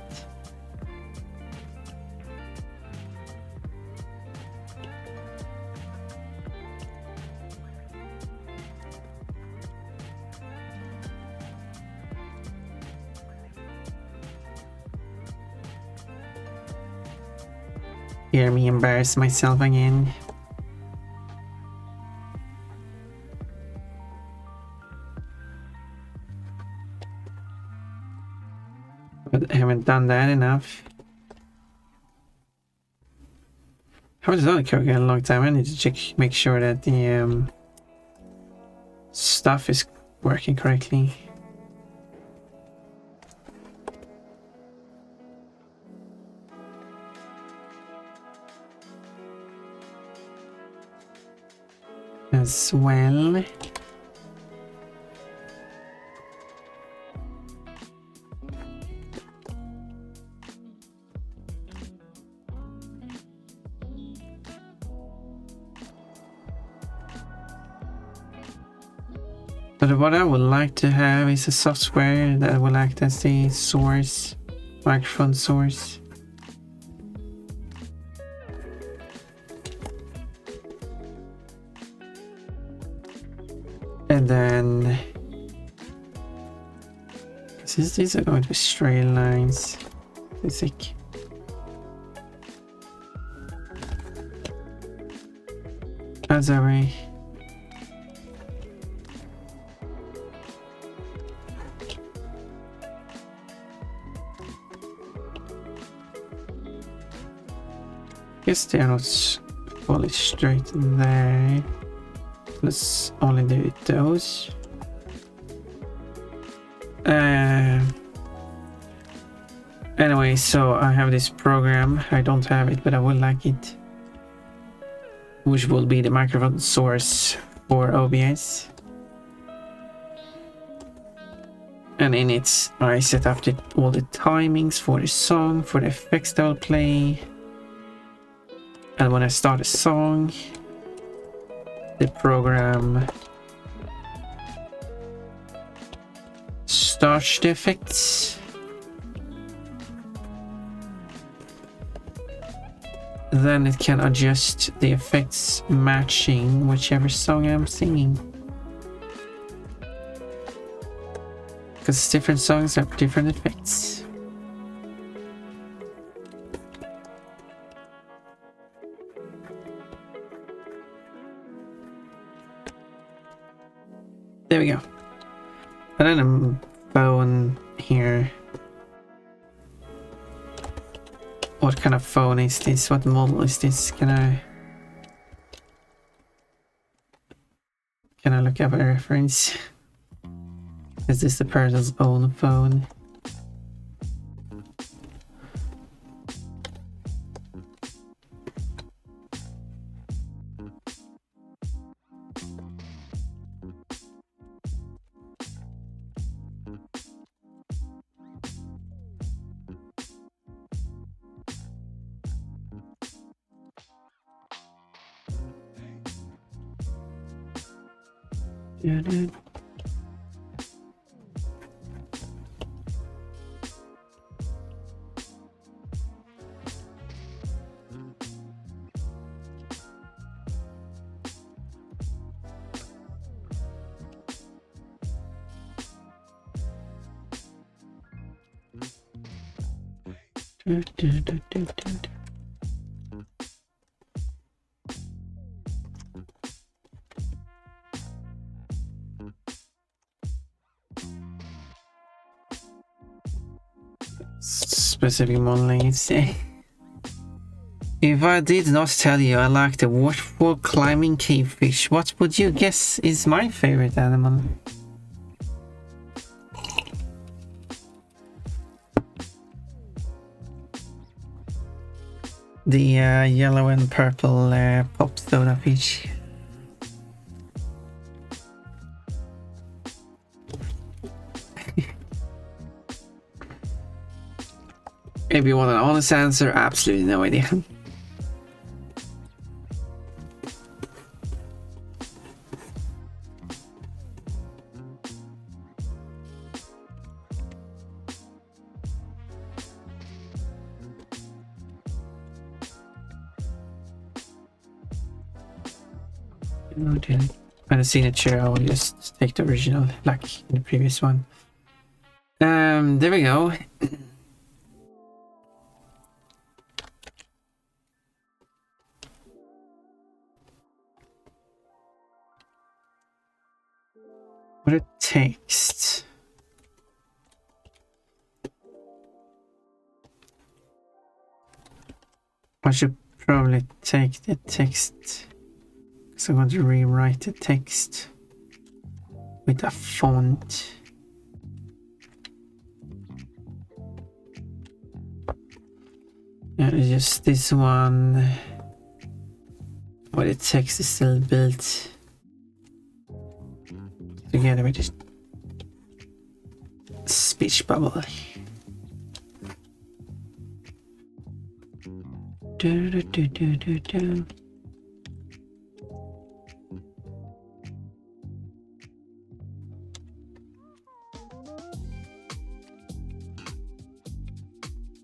Hear me embarrass myself again. But I haven't done that enough. Haven't done a karaoke in a long time. I need to check, make sure that the stuff is working correctly. As well. But what I would like to have is a software that will act as the source, microphone source. And then these are going to be straight lines. Basic. As a way. Guess they are not fully straight there. Let's only do those. Anyway, so I have this program. I don't have it, but I would like it. Which will be the microphone source for OBS. And in it, I set up all the timings for the song, for the effects that will play. And when I start a song, the program starts the effects. Then it can adjust the effects matching whichever song I'm singing. Because different songs have different effects. There we go. And then a phone here. What kind of phone is this? What model is this? Can I look up a reference? Is this the person's own phone? specific modeling, it's if I did not tell you I like the waterfall climbing cave fish, what would you guess is my favorite animal? The yellow and purple pop soda fish. If you want an honest answer, absolutely no idea. And the signature, I will just take the original, like in the previous one. There we go. What a text. I should probably take the text. So I'm going to rewrite the text with a font. It's just this one where the text is still built together with this speech bubble.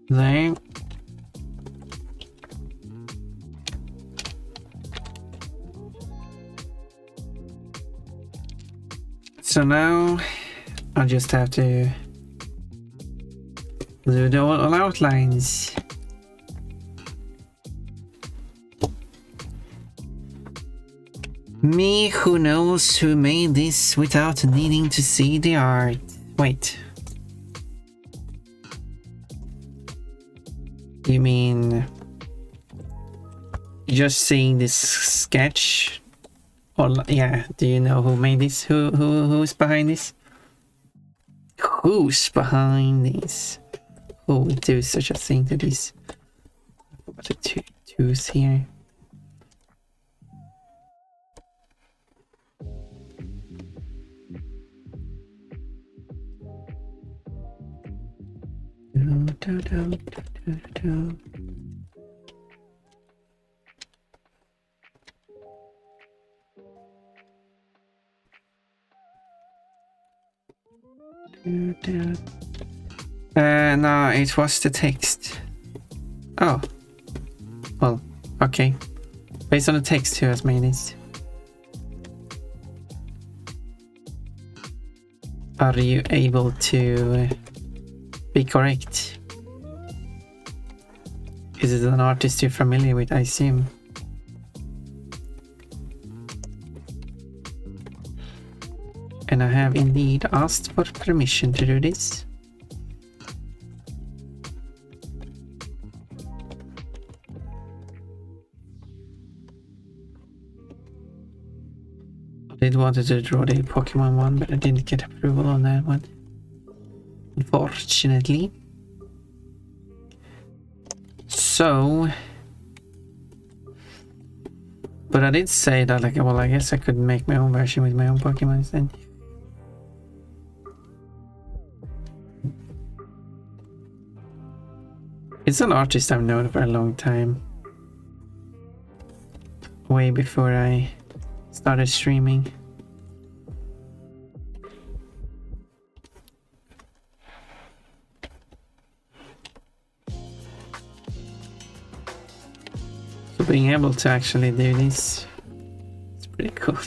There. So now I just have to do the all outlines. Me who knows who made this without needing to see the art. Wait. You mean just seeing this sketch? Or yeah, do you know who made this? Who's behind this? Who's behind this? Who would do such a thing to this? What the twos here? No, it was the text. Oh. Well, okay. Based on the text, who has made this? Are you able to be correct? Is it an artist you're familiar with, I assume? And I have indeed asked for permission to do this. I did want to draw the Pokemon one, but I didn't get approval on that one, unfortunately. So, but I did say that, like, well, I guess I could make my own version with my own Pokemon then. It's an artist I've known for a long time. Way before I started streaming. So being able to actually do this, it's pretty cool.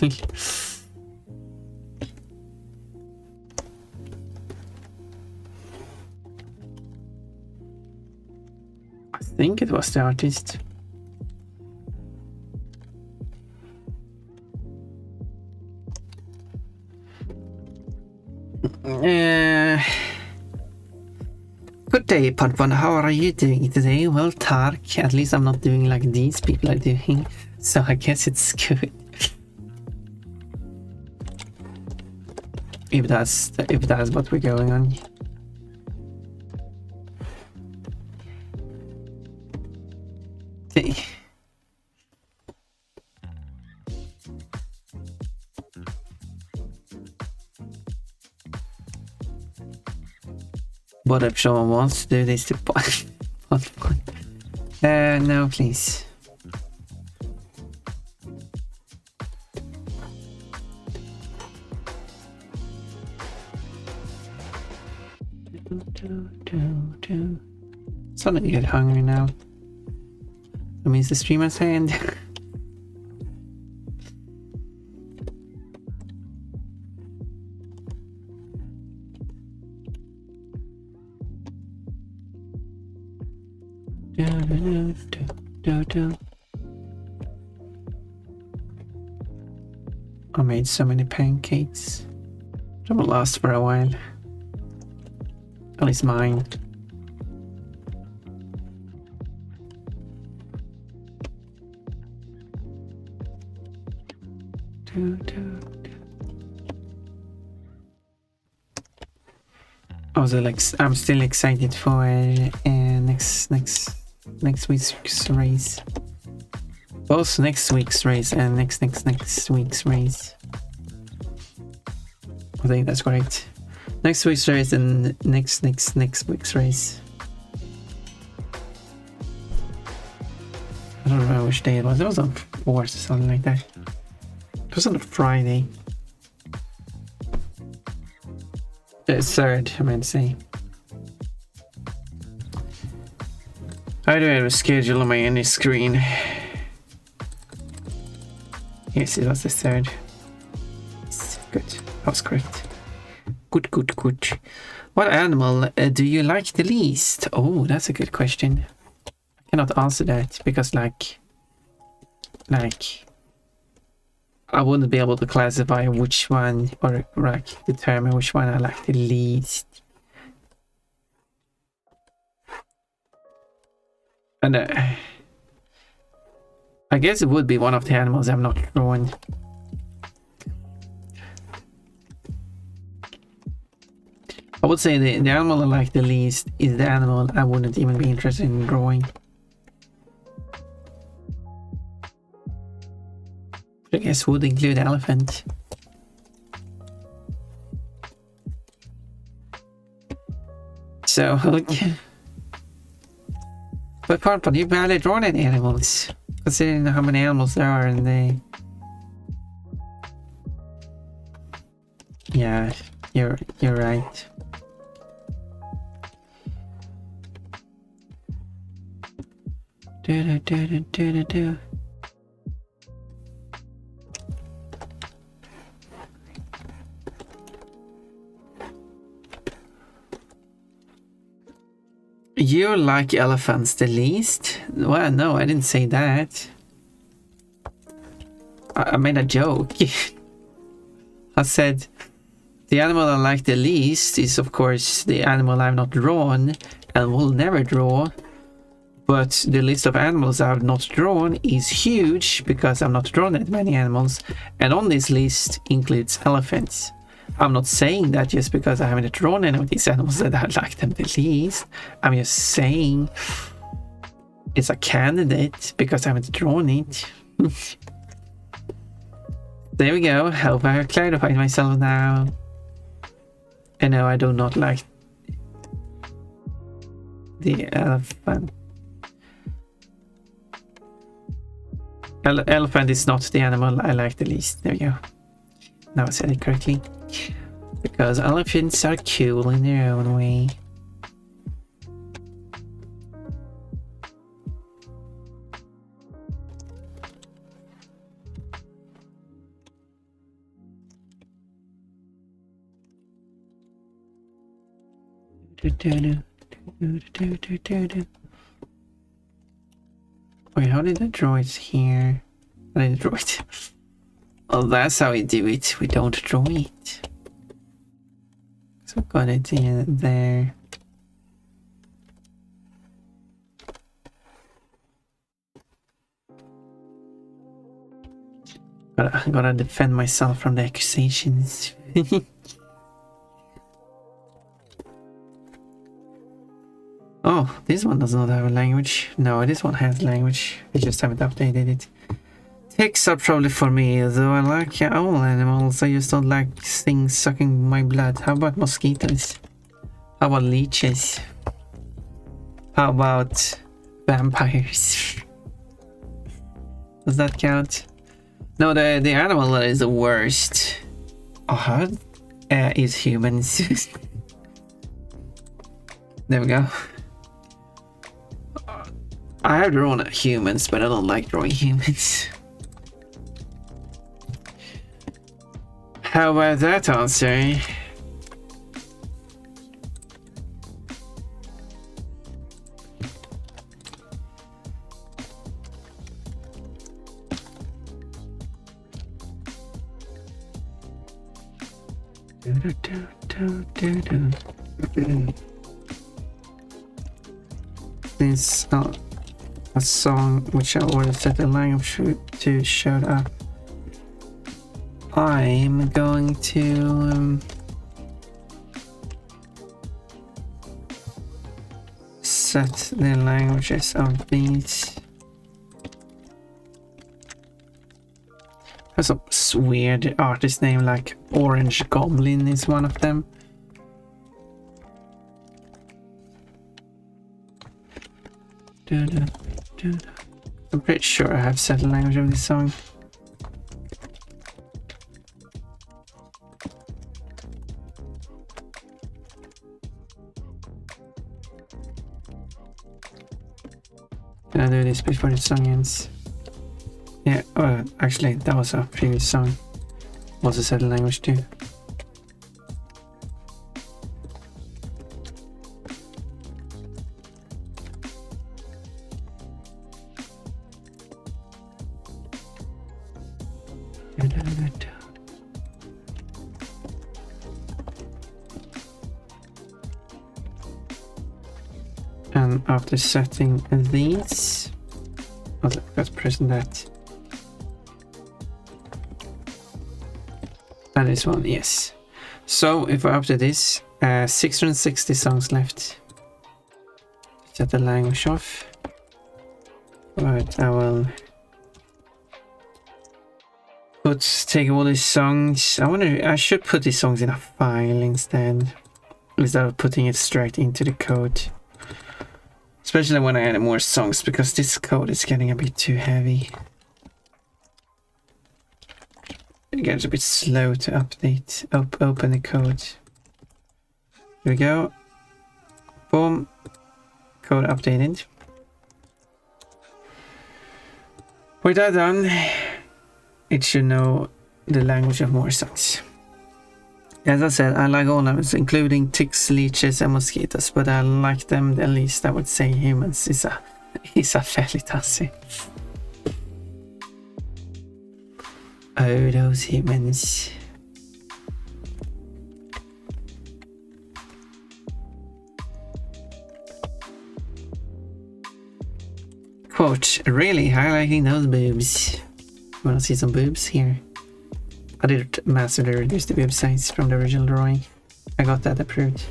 I think it was the artist. Good day, Podpon. How are you doing today? Well, Tark, at least I'm not doing like these people are doing, so I guess it's good. If that's what we're going on. Okay. What if someone wants to do this to no, please. Suddenly get hungry now. That means the stream has end. I made so many pancakes. They will last for a while. At least mine. Also, like, I'm still excited for next week's race. Both next week's race and next week's race. I think that's correct. Next week's race and next week's race. I don't remember which day it was. It was on 4th or something like that. It was on a Friday. 3rd, I meant to say. I do have a schedule on my any screen. Yes, it was the 3rd. Good, that was correct. Good. What animal do you like the least? Oh, that's a good question. I cannot answer that because like I wouldn't be able to classify which one or like determine which one I like the least. And I guess it would be one of the animals I'm not drawing. I would say the animal I like the least is the animal I wouldn't even be interested in drawing. I guess would include elephant. So, okay. But Purple, you barely drawn any animals. Considering how many animals there are in the... Yeah, you're right. Do. You like elephants the least? Well, no, I didn't say that. I made a joke. I said the animal I like the least is of course the animal I've not drawn and will never draw. But the list of animals I've not drawn is huge because I've not drawn that many animals. And on this list includes elephants. I'm not saying that just because I haven't drawn any of these animals that I like them the least. I'm just saying it's a candidate because I haven't drawn it. There we go. Hope I have clarified myself now. And no, I do not like the elephant. Elephant is not the animal I like the least. There we go. Now I said it correctly. Because elephants are cool in their own way. Wait, how did I draw it here? I didn't draw it. Oh, that's how we do it. We don't draw it. So got it in there. Gotta defend myself from the accusations. Oh, this one does not have a language. No, this one has language. I just haven't updated it. Ticks are probably for me, though I like all animals. I just don't like things sucking my blood. How about mosquitoes? How about leeches? How about vampires? Does that count? No, the animal that is the worst is humans. There we go. I have drawn humans, but I don't like drawing humans. How about that answer? This a song which I already set the language to show up. I'm going to set the languages of these. There's a weird artist name like Orange Goblin is one of them. I'm pretty sure I have set the language of this song. Can I do this before the song ends? Yeah, actually that was a previous song. Also set the language too. And after setting these, let's press that. And this one, yes. So if after this, 660 songs left. Set the language off. But I will take all these songs. I should put these songs in a file instead of putting it straight into the code. Especially when I add more songs, because this code is getting a bit too heavy. It gets a bit slow to update, open the code. Here we go. Boom. Code updated. With that done, it should know the language of more songs. As I said, I like all of them, including ticks, leeches, and mosquitoes, but I like them the least. I would say humans is a fairly tossy. Oh, those humans. Quote, really highlighting those boobs. Wanna see some boobs here? I did massively reduce the boob size from the original drawing. I got that approved.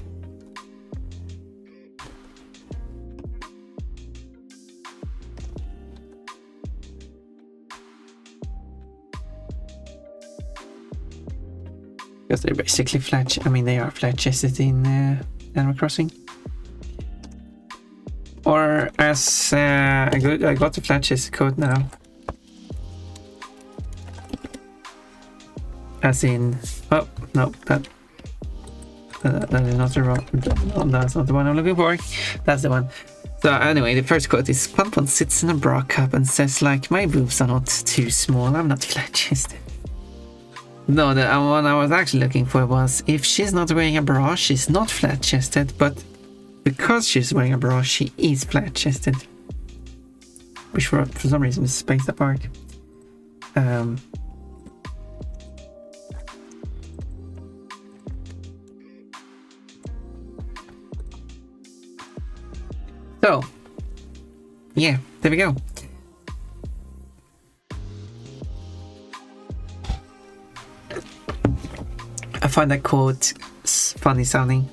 Because they're basically flat. I mean, they are flat-chested in Animal Crossing. Or as I got the flat-chested code now. As in, oh no, that is not the wrong. That's not the one I'm looking for. That's the one. So anyway, the first quote is: Pompon sits in a bra cup and says, like, my boobs are not too small. I'm not flat-chested. No, the one I was actually looking for was: if she's not wearing a bra, she's not flat-chested, but because she's wearing a bra, she is flat-chested. Which for some reason is spaced apart. So, yeah, there we go. I find that quote funny sounding.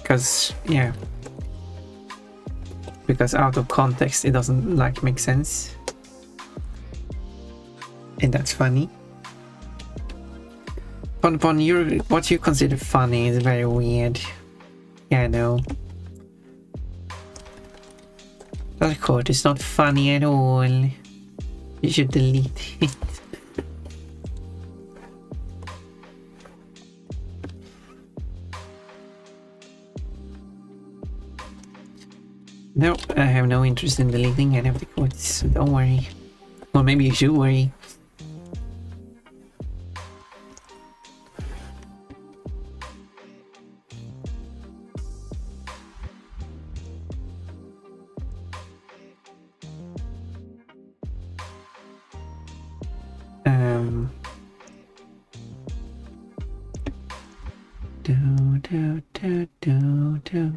Because, yeah. Because out of context it doesn't like make sense. And that's funny. Pon, what you consider funny is very weird. Yeah, I know. That quote is not funny at all. You should delete it. No, I have no interest in deleting any of the quotes, so don't worry. Or maybe you should worry. Do.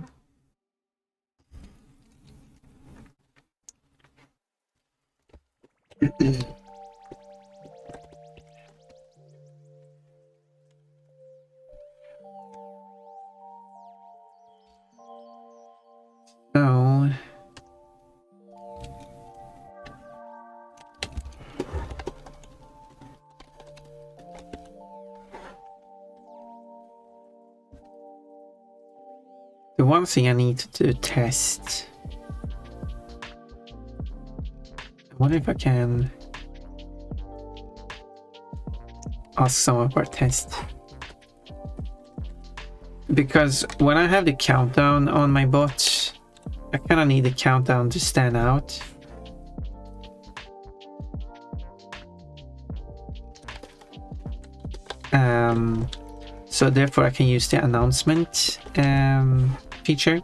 Oh. The one thing I need to test. I wonder if I can ask someone for a test. Because when I have the countdown on my bot, I kind of need the countdown to stand out. So therefore I can use the announcement feature.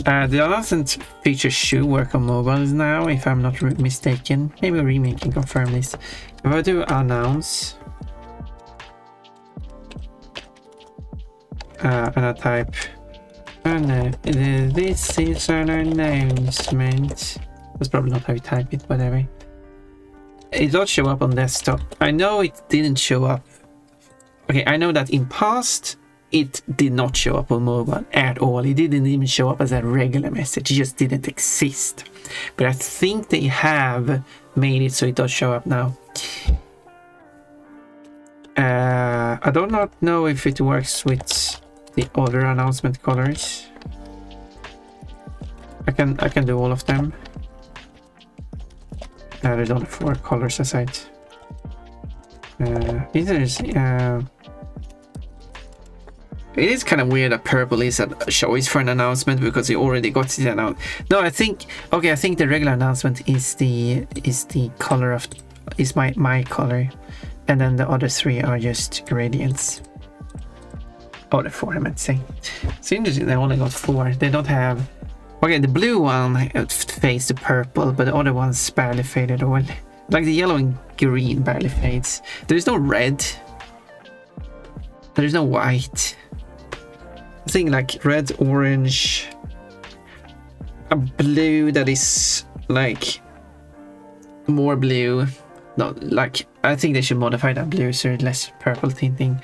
The announcement feature should work on mobiles now, if I'm not mistaken. Maybe Remake can confirm this. If I do announce and I type this is an announcement. That's probably not how you type it, whatever. It does show up on desktop. I know it didn't show up. Okay, I know that in past it did not show up on mobile at all. It didn't even show up as a regular message. It just didn't exist. But I think they have made it so it does show up now. I do not know if it works with the other announcement colors. I can do all of them. There's only 4 colors aside. It is kind of weird that purple is a choice for an announcement because you already got it announced. No, I think the regular announcement is the color of my color, and then the other 3 are just gradients. Oh, the 4 I meant to say. It's interesting they only got 4. They don't have. Okay, the blue one fades to purple, but the other ones barely fade at all. Like the yellow and green barely fades. There's no red. There's no white. I think like red, orange, a blue that is like more blue. No, like I think they should modify that blue so it's less purple tinting.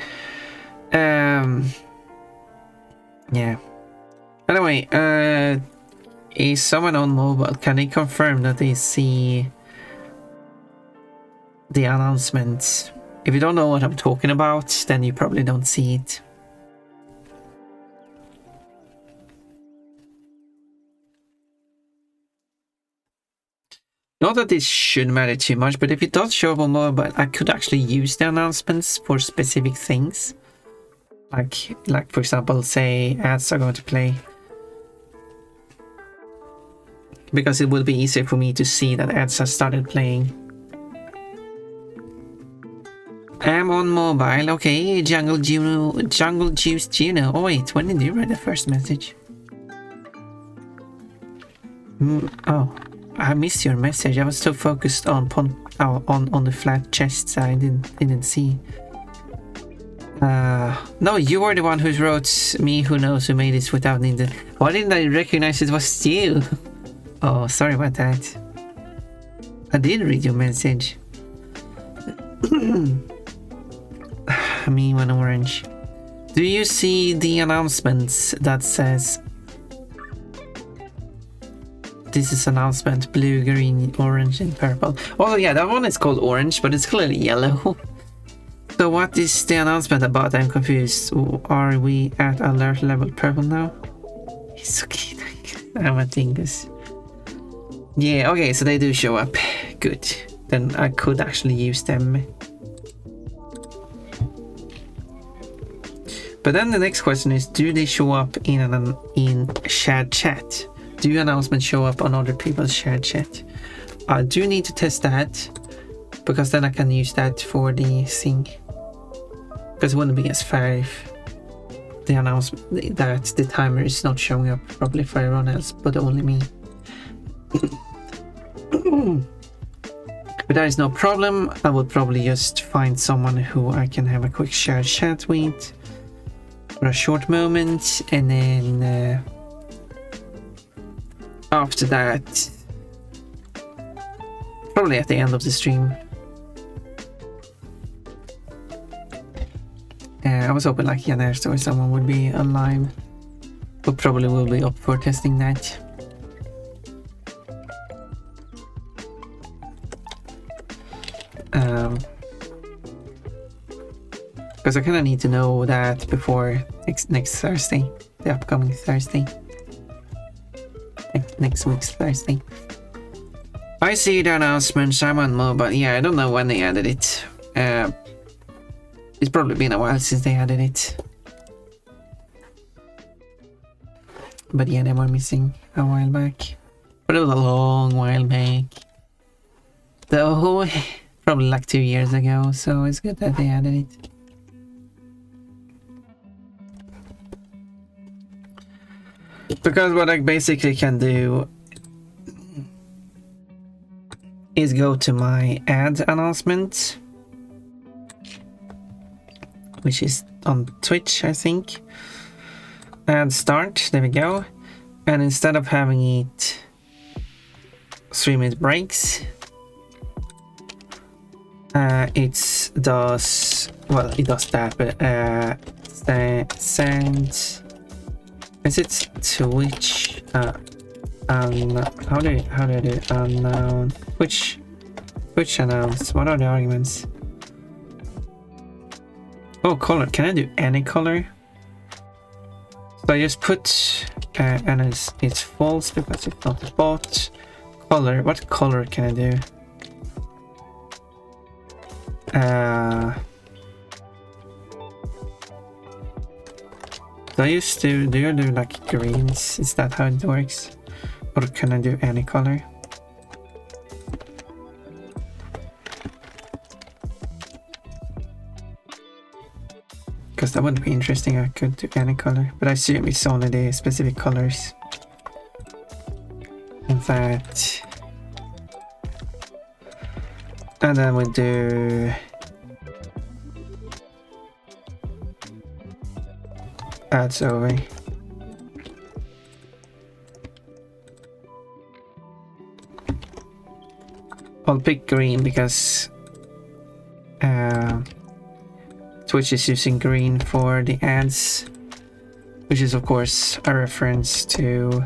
Yeah. Anyway, is someone on mobile? Can they confirm that they see the announcements? If you don't know what I'm talking about, then you probably don't see it. Not that this should matter too much, but if it does show up on mobile, I could actually use the announcements for specific things. Like for example, say ads are going to play. Because it will be easier for me to see that ads have started playing. I'm on mobile. Okay, Jungle Juice Juno. Oh wait, when did you read the first message? Oh, I missed your message. I was so focused on the flat chests I didn't see. No, you were the one who wrote me. Who knows who made this without needing. Why didn't I recognize it was you? Oh, sorry about that. I did read your message. Me when orange. Do you see the announcements that says this is announcement blue, green, orange, and purple? Oh yeah, that one is called orange, but it's clearly yellow. So what is the announcement about? I'm confused. Are we at alert level purple now? It's okay. I'm a dingus. Yeah, okay, so they do show up. Good. Then I could actually use them. But then the next question is, do they show up in shared chat? Do announcements show up on other people's shared chat? I do need to test that, because then I can use that for the thing. Because it wouldn't be as fair if the announcement that the timer is not showing up probably for everyone else, but only me. But that is no problem. I would probably just find someone who I can have a quick shared chat with for a short moment, and then after that, probably at the end of the stream. I was hoping like Janest or someone would be alive, but probably will be up for testing that. Because I kind of need to know that before next Thursday, the upcoming Thursday. Next week's Thursday. I see the announcements, I'm on mobile. Yeah, I don't know when they added it. It's probably been a while since they added it. But yeah, they were missing a while back. But it was a long while back. Though, probably like 2 years ago, so it's good that they added it. Because what I basically can do is go to my ad announcement, which is on Twitch, I think. And start, there we go. And instead of having it 3-minute breaks, it does that, but send. Is it Twitch? How do I do it? Unknown. Twitch announce. What are the arguments? Oh, color. Can I do any color? So I just put and it's false because it's not a bot. Color. What color can I do? Do you do like greens? Is that how it works? Or can I do any color? Because that would be interesting. I could do any color, but I assume it's only the specific colors. In fact, and then we do ads over. I'll pick green because Twitch is using green for the ads, which is of course a reference to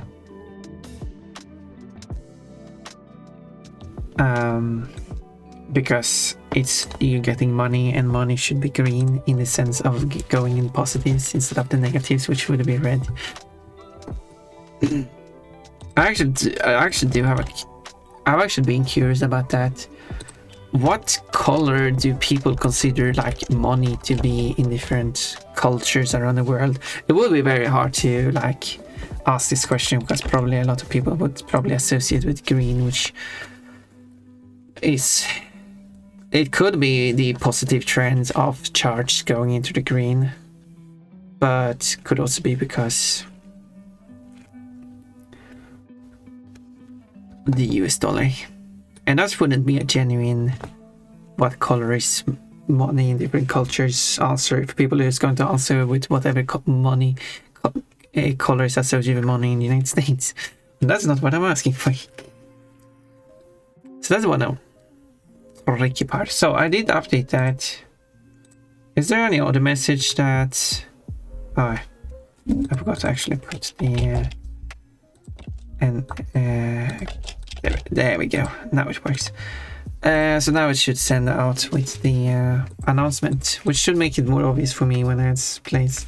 because it's you getting money, and money should be green in the sense of going in positives instead of the negatives, which would be red. I've actually been curious about that. What color do people consider like money to be in different cultures around the world? It would be very hard to like ask this question because probably a lot of people would probably associate with green, which is, it could be the positive trend of charge going into the green, but could also be because the US dollar. And that wouldn't be a genuine what color is money in different cultures answer. If people are just going to answer with whatever money color is associated with money in the United States. And that's not what I'm asking for. So that's what tricky part. So I did update that. Is there any other message that... Oh, I forgot to actually put the... there we go. Now it works. So now it should send out with the announcement, which should make it more obvious for me when ads plays.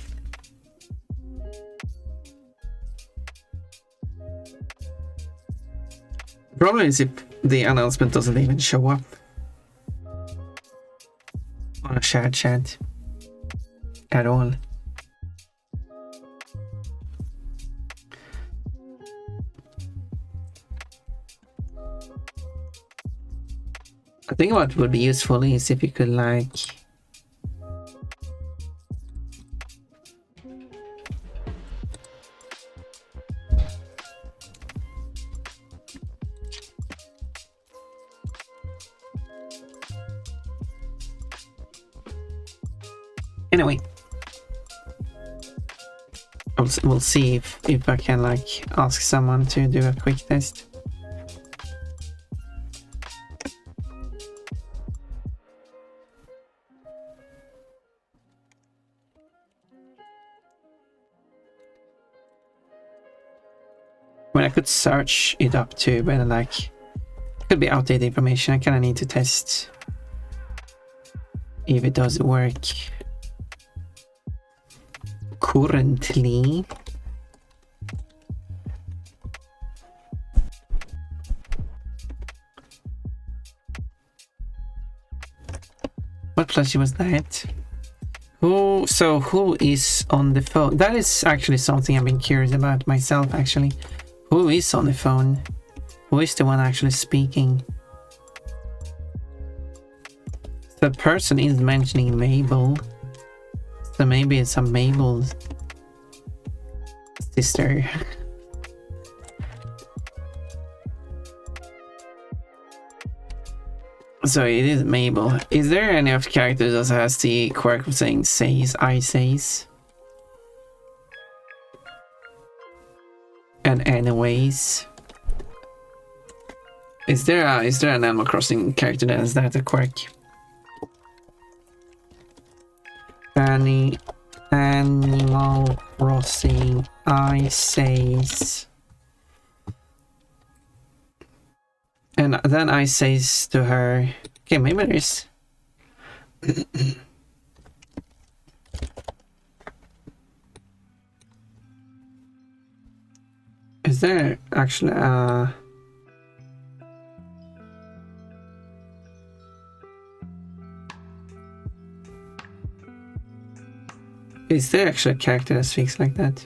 The problem is if the announcement doesn't even show up on a shared chat at all. I think what would be useful is if you could like anyway, we'll see if I can like ask someone to do a quick test. I mean, I could search it up too, but like, it could be outdated information. I kind of need to test if it does work currently. What plushie was that? Who is on the phone? That is actually something I've been curious about myself, actually. Who is on the phone? Who is the one actually speaking? The person is mentioning Mabel. So maybe it's a Mabel sister. So it is Mabel. Is there any of the characters that has the quirk of saying says, I says? And anyways. Is there an Animal Crossing character that has that a quirk? Any Animal Crossing I says. And then I says to her, okay, maybe there is. Is there actually is there actually a character that speaks like that?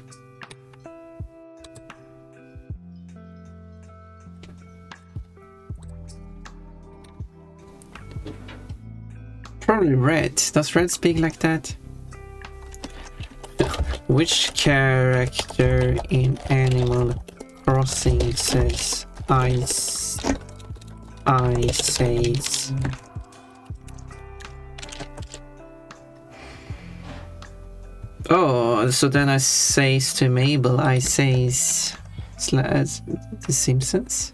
Probably Red. Does Red speak like that? Which character in Animal Crossing says I says? Oh, so then I says to Mabel, I says The Simpsons?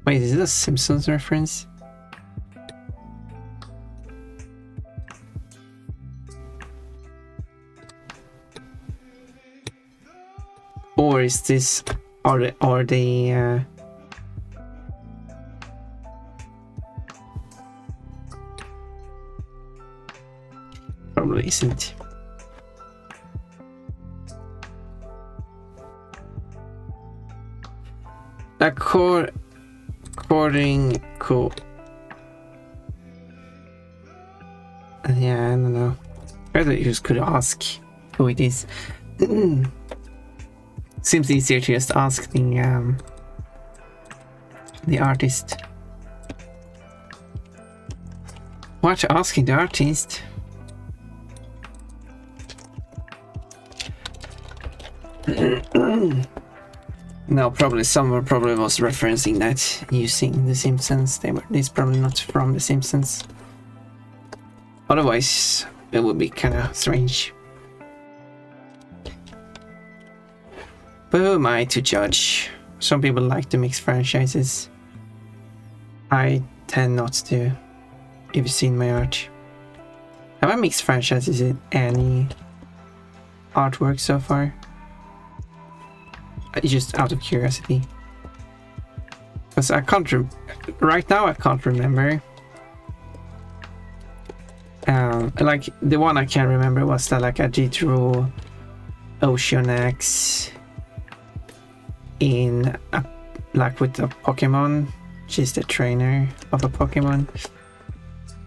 Wait, is it a Simpsons reference? Or is this, are they probably isn't. According cool. Yeah, I don't know. I thought you just could ask who it is. Seems easier to just ask the artist. What, asking the artist? No, probably someone probably was referencing that using The Simpsons. It's probably not from The Simpsons. Otherwise, it would be kind of strange. But who am I to judge? Some people like to mix franchises. I tend not to. If you've seen my art. Have I mixed franchises in any artwork so far? Just out of curiosity. Because I can't right now I can't remember. Like the one I can remember was that like I drew Oceanax in like with a Pokemon. She's the trainer of a Pokemon.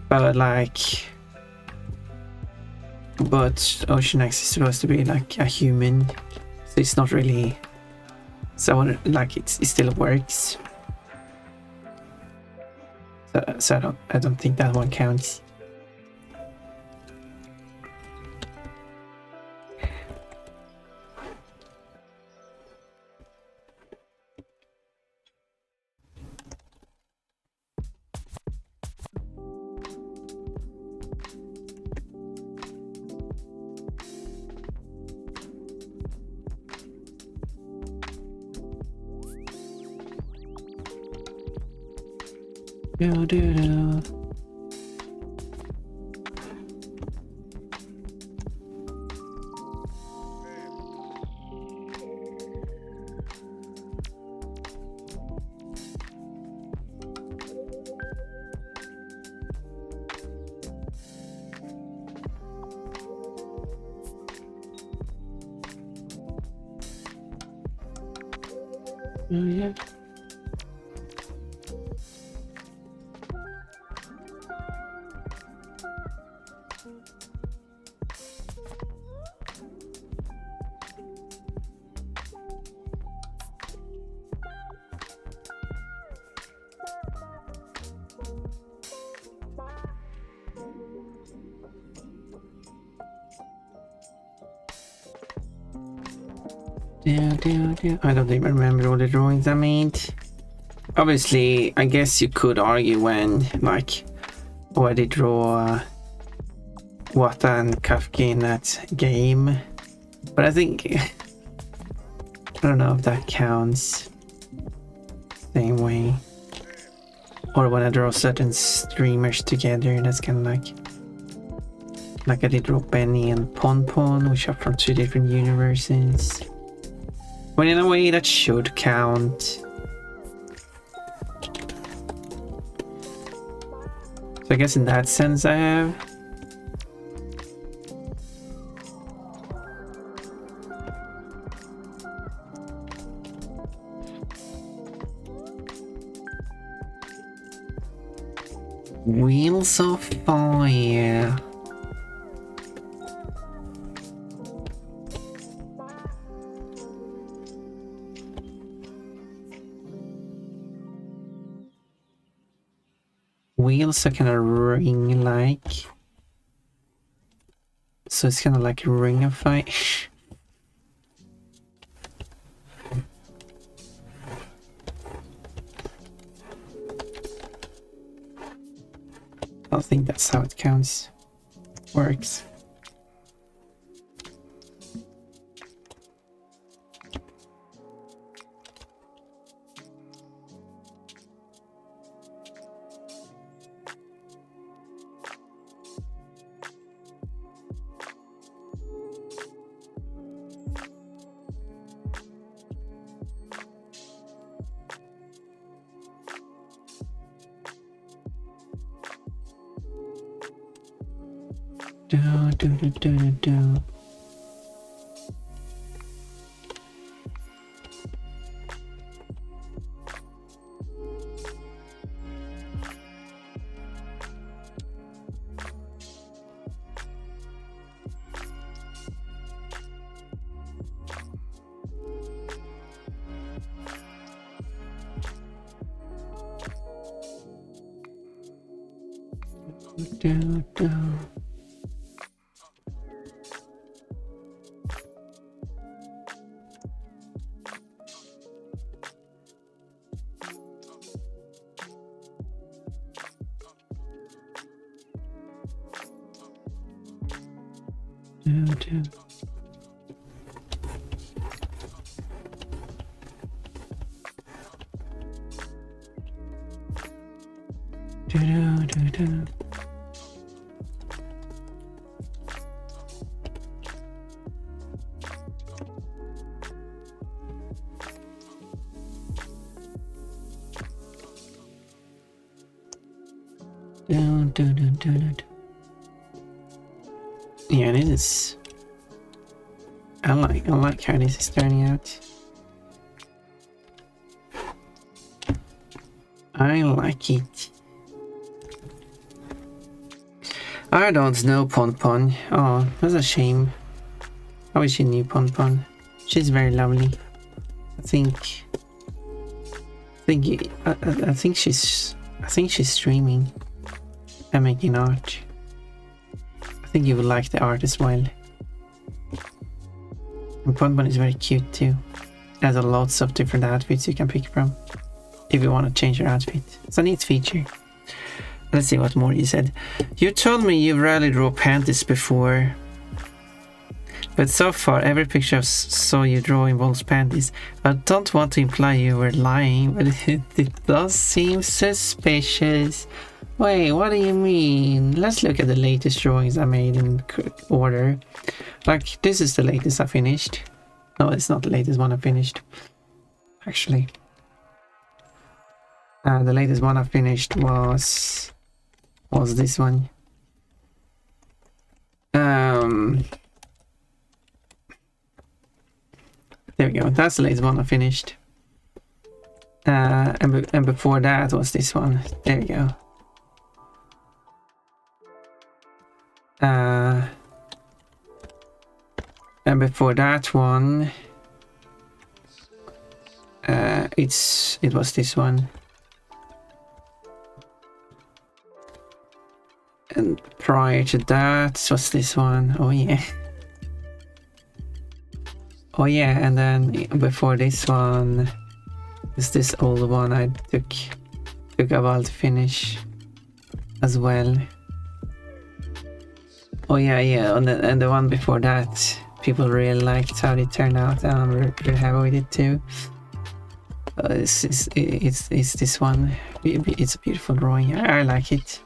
But Oceanax is supposed to be like a human, so it's not really. So like it still works. So I don't think that one counts. Do, do, do. Oh yeah. I don't even remember all the drawings I made. Obviously, I guess you could argue when, like, I did draw Wata and Kafka in that game. But I think, I don't know if that counts same way. Or when I draw certain streamers together, that's kind of like I did draw Benny and Pon, which are from 2 different universes. But in a way that should count. So I guess in that sense I have. Wheels of Fire. Wheels are kind of ring-like. So it's kind of like a ring of fire. I don't think that's how it counts. Works. Do. Do-do-do-do. Yeah, this is. I like how this is turning out. I like it. I don't know Pon Pon. Oh, that's a shame. I wish you knew Pon Pon. She's very lovely. I think she's streaming and making art. I think you would like the art as well. And Pon Pon is very cute too. It has lots of different outfits you can pick from if you want to change your outfit. It's a neat feature. Let's see what more you said. You told me you rarely draw panties before, but so far every picture I saw you draw involves panties. I don't want to imply you were lying, but it does seem suspicious. Wait, what do you mean? Let's look at the latest drawings I made in order. Like, this is the latest I finished. No, it's not the latest one I finished. Actually. The latest one I finished was this one. There we go. That's the latest one I finished. And before that was this one. There we go. And before that one, it was this one. And prior to that was this one. Oh yeah. Oh yeah, and then before this one is this old one I took a while to finish as well. Oh yeah, and the one before that, people really liked how it turned out, and I'm really happy with it too. It's this one. It's a beautiful drawing. I like it.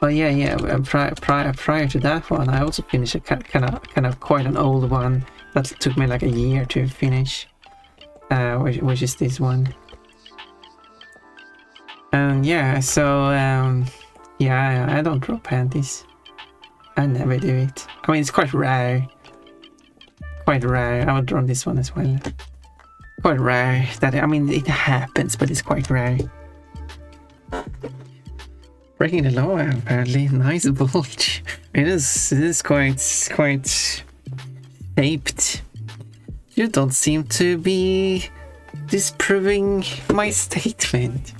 Oh yeah. Prior to that one, I also finished a kind of quite an old one that took me like a year to finish, which is this one. And yeah, so yeah, I don't draw panties. I never do it. I mean, it's quite rare. Quite rare. I would draw this one as well. Quite rare. That, I mean, it happens, but it's quite rare. Breaking the law, apparently. Nice bulge. It is quite shaped. You don't seem to be disproving my statement.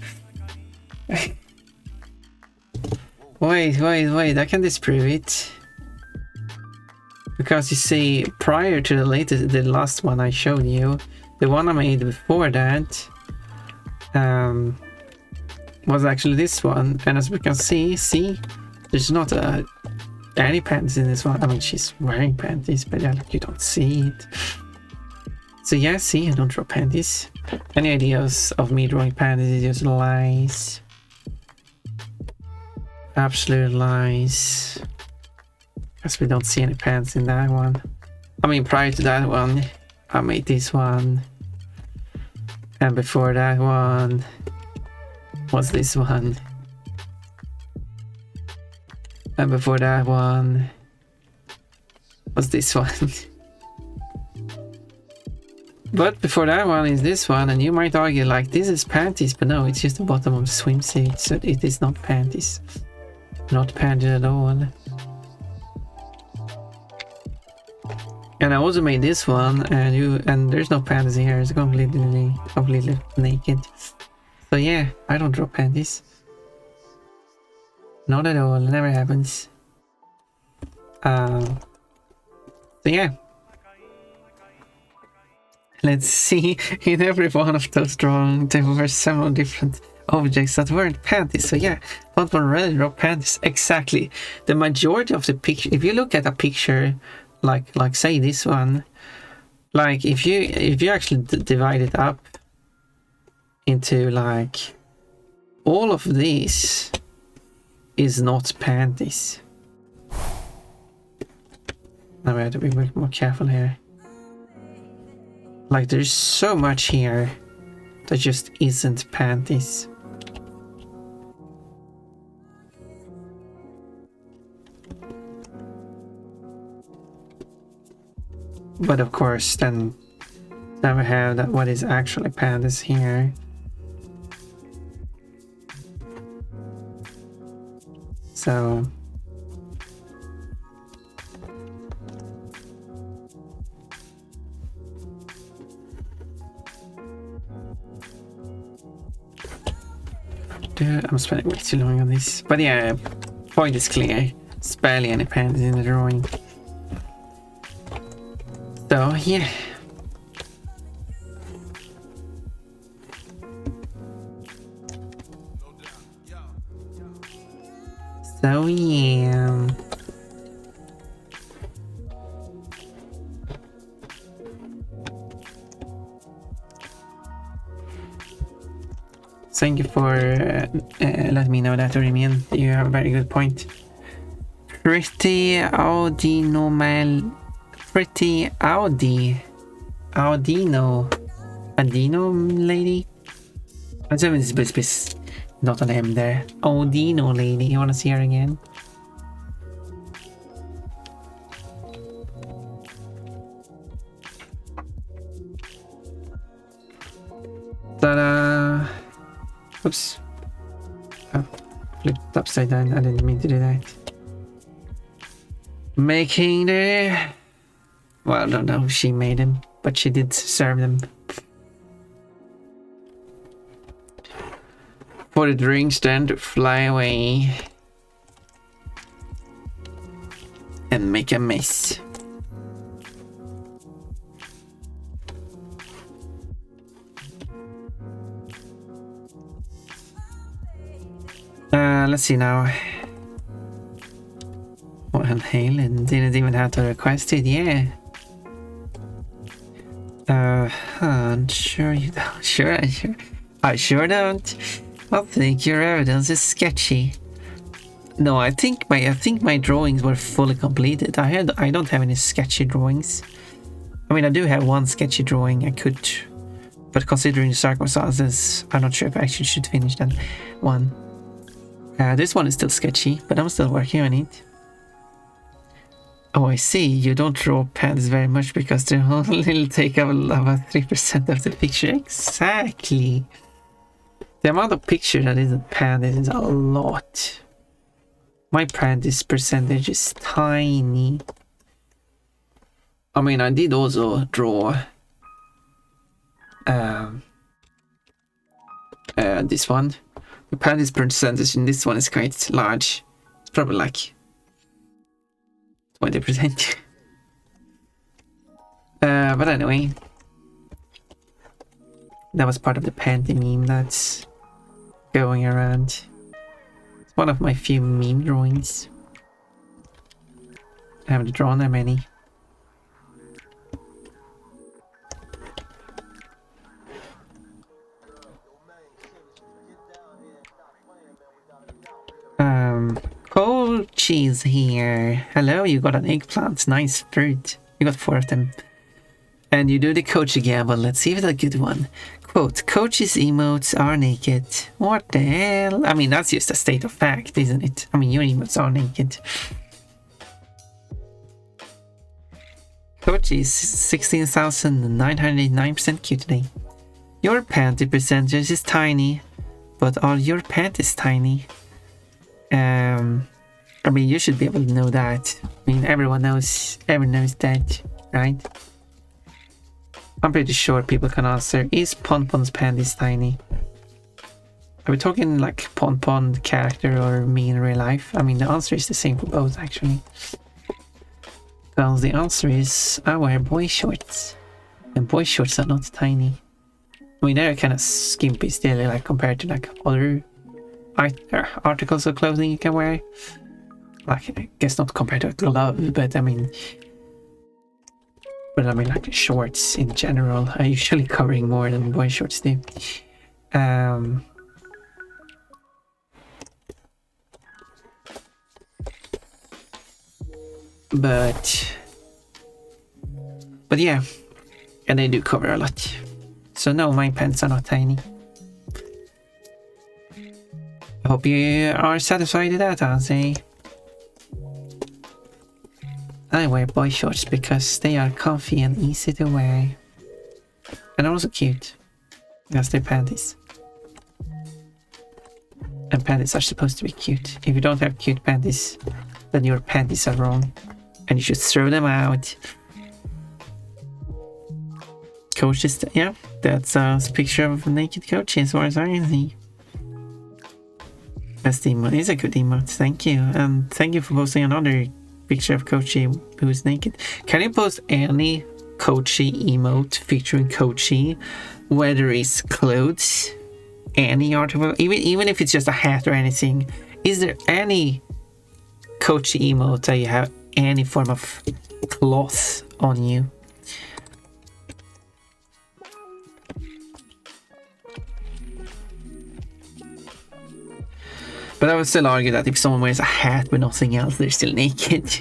Wait, I can disprove it. Because you see, prior to the last one I showed you, the one I made before that was actually this one. And as we can see, there's not any panties in this one. I mean, she's wearing panties, but yeah, you don't see it. So yeah, see, I don't draw panties. Any ideas of me drawing panties is just lies. Absolute lies. Because we don't see any pants in that one. I mean, prior to that one, I made this one. And before that one was this one. And before that one was this one. But before that one is this one, and you might argue like this is panties, but no, it's just the bottom of the swimsuit, so it is not panties. Not panties at all. And I also made this one, and there's no panties here. It's completely naked. So yeah, I don't draw panties. Not at all. It never happens. So yeah. Let's see. In every one of those drawings, there were several different objects that weren't panties. So yeah, but one really draw panties. Exactly. The majority of the picture. If you look at a picture. Like say this one, like if you actually divide it up into like all of this is not panties. Now we have to be more careful here. Like, there's so much here that just isn't panties. But of course, then we have that what is actually panties here. So I'm spending way too long on this. But yeah, point is clear. There's barely any panties in the drawing. So yeah. So yeah. Thank you for letting me know that, Remian. You have a very good point. Pretty Audino lady. I'm assuming this not an M there. Audino lady. You wanna see her again? Ta-da! Oops. Oh, flipped upside down. I didn't mean to do that. Making the... Well, I don't know if she made them, but she did serve them. For the drinks then to fly away. And make a mess. Let's see now. Well, Halen didn't even have to request it, yeah. Sure you don't. Sure. I sure don't. I think your evidence is sketchy. No, I think my drawings were fully completed. I don't have any sketchy drawings. I mean, I do have one sketchy drawing I could, but considering the circumstances, I'm not sure if I actually should finish that one. This one is still sketchy, but I'm still working on it. Oh, I see. You don't draw pandas very much because they only take up about 3% of the picture. Exactly. The amount of picture that isn't pandas is a lot. My pandas percentage is tiny. I mean, I did also draw this one. The pandas percentage in this one is quite large. It's probably like 20%. But anyway, that was part of the panty meme that's going around. It's one of my few meme drawings. I haven't drawn that many. Coach here. Hello, you got an eggplant. Nice fruit. You got 4 of them. And you do the coach gamble. Let's see if it's a good one. Quote, Coach's emotes are naked. What the hell? I mean, that's just a state of fact, isn't it? I mean, your emotes are naked. Coach is 16,909% cute today. Your panty percentage is tiny. But are your panties tiny? I mean, you should be able to know that. I mean, everyone knows that, right? I'm pretty sure people can answer. Is Ponpon's panties tiny? Are we talking like Ponpon character or me in real life? I mean, the answer is the same for both, actually. Well, the answer is I wear boy shorts. And boy shorts are not tiny. I mean, they're kind of skimpy still, like compared to like other articles of clothing you can wear. Like, I guess not compared to a glove, but I mean like shorts in general are usually covering more than boy shorts do. But yeah, and they do cover a lot. So no, my pants are not tiny. I hope you are satisfied with that, I'll say. I wear boy shorts because they are comfy and easy to wear. And also cute. Because they're panties. And panties are supposed to be cute. If you don't have cute panties, then your panties are wrong. And you should throw them out. Coaches, yeah, that's a picture of a naked coach as far as I can see. Best emote is a good emote, thank you. And thank you for posting another picture of Kochi who's naked. Can you post any Kochi emote featuring Kochi, whether it's clothes, any article, even if it's just a hat or anything? Is there any Kochi emote that you have any form of cloth on you? But I would still argue that if someone wears a hat with nothing else, they're still naked.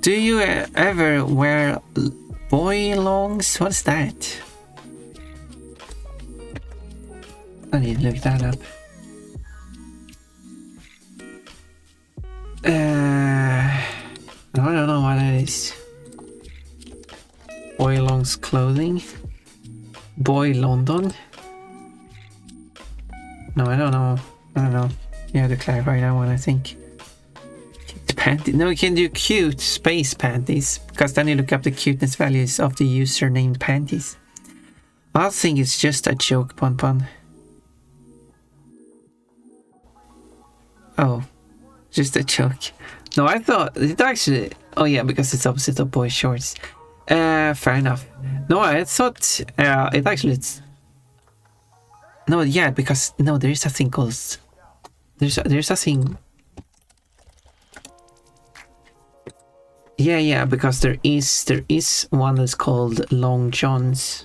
Do you ever wear boy longs? What's that? I need to look that up. I don't know what that is. Boy longs clothing? Boy London? No, I don't know. You have to clarify that one, I think. Panties. No, you can do cute space panties, because then you look up the cuteness values of the user named panties. I think it's just a joke, Pon. Oh, just a joke. No, I thought it actually... Oh yeah, because it's opposite of boy shorts. Fair enough. No, I thought it actually... No, yeah, because no, there is a thing called there's a thing. Yeah, because there is one that's called Long Johns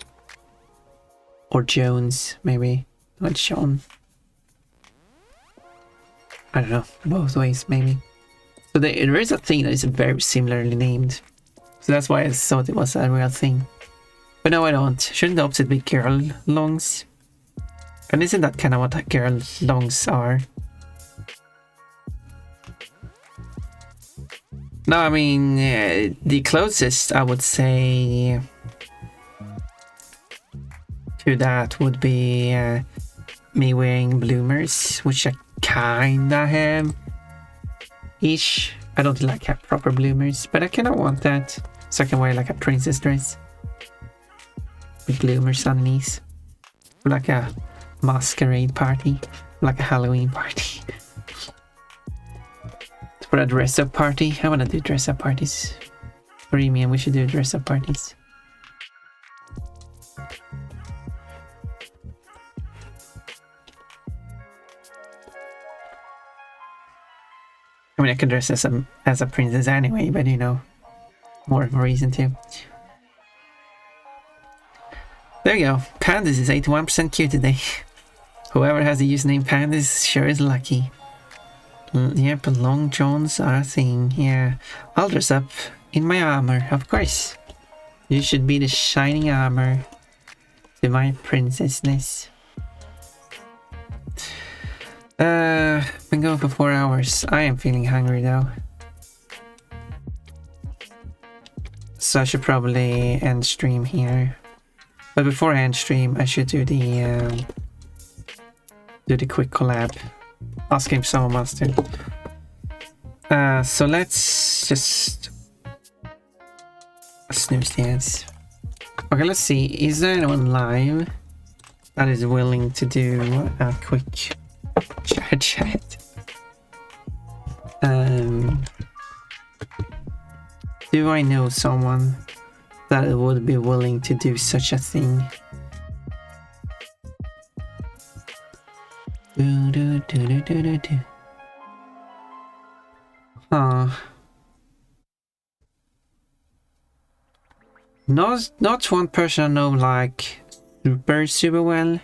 or Jones, maybe not John. I don't know, both ways maybe. So there is a thing that is very similarly named, so that's why I thought it was a real thing. But no, I don't. Shouldn't the opposite be girl longs? And isn't that kind of what girl longs are? No, I mean, the closest I would say to that would be me wearing bloomers, which I kinda have ish. I don't like have proper bloomers, but I kinda want that, so I can wear like a princess dress with bloomers underneath, like a masquerade party, like a Halloween party. For a dress-up party, I wanna do dress-up parties. Premium, we should do dress-up parties. I mean, I could dress as a princess anyway, but you know, more of a reason to. There you go. Pandas is 81% cute today. Whoever has the username Pandas sure is lucky. Yep, long johns are a thing. Yeah, I'll dress up in my armor, of course. You should be the shining armor to my princessness. Been going for 4 hours. I am feeling hungry though. So I should probably end stream here. But before I end stream, I should do the quick collab. Asking if someone wants to. So let's just snooze the ads. Okay, let's see. Is there anyone live that is willing to do a quick chat? Do I know someone that would be willing to do such a thing? Huh. Not one person I know like super well.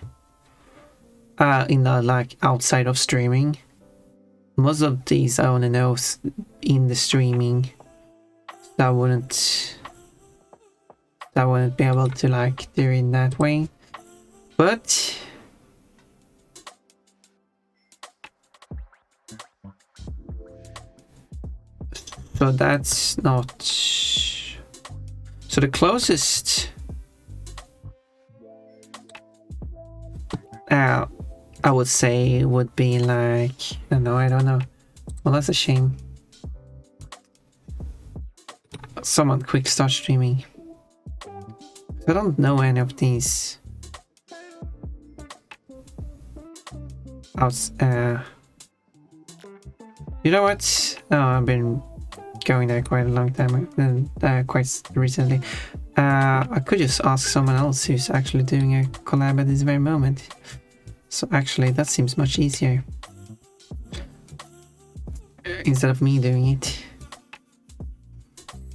In the like outside of streaming. Most of these I only know in the streaming. So I wouldn't be able to like do it that way. But so that's not. So the closest I would say would be like, I don't know. Well, that's a shame. Someone quick start streaming. I don't know any of these. You know what? Oh, I've been going there quite a long time, quite recently. I could just ask someone else who's actually doing a collab at this very moment. So actually, that seems much easier. Instead of me doing it.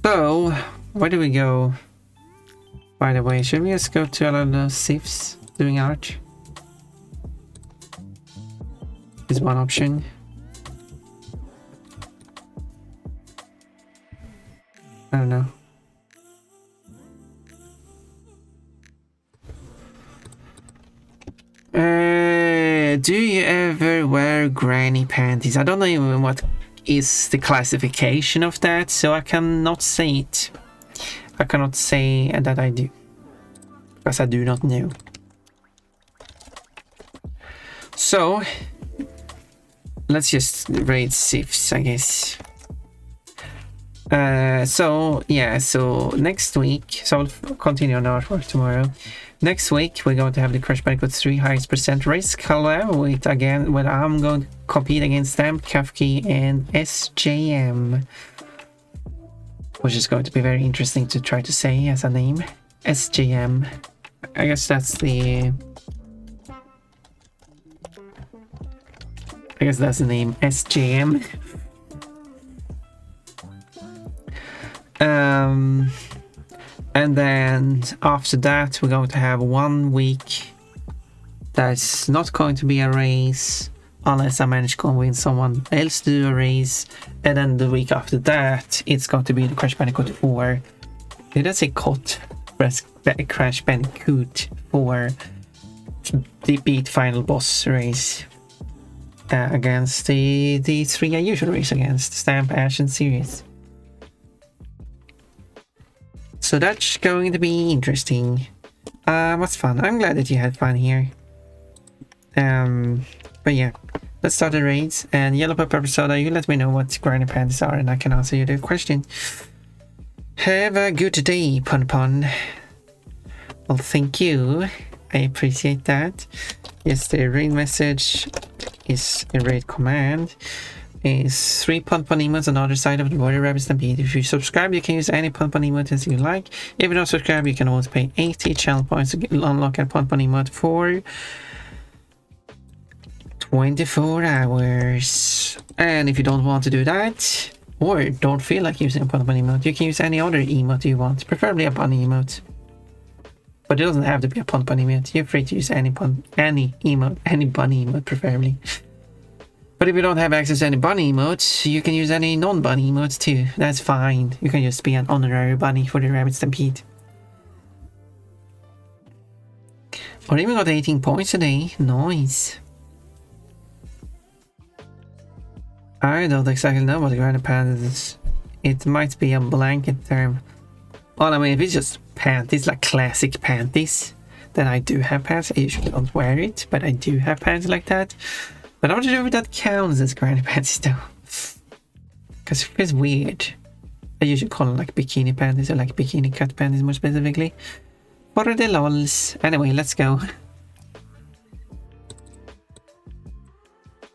So, where do we go? By the way, should we just go to a lot of those sieves doing art? Is one option. I don't know. Do you ever wear granny panties? I don't know even what is the classification of that, so I cannot say it. I cannot say that I do, because I do not know. So, let's just raid sieves, I guess. So next week, so I'll continue on artwork tomorrow. Next week, we're going to have the Crash Bandicoot 3 highest percent race collab with, again, where I'm going to compete against Stamp, Kafki, and SJM. Which is going to be very interesting to try to say as a name. SJM. I guess that's the... name, SJM. And then after that, we're going to have 1 week that's not going to be a race unless I manage to convince someone else to do a race. And then the week after that, it's going to be the Crash Bandicoot 4. Did I say COT? Crash Bandicoot 4 the beat final boss race against the 3 I usually race against, Stamp, Ash, and Sirius. So that's going to be interesting. What's fun? I'm glad that you had fun here. But yeah, let's start the raids. And Yellow Pepper Soda, you let me know what granny panties are and I can answer you the question. Have a good day, Pun Pun. Well, thank you. I appreciate that. Yes, the raid message is a raid command. Is 3 Pun Pun emotes on the other side of the Warrior Rabbit Stampede. If you subscribe, you can use any Pun Pun emote as you like. If you don't subscribe, you can always pay 80 channel points to unlock a Pun Pun emote for 24 hours. And if you don't want to do that, or don't feel like using a Pun Pun emote, you can use any other emote you want, preferably a bunny emote. But it doesn't have to be a Pun Pun emote. You're free to use any bunny emote, preferably. But if you don't have access to any bunny emotes, you can use any non-bunny emotes too. That's fine. You can just be an honorary bunny for the Rabbit Stampede. Or even got 18 points today. Nice. I don't exactly know what the granny panties is. It might be a blanket term. Well, I mean, if it's just panties, like classic panties, then I do have pants. I usually don't wear it, but I do have pants like that. But I'm not sure if that counts as granny panties though. Because it feels weird. I usually call them like bikini panties or like bikini cut panties more specifically. What are the lols? Anyway, let's go.